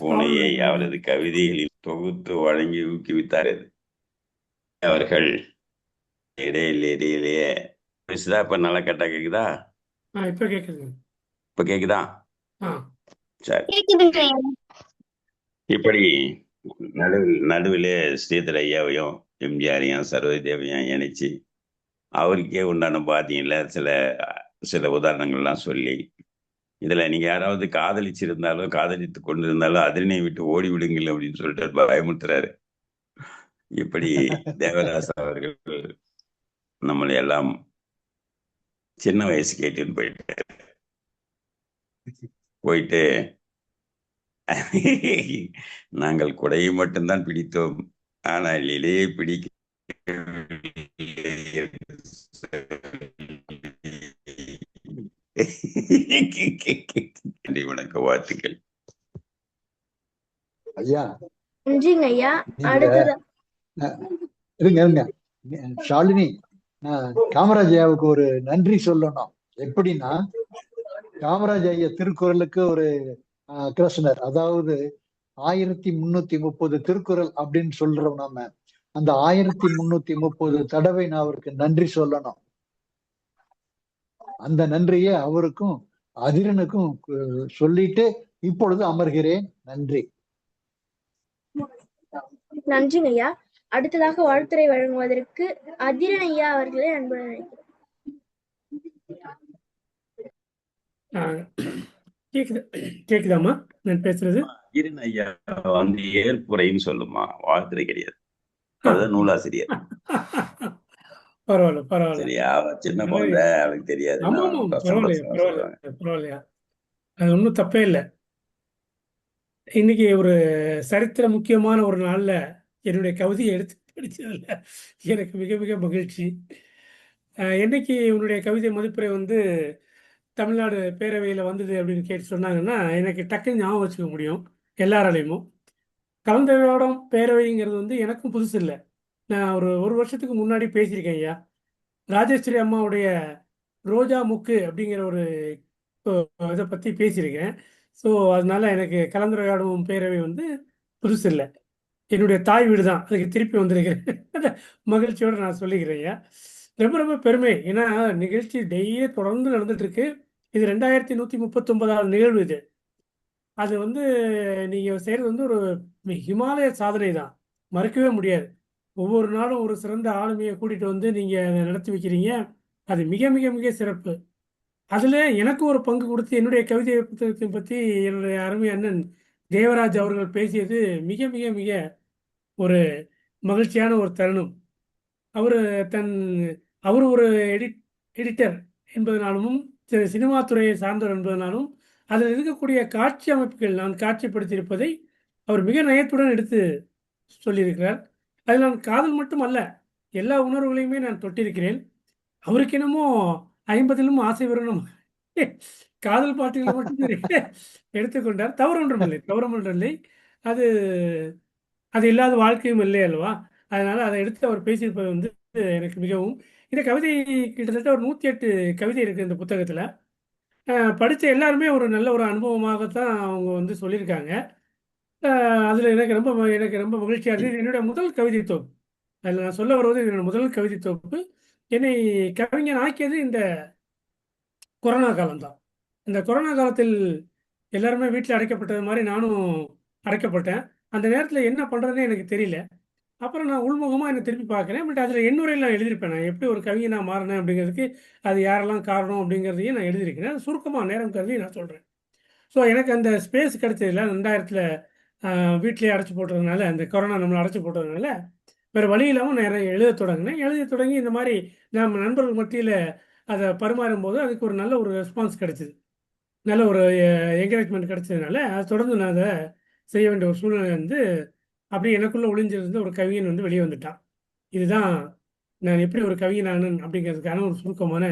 பூனையை அவரது கவிதைகளில் தொகுத்து வழங்கி ஊக்குவித்தார். அவர்கள் இடையிலேயே இப்ப நல்லா கரெக்டா கேக்குதா? இப்ப கேக்குதா? சரி. இப்படி நடுவிலே ஸ்ரீதர் ஐயாவையும் எம்ஜிஆரையும் சரோஜி தேவையும் இணைச்சு அவருக்கே உண்டான பாத்தீங்களா சில உதாரணங்கள்லாம் சொல்லி, இதுல நீங்க யாராவது காதலிச்சிருந்தாலும் காதலித்து கொண்டிருந்தாலும் அதிரனை விட்டு ஓடி விடுங்கள் அப்படின்னு சொல்லிட்டு பயமுறுத்துறாரு. இப்படி தேவதாஸ் அவர்கள் நம்மளை எல்லாம் சின்ன வயசு கேட்டுன்னு போயிட்டு நாங்கள் குடையை மட்டும்தான் பிடித்தோம், ஆனால் இலையை பிடிக்க வணக்க வாழ்த்துக்கள் ஐயா. நன்றிங்க ஐயா. அடுத்ததா இருங்க ஷாலினி, நான் காமராஜ் ஐயாவுக்கு ஒரு நன்றி சொல்லணும். எப்படின்னா, காமராஜ் ஐயா திருக்குறளுக்கு ஒரு கிருஷ்ணர், அதாவது 1330 திருக்குறள் அப்படின்னு சொல்றோம் நாம. அந்த 1330 தடவை நான் அவருக்கு நன்றி சொல்லணும். அந்த நன்றியை அவருக்கும் அதிரனுக்கும் சொல்லிட்டு இப்பொழுது அமர்கிறேன். நன்றி. நன்றிங்க ஐயா. அடுத்ததாக வாழ்த்துரை வழங்குவதற்கு அதிரன் ஐயா அவர்களே அன்புடன் கேக்குதாமா நான் பேசுறது? அதிரன் ஐயா வந்து ஏற்புரைன்னு சொல்லுமா, வாழ்த்துரை கிடையாது. அதுதான் நூலாசிரியர். பரவாயில்ல. சரியா? சின்ன குழந்தை, அவளுக்கு தெரியாது. பரவாயில்லையா, அது ஒன்றும் தப்பே இல்லை. இன்னைக்கு ஒரு சரித்திர முக்கியமான ஒரு நாள்ல என்னுடைய கவிதையை எடுத்து படிச்சதில்ல எனக்கு மிக மிக மகிழ்ச்சி. என்னைக்கு உன்னுடைய கவிதை மதிப்புரை வந்து தமிழ்நாடு பேரவையில் வந்தது அப்படின்னு கேட்டு சொன்னாங்கன்னா எனக்கு டக்குன்னு ஞாபகம் வச்சுக்க முடியும் எல்லாராலையும். கலந்துரையாடும் பேரவைங்கிறது வந்து எனக்கும் புதுசு இல்லை. நான் ஒரு வருஷத்துக்கு முன்னாடி பேசியிருக்கேன் ஐயா. ராஜேஸ்வரி அம்மாவுடைய ரோஜா முக்கு அப்படிங்கிற ஒரு இதை பற்றி பேசியிருக்கேன். ஸோ அதனால எனக்கு கலந்துரையாடும் பேரவை வந்து புதுசு இல்லை, என்னுடைய தாய் வீடு தான். அதுக்கு திருப்பி வந்திருக்கிறேன். மகிழ்ச்சியோடு நான் சொல்லிக்கிறேன் ஐயா. ரொம்ப ரொம்ப பெருமை. ஏன்னா நிகழ்ச்சி டெய்லி தொடர்ந்து நடந்துட்டு இருக்கு. இது 2139வது நிகழ்வு. இது அது வந்து நீங்கள் செய்கிறது வந்து ஒரு ஹிமாலய சாதனை தான், மறுக்கவே முடியாது. ஒவ்வொரு நாளும் ஒரு சிறந்த ஆளுமையை கூட்டிகிட்டு வந்து நீங்கள் அதை நடத்தி வைக்கிறீங்க. அது மிக மிக மிக சிறப்பு. அதில் எனக்கு ஒரு பங்கு கொடுத்து என்னுடைய கவிதை புத்தகத்தை பற்றி என்னுடைய அருமை அண்ணன் தேவராஜ் அவர்கள் பேசியது மிக மிக மிக ஒரு மகிழ்ச்சியான ஒரு தருணம். அவர் ஒரு எடிட்டர் என்பதனாலும் சினிமா துறையை சார்ந்தவர் என்பதனாலும் அதில் இருக்கக்கூடிய காட்சி அமைப்புகள் நான் காட்சிப்படுத்தியிருப்பதை அவர் மிக நயத்துடன் எடுத்து சொல்லியிருக்கிறார். அதில் நான் காதல் மட்டும் அல்ல, எல்லா உணர்வுகளையுமே நான் தொட்டிருக்கிறேன். அவருக்கு என்னமோ 50லும் ஆசை வரணும் காதல் பாட்டுகளை மட்டும் எடுத்துக்கொண்டார். தவறு ஒன்றுமில்லை, தவறு ஒன்றுமில்லை. அது அது இல்லாத வாழ்க்கையும் இல்லை அல்லவா? அதனால அதை எடுத்து அவர் பேசியிருப்பது வந்து எனக்கு மிகவும் இந்த கவிதை கிட்டத்தட்ட ஒரு 108 கவிதை இருக்குது இந்த புத்தகத்தில். படித்த எல்லாருமே ஒரு நல்ல ஒரு அனுபவமாகத்தான் அவங்க வந்து சொல்லியிருக்காங்க. அதில் எனக்கு ரொம்ப மகிழ்ச்சியாக இருந்தது. என்னுடைய முதல் கவிதை தொகுப்பு, அதில் நான் சொல்ல வருவது என்னோட முதல் கவிதை தொகுப்பு. என்னை கவிஞன் ஆக்கியது இந்த கொரோனா காலம்தான். இந்த கொரோனா காலத்தில் எல்லாருமே வீட்டில் அடைக்கப்பட்டது மாதிரி நானும் அடைக்கப்பட்டேன். அந்த நேரத்தில் என்ன பண்ணுறதுனே எனக்கு தெரியல. அப்புறம் நான் உள்முகமாக என்னை திருப்பி பார்க்குறேன். பட் அதில் என்னுரையில் நான் எழுதியிருப்பேன், நான் எப்படி ஒரு கவிஞனா மாறினேன் அப்படிங்கிறதுக்கு அது யாரெல்லாம் காரணம் அப்படிங்கிறதையும் நான் எழுதியிருக்கிறேன். அது சுருக்கமாக நேரம் கருதி நான் சொல்கிறேன். ஸோ எனக்கு அந்த ஸ்பேஸ் கிடைச்சதில்ல. 2000 வீட்டிலேயே அடைச்சி போட்டதுனால, அந்த கொரோனா நம்மளை அடைச்சி போட்டதுனால வேறு வழி இல்லாமல் நான் எழுத தொடங்கினேன். எழுத தொடங்கி இந்த மாதிரி நம்ம நண்பர்கள் மத்தியில் அதை பரிமாறும்போது அதுக்கு ஒரு நல்ல ஒரு ரெஸ்பான்ஸ் கிடைச்சிது, நல்ல ஒரு என்கரேஜ்மெண்ட் கிடைச்சதுனால அதை தொடர்ந்து நான் அதை செய்ய வேண்டிய ஒரு சூழ்நிலை வந்து அப்படியே எனக்குள்ளே ஒளிஞ்சிருந்த ஒரு கவிஞன் வந்து வெளியே வந்துட்டான். இதுதான் நான் எப்படி ஒரு கவிஞனானேன் அப்படிங்கிறதுக்கான ஒரு சுருக்கமான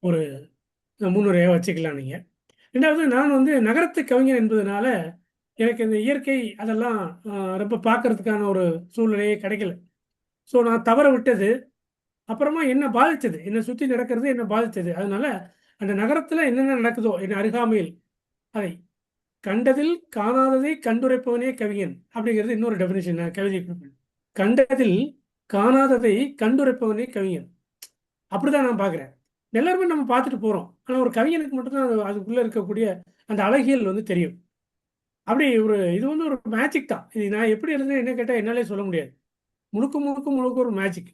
ஒரு முன்னுரையாக வச்சுக்கலாம் நீங்கள். ரெண்டாவது, நான் வந்து நகரத்து கவிஞன் என்பதனால எனக்கு இந்த இயற்கை அதெல்லாம் ரொம்ப பார்க்கறதுக்கான ஒரு சூழ்நிலையே கிடைக்கல. ஸோ நான் தவற விட்டது. அப்புறமா என்ன பாதித்தது, என்னை சுற்றி நடக்கிறது என்ன பாதித்தது. அதனால அந்த நகரத்தில் என்னென்ன நடக்குதோ என் அருகாமையில் அதை கண்டதில் காணாததை கண்டுரைப்பவனே கவிஞன் அப்படிங்கிறது இன்னொரு டெஃபினேஷன் நான் கவிதை கொடுப்பேன். கண்டதில் காணாததை கண்டுரைப்பவனே கவிஞன். அப்படிதான் நான் பார்க்குறேன். எல்லாருமே நம்ம பார்த்துட்டு போகிறோம், ஆனால் ஒரு கவிஞனுக்கு மட்டும்தான் அதுக்குள்ளே இருக்கக்கூடிய அந்த அழகியல் வந்து தெரியும். அப்படி இது வந்து ஒரு மேஜிக் தான். இது நான் எப்படி இருந்தேன் என்ன கேட்டால் என்னாலே சொல்ல முடியாது. முழுக்க ஒரு மேஜிக்.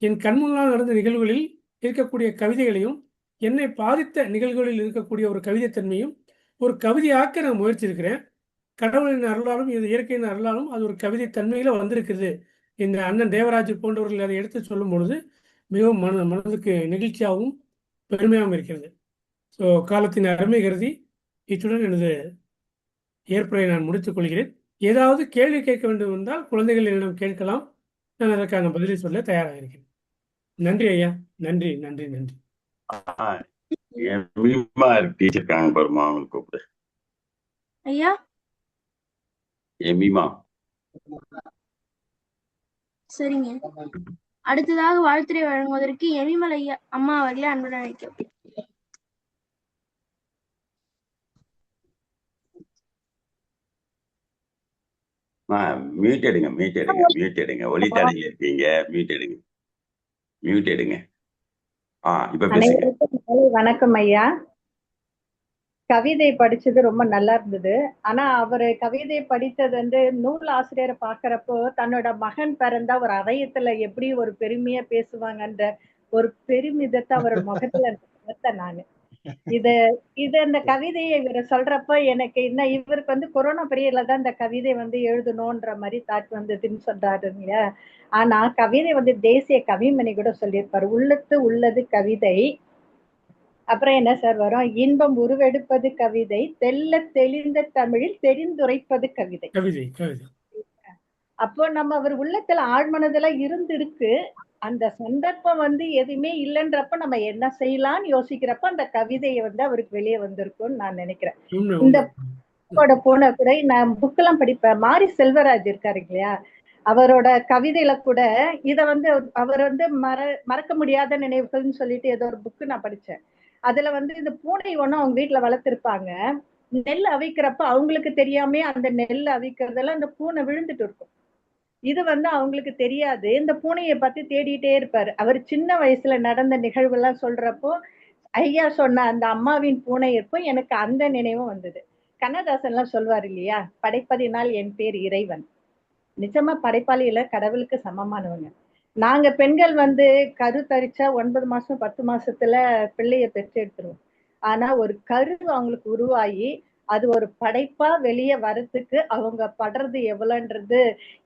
என் கண் முன்னால் நடந்த நிகழ்வுகளில் இருக்கக்கூடிய கவிதைகளையும் என்னை பாதித்த நிகழ்வுகளில் இருக்கக்கூடிய ஒரு கவிதைத்தன்மையும் ஒரு கவிதையாக்க நான் முயற்சியிருக்கிறேன். கடவுளின் அருளாலும் இது இயற்கையின் அருளாலும் அது ஒரு கவிதை தன்மையில் வந்திருக்கிறது. இந்த அண்ணன் தேவராஜ் போன்றவர்கள் அதை எடுத்து சொல்லும் பொழுது மிகவும் மனதுக்கு நெகிழ்ச்சியாகவும் பெருமையாகவும் இருக்கிறது. ஸோ காலத்தின் அருமை கருதி இத்துடன் எனது ஏற்புரை நான் முடித்துக் கொள்கிறேன். ஏதாவது கேள்வி கேட்க வேண்டும் என்றால் குழந்தைகள் என்னிடம் கேட்கலாம், நான் அதற்கான பதிலை சொல்ல தயாராக இருக்கிறேன். நன்றி ஐயா, நன்றி நன்றி நன்றி. இருக்காங்க பாருமா, அவங்களுக்கு கூப்பிடு. ஐயா எமிமா. சரிங்க. அடுத்ததாக வாழ்த்துரை வழங்குவதற்கு எமிமல் ஐயா அம்மா அவர்களை அன்புடன் அழைக்கிறோம். மியூட் எடுங்க. ஒளித்தடையில் இருக்கீங்க, மியூட் எடுங்க. இப்ப பேசுங்க. வணக்கம் ஐயா. கவிதை படிச்சது ரொம்ப நல்லா இருந்தது. ஆனா அவரு கவிதை படித்தது வந்து நூல் ஆசிரியரை பாக்குறப்போ தன்னோட மகன் பிறந்தா ஒரு அவையத்துல எப்படி ஒரு பெருமையா பேசுவாங்கன்ற ஒரு பெருமிதத்தை அவர் முகத்துல பார்த்தேன் நானு. இது அந்த கவிதையை இவரை சொல்றப்ப எனக்கு என்ன, இவருக்கு வந்து கொரோனா பீரியட்ல தான் இந்த கவிதை வந்து எழுதணும்ன்ற மாதிரி தாட் வந்ததுன்னு சொல்றாரு இல்லையா. ஆனா கவிதை வந்து தேசிய கவிமணி கூட சொல்லியிருப்பாரு, உள்ளத்து உள்ளது கவிதை. அப்புறம் என்ன சார் வரும், இன்பம் உருவெடுப்பது கவிதை, தெல்ல தெளிந்த தமிழில் தெரிந்துரைப்பது கவிதை. அப்போ நம்ம அவர் உள்ளத்துல ஆழ்மனதுல இருந்திருக்கு. அந்த சந்தர்ப்பம் வந்து எதுவுமே இல்லைன்றப்ப நம்ம என்ன செய்யலாம்னு யோசிக்கிறப்ப அந்த கவிதையை வந்து அவருக்கு வெளியே வந்திருக்கும்னு நான் நினைக்கிறேன். இந்த போன கூட நான் புக்கெல்லாம் படிப்பேன். மாரி செல்வராஜ் இருக்காரு இல்லையா, அவரோட கவிதையில கூட இத வந்து அவர் வந்து மறக்க முடியாத நினைவுகள்னு சொல்லிட்டு ஏதோ ஒரு புக்கு நான் படிச்சேன். அதுல வந்து இந்த பூனை ஒண்ணும் அவங்க வீட்டுல வளர்த்திருப்பாங்க. நெல் அவிக்கிறப்ப அவங்களுக்கு தெரியாம அந்த நெல் அவிக்கிறதெல்லாம் அந்த பூனை விழுந்துட்டு இருக்கும். இது வந்து அவங்களுக்கு தெரியாது. இந்த பூனையை பத்தி தேடிட்டே இருப்பாரு. அவர் சின்ன வயசுல நடந்த நிகழ்வு எல்லாம் சொல்றப்போ ஐயா சொன்ன அந்த அம்மாவின் பூனை இருக்கும், எனக்கு அந்த நினைவும் வந்தது. கண்ணதாசன் எல்லாம் சொல்வார் இல்லையா, படைப்பதினால் என் பேர் இறைவன். நிஜமா படைப்பாளியில கடவுளுக்கு சமமானவங்க. நாங்க பெண்கள் வந்து கரு தரிச்சா 9 மாசம் 10 மாசத்துல பிள்ளைய பெற்று எடுத்துருவோம். ஆனா ஒரு கரு அவங்களுக்கு உருவாகி அது ஒரு படைப்பா வெளியே வரதுக்கு அவங்க படுறது எவ்வளவுன்றது.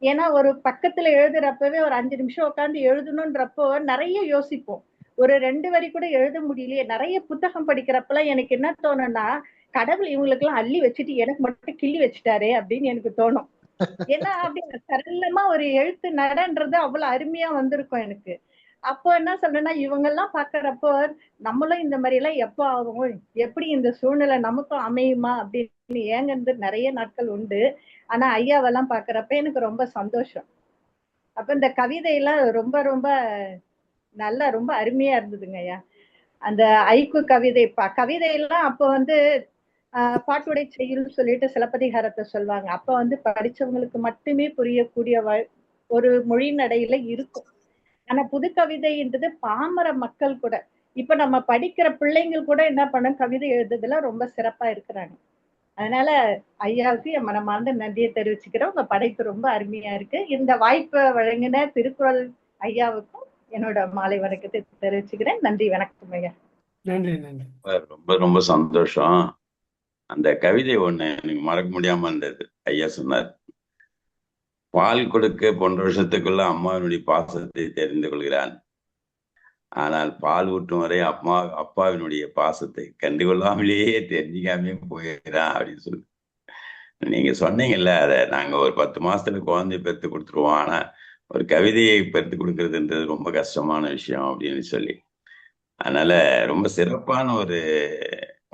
ஏன்னா ஒரு பக்கத்துல எழுதுறப்பவே ஒரு 5 நிமிஷம் உட்காந்து எழுதணும்ன்றப்போ நிறைய யோசிப்போம். ஒரு 2 வரி கூட எழுத முடியலையே. நிறைய புத்தகம் படிக்கிறப்பெல்லாம் எனக்கு என்ன தோணும்னா, கடவுள் இவங்களுக்கு எல்லாம் அள்ளி வச்சுட்டு எனக்கு மட்டும் கிள்ளி வச்சுட்டாரே அப்படின்னு எனக்கு தோணும். ஏன்னா அப்படி சரளமா ஒரு எழுத்து நடன்றது அவ்வளவு அருமையா வந்திருக்கும் எனக்கு. அப்போ என்ன சொல்றேன்னா, இவங்க எல்லாம் பாக்குறப்போ நம்மளும் இந்த மாதிரி எல்லாம் எப்ப ஆகும், எப்படி இந்த சூழ்நிலை நமக்கும் அமையுமா அப்படின்னு ஏங்கிறது நிறைய நாட்கள் உண்டு. ஆனா ஐயாவெல்லாம் பாக்குறப்ப எனக்கு ரொம்ப சந்தோஷம். அப்ப இந்த கவிதையெல்லாம் ரொம்ப ரொம்ப நல்லா ரொம்ப அருமையா இருந்ததுங்க ஐயா. அந்த ஐக்கு கவிதை கவிதையெல்லாம் அப்ப வந்து பாட்டுடை செய்யுள்னு சொல்லிட்டு சிலப்பதிகாரத்தை சொல்லுவாங்க. அப்ப வந்து படிச்சவங்களுக்கு மட்டுமே புரியக்கூடிய ஒரு மொழி நடையில இருக்கும். ஆனா புது கவிதைன்றது பாமர மக்கள் கூட, இப்ப நம்ம படிக்கிற பிள்ளைங்கள் கூட என்ன பண்ண கவிதை எழுதுறதுல ரொம்ப சிறப்பா இருக்கிறாங்க. அதனால ஐயாவுக்கு என் மனமார்ந்த நன்றியை தெரிவிச்சுக்கிறேன். உங்க படைப்பு ரொம்ப அருமையா இருக்கு. இந்த வாய்ப்பை வழங்கின திருக்குறள் ஐயாவுக்கும் என்னோட மாலை வணக்கத்தை தெரிவிச்சுக்கிறேன். நன்றி, வணக்கம் ஐயா. நன்றி நன்றி. ரொம்ப ரொம்ப சந்தோஷம். அந்த கவிதை ஒண்ணு எனக்கு மறக்க முடியாம இருந்தது. ஐயா சொன்னார், பால் கொடுக்க போன்ற வருஷத்துக்குள்ள அம்மாவினுடைய பாசத்தை தெரிந்து கொள்கிறான், ஆனால் பால் ஊட்டும் வரை அப்பாவினுடைய பாசத்தை கண்டுகொள்ளாமலேயே தெரிஞ்சுக்காமே போயிடுறான் அப்படின்னு சொல்லி நீங்க சொன்னீங்கல்ல. அதை நாங்க ஒரு 10 மாசத்துல குழந்தைய பெற்று கொடுத்துருவோம், ஆனா ஒரு கவிதையை பெற்று கொடுக்கறதுன்றது ரொம்ப கஷ்டமான விஷயம் அப்படின்னு சொல்லி, அதனால ரொம்ப சிறப்பான ஒரு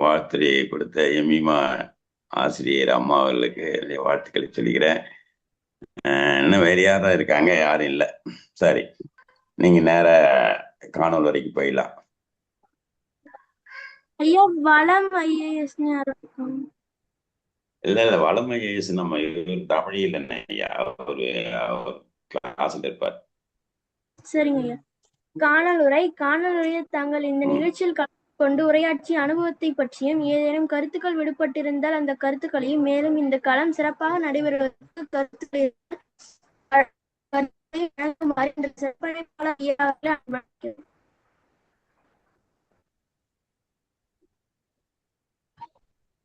வாழ்த்துறையை கொடுத்த எமிமா ஆசிரியர் அம்மா அவர்களுக்கு என்னுடைய வாழ்த்துக்களை சொல்லிக்கிறேன். இன்னும் வேற யாரும் இருக்காங்க? யாரும் இல்லை. சரி, நீங்க நேர காணொலி வரைக்கும் போயிடலாம். ஐயா வளம் ஐஏஎஸ் இல்ல வளம் ஐஏஎஸ் நம்ம தமிழில் என்ன ஐயா ஒரு கிளாஸ்ல இருப்பார். சரிங்க ஐயா. காணொலியில் தாங்கள் இந்த நிகழ்ச்சியில் கொண்டு உரையாற்றிய அனுபவத்தை பற்றியும் ஏதேனும் கருத்துக்கள் விடுபட்டிருந்தால் அந்த கருத்துக்களையும், மேலும் இந்த களம் சிறப்பாக நடைபெறுவதற்கு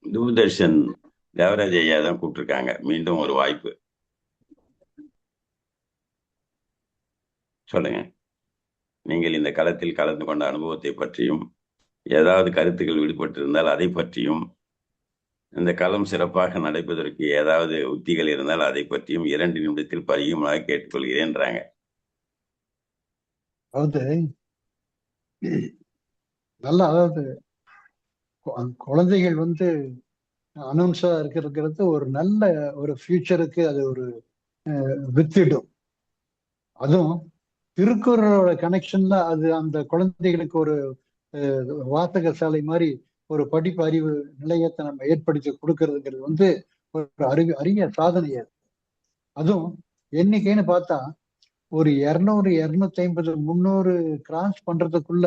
தூர்தர்ஷன் தேவராஜ் ஐயா தான் கூப்பிட்டுருக்காங்க. மீண்டும் ஒரு வாய்ப்பு சொல்லுங்க. நீங்கள் இந்த களத்தில் கலந்து கொண்ட அனுபவத்தை பற்றியும், ஏதாவது கருத்துக்கள் விடுபட்டிருந்தால் அதை பற்றியும், இந்த களம் சிறப்பாக நடைபெறுவதற்கு ஏதாவது உத்திகள் இருந்தால் அதை பற்றியும் 2 நிமிடத்தில் பரியுமாக கேட்டுக்கொள்கிறேன்றாங்க. அதாவது நல்லா, அதாவது குழந்தைகள் வந்து அனௌன்ஸா இருக்கிறது ஒரு நல்ல ஒரு ஃபியூச்சருக்கு அது ஒரு வித்திடும். அதுவும் திருக்குறளோட கனெக்ஷன்ல அது அந்த குழந்தைகளுக்கு ஒரு வாசக சாலை மாதிரி ஒரு படிப்பு அறிவு நிலையத்தை நம்ம ஏற்படுத்தி கொடுக்கறதுங்கிறது வந்து ஒரு அரிய சாதனை. அதுவும் எண்ணிக்கைன்னு பார்த்தா ஒரு 200, 250, 300 கிராஸ் பண்றதுக்குள்ள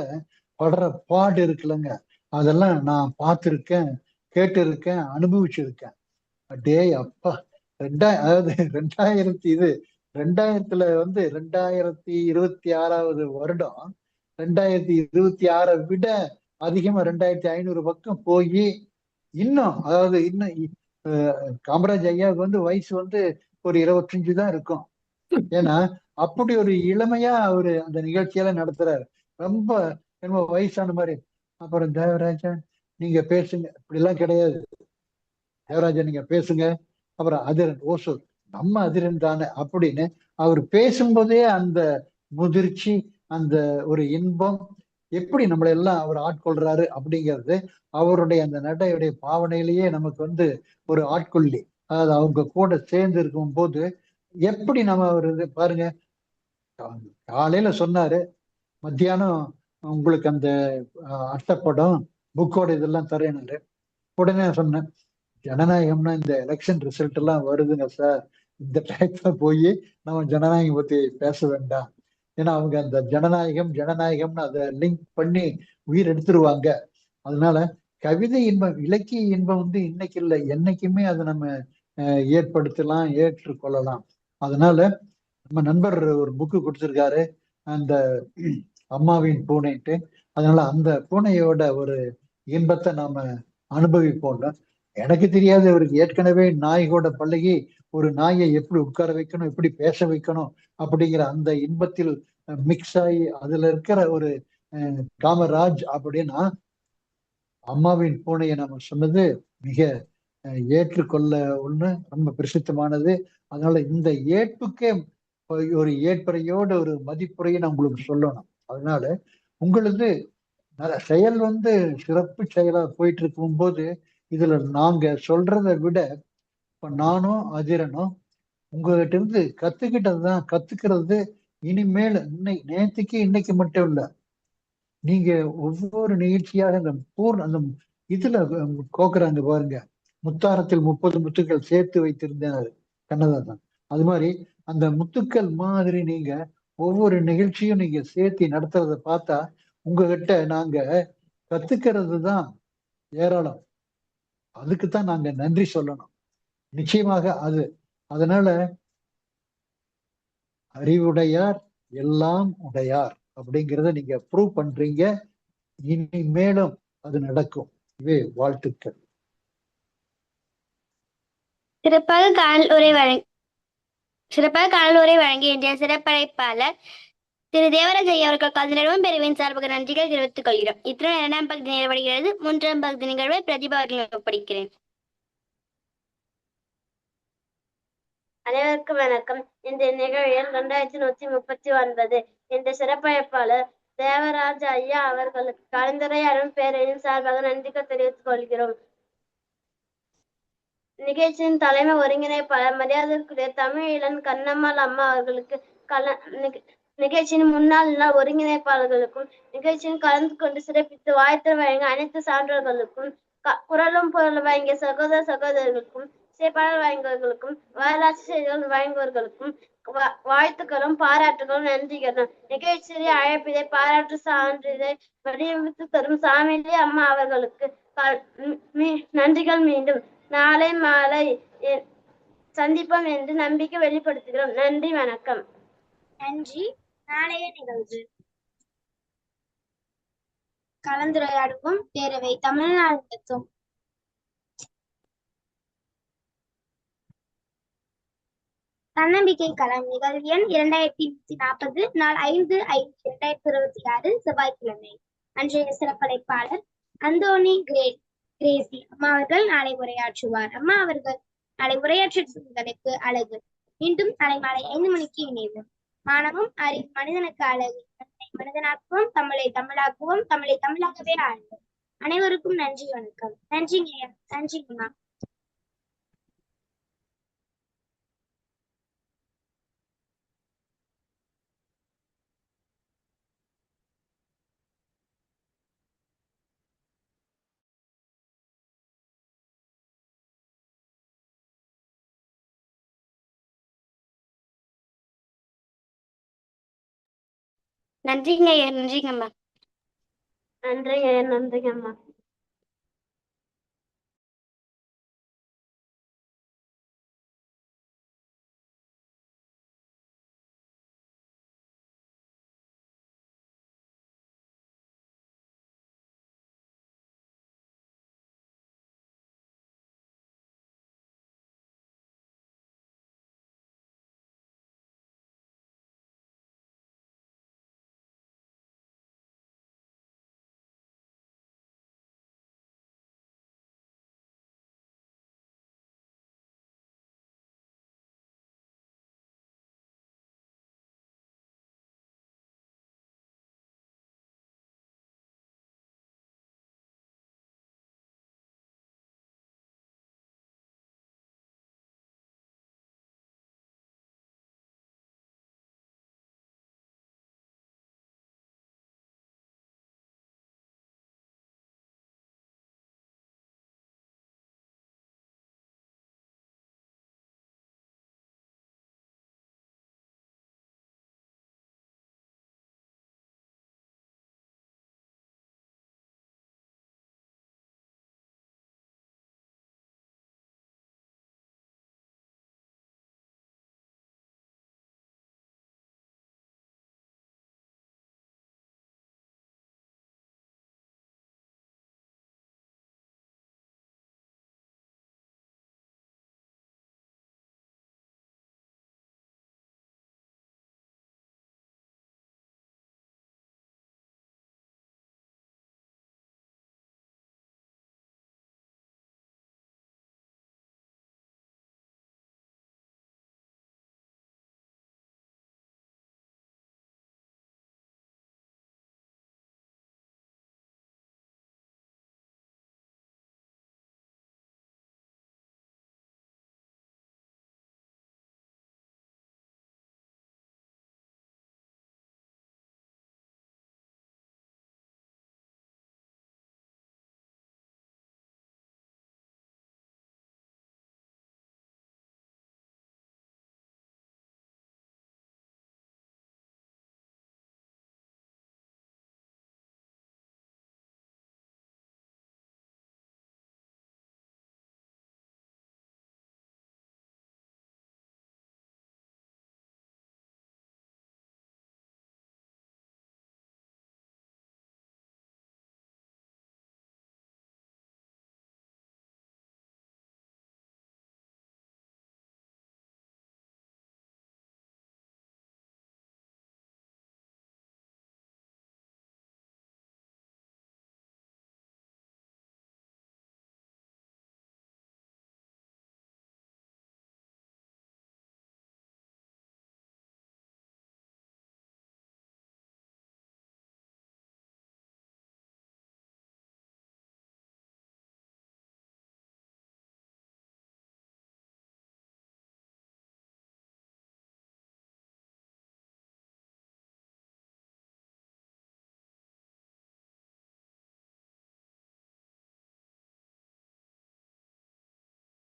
படுற பாடு இருக்குல்லங்க, அதெல்லாம் நான் பார்த்துருக்கேன், கேட்டு இருக்கேன், அனுபவிச்சிருக்கேன். டே அப்பா, அதாவது 2000த்துல வந்து 2026வது வருடம் 2026 விட அதிகமா 2500 பக்கம் போய் இன்னும், அதாவது இன்னும் காமராஜ் ஐயாவுக்கு வந்து வயசு வந்து ஒரு 25 தான் இருக்கும். ஏன்னா அப்படி ஒரு இளமையா அவரு அந்த நிகழ்ச்சியெல்லாம் நடத்துறாரு. ரொம்ப என்னமோ வயசான மாதிரி. அப்புறம் தேவராஜா நீங்க பேசுங்க, இப்படிலாம் கிடையாது, தேவராஜா நீங்க பேசுங்க, அப்புறம் அதிரன் ஓசூர் நம்ம அதிரன் தானே அப்படின்னு அவர் பேசும்போதே அந்த முதிர்ச்சி, அந்த ஒரு இன்பம், எப்படி நம்மளை எல்லாம் அவர் ஆட்கொள்றாரு அப்படிங்கிறது அவருடைய அந்த நடையுடைய பாவனையிலேயே நமக்கு வந்து ஒரு ஆட்கொள்ளி. அதாவது அவங்க கூட சேர்ந்து இருக்கும் போது எப்படி நம்ம அவர் பாருங்க, காலையில சொன்னாரு, மத்தியானம் உங்களுக்கு அந்த அட்டப்படம் புக்கோட இதெல்லாம் தரேனாரு. உடனே சொன்னேன், ஜனநாயகம்னா இந்த எலெக்ஷன் ரிசல்ட் எல்லாம் வருதுங்க சார், இந்த டைப்ல போய் நம்ம ஜனநாயகம் பத்தி பேச வேண்டாம், ஏன்னா அவங்க அந்த ஜனநாயகம்னு அதை லிங்க் பண்ணி உயிர் எடுத்துருவாங்க. அதனால கவிதை இன்பம், இலக்கிய இன்பம் வந்து இன்னைக்கு இல்லை, என்னைக்குமே அதை நம்ம ஏற்படுத்தலாம், ஏற்றுக்கொள்ளலாம். அதனால நம்ம நண்பர் ஒரு புக்கு கொடுத்துருக்காரு, அந்த அம்மாவின் பூனைட்டு. அதனால அந்த பூனையோட ஒரு இன்பத்தை நாம அனுபவிப்போம். எனக்கு தெரியாது, அவருக்கு ஏற்கனவே நாய்கோட பழகி ஒரு நாயை எப்படி உட்கார வைக்கணும், எப்படி பேச வைக்கணும் அப்படிங்கிற அந்த இன்பத்தில் மிக்ஸ் ஆகி அதுல இருக்கிற ஒரு காமராஜ் அப்படின்னா அம்மாவின் பூனையை நம்ம சொன்னது மிக ஏற்றுக்கொள்ள ஒண்ணு, ரொம்ப பிரசித்தமானது. அதனால இந்த ஏற்புக்கே ஒரு ஏற்புரையோட ஒரு மதிப்புரையை நான் உங்களுக்கு சொல்லணும். அதனால உங்களது செயல் சிறப்பு செயலா போயிட்டு இருக்கும் போது இதுல நாங்க சொல்றதை விட இப்ப நானும் அதிரனும் உங்ககிட்ட இருந்து கத்துக்கிட்டதுதான் கத்துக்கிறது. இனிமேல் நேற்றுக்கு இன்னைக்கு மட்டும் இல்ல, நீங்க ஒவ்வொரு நிகழ்ச்சியாக அந்த இதுல கோக்குறாங்க பாருங்க, முத்தாரத்தில் 30 முத்துக்கள் சேர்த்து வைத்திருந்தார் கண்ணதாசன். அது மாதிரி அந்த முத்துக்கள் மாதிரி நீங்க ஒவ்வொரு நிகழ்ச்சியும் நீங்க சேர்த்து நடத்துறத பார்த்தா உங்ககிட்ட நாங்க கத்துக்கிறது தான் ஏராளம். அதுக்குத்தான் நாங்க நன்றி சொல்லணும். நிச்சயமாக அது. அதனால அறிவுடையார் எல்லாம் உடையார் அப்படிங்கிறத நீங்க ப்ரூவ் பண்றீங்க. இனிமேலும் அது நடக்கும். இவே வாழ்த்துக்கள். சிறப்பாக காணல் உரை வழங்கிய இன்றைய சிறப்பழைப்பாளர் திரு தேவராஜ் ஐயா அவர்கள் கல்வியிடம் பிரிவின் சார்பாக நன்றிகள் தெரிவித்துக் கொள்கிறோம். இத்துடன் 2ஆம் பகுதி நிறைவடைகிறது. 3ஆம் பகுதி நிகழ்வை பிரதிபா அவர்கள் ஒப்படைக்கிறேன். அனைவருக்கும் வணக்கம். இந்த நிகழ்வில் 2139 இந்த சிறப்பழைப்பாளர் தேவராஜ் ஐயா அவர்களுக்கு கலந்துரையாடும் பேரவையின் சார்பாக நன்றிகள் தெரிவித்துக் கொள்கிறோம். நிகழ்ச்சியின் தலைமை ஒருங்கிணைப்பாளர் மரியாதைக்குரிய தமிழீழன் கண்ணம்மாள் அம்மா அவர்களுக்கு, நிகழ்ச்சியின் முன்னாள் நாள் ஒருங்கிணைப்பாளர்களுக்கும், நிகழ்ச்சியில் கலந்து கொண்டு சிறப்பித்து வாழ்த்து வழங்கிய அனைத்து சான்றோர்களுக்கும், குரலும் பொருள் வழங்கிய சகோதர சகோதரர்களுக்கும், இசைப்பாடல் வழங்குவர்களுக்கும், வரலாற்று செய்திகள் வழங்குவர்களுக்கும் வாழ்த்துக்களும் பாராட்டுகளும் நன்றிகளும். நிகழ்ச்சியை அழைப்பிதை பாராட்டு சான்றிதழை வடிவமைத்து தரும் சாமிலி அம்மா அவர்களுக்கு நன்றிகள். மீண்டும் நாளை மாலை சந்திப்போம் என்று நம்பிக்கை வெளிப்படுத்துகிறோம். நன்றி, வணக்கம். நன்றி. நாளைய நிகழ்வு கலந்துரையாடுவோம் பேரவை தமிழ்நாடு நடத்தும் தன்னம்பிக்கை களம் நிகழ்வு எண் 2140, நாள் 5/5/2026, செவ்வாய்க்கிழமை. அன்றைய சிறப்பழைப்பாளர் அந்தோனி கிரேசி அம்மா அவர்கள் நாளை உரையாற்றுவார். அம்மா அவர்கள் நாளை உரையாற்றுவதற்கு அழகு. மீண்டும் நாளை மாலை 5 மணிக்கு இணைவோம். மானமும் அறிவு மனிதனுக்கு அழகு. மனிதனாக்குவோம், தமிழை தமிழாக்குவோம், தமிழை தமிழாகவே ஆழ்வோம். அனைவருக்கும் நன்றி, வணக்கம். நன்றிங்க. நன்றிங்கம்மா. நன்றிங்க ஐயா. நன்றிங்கம்மா. நன்றிங்க. நன்றிங்கம்மா.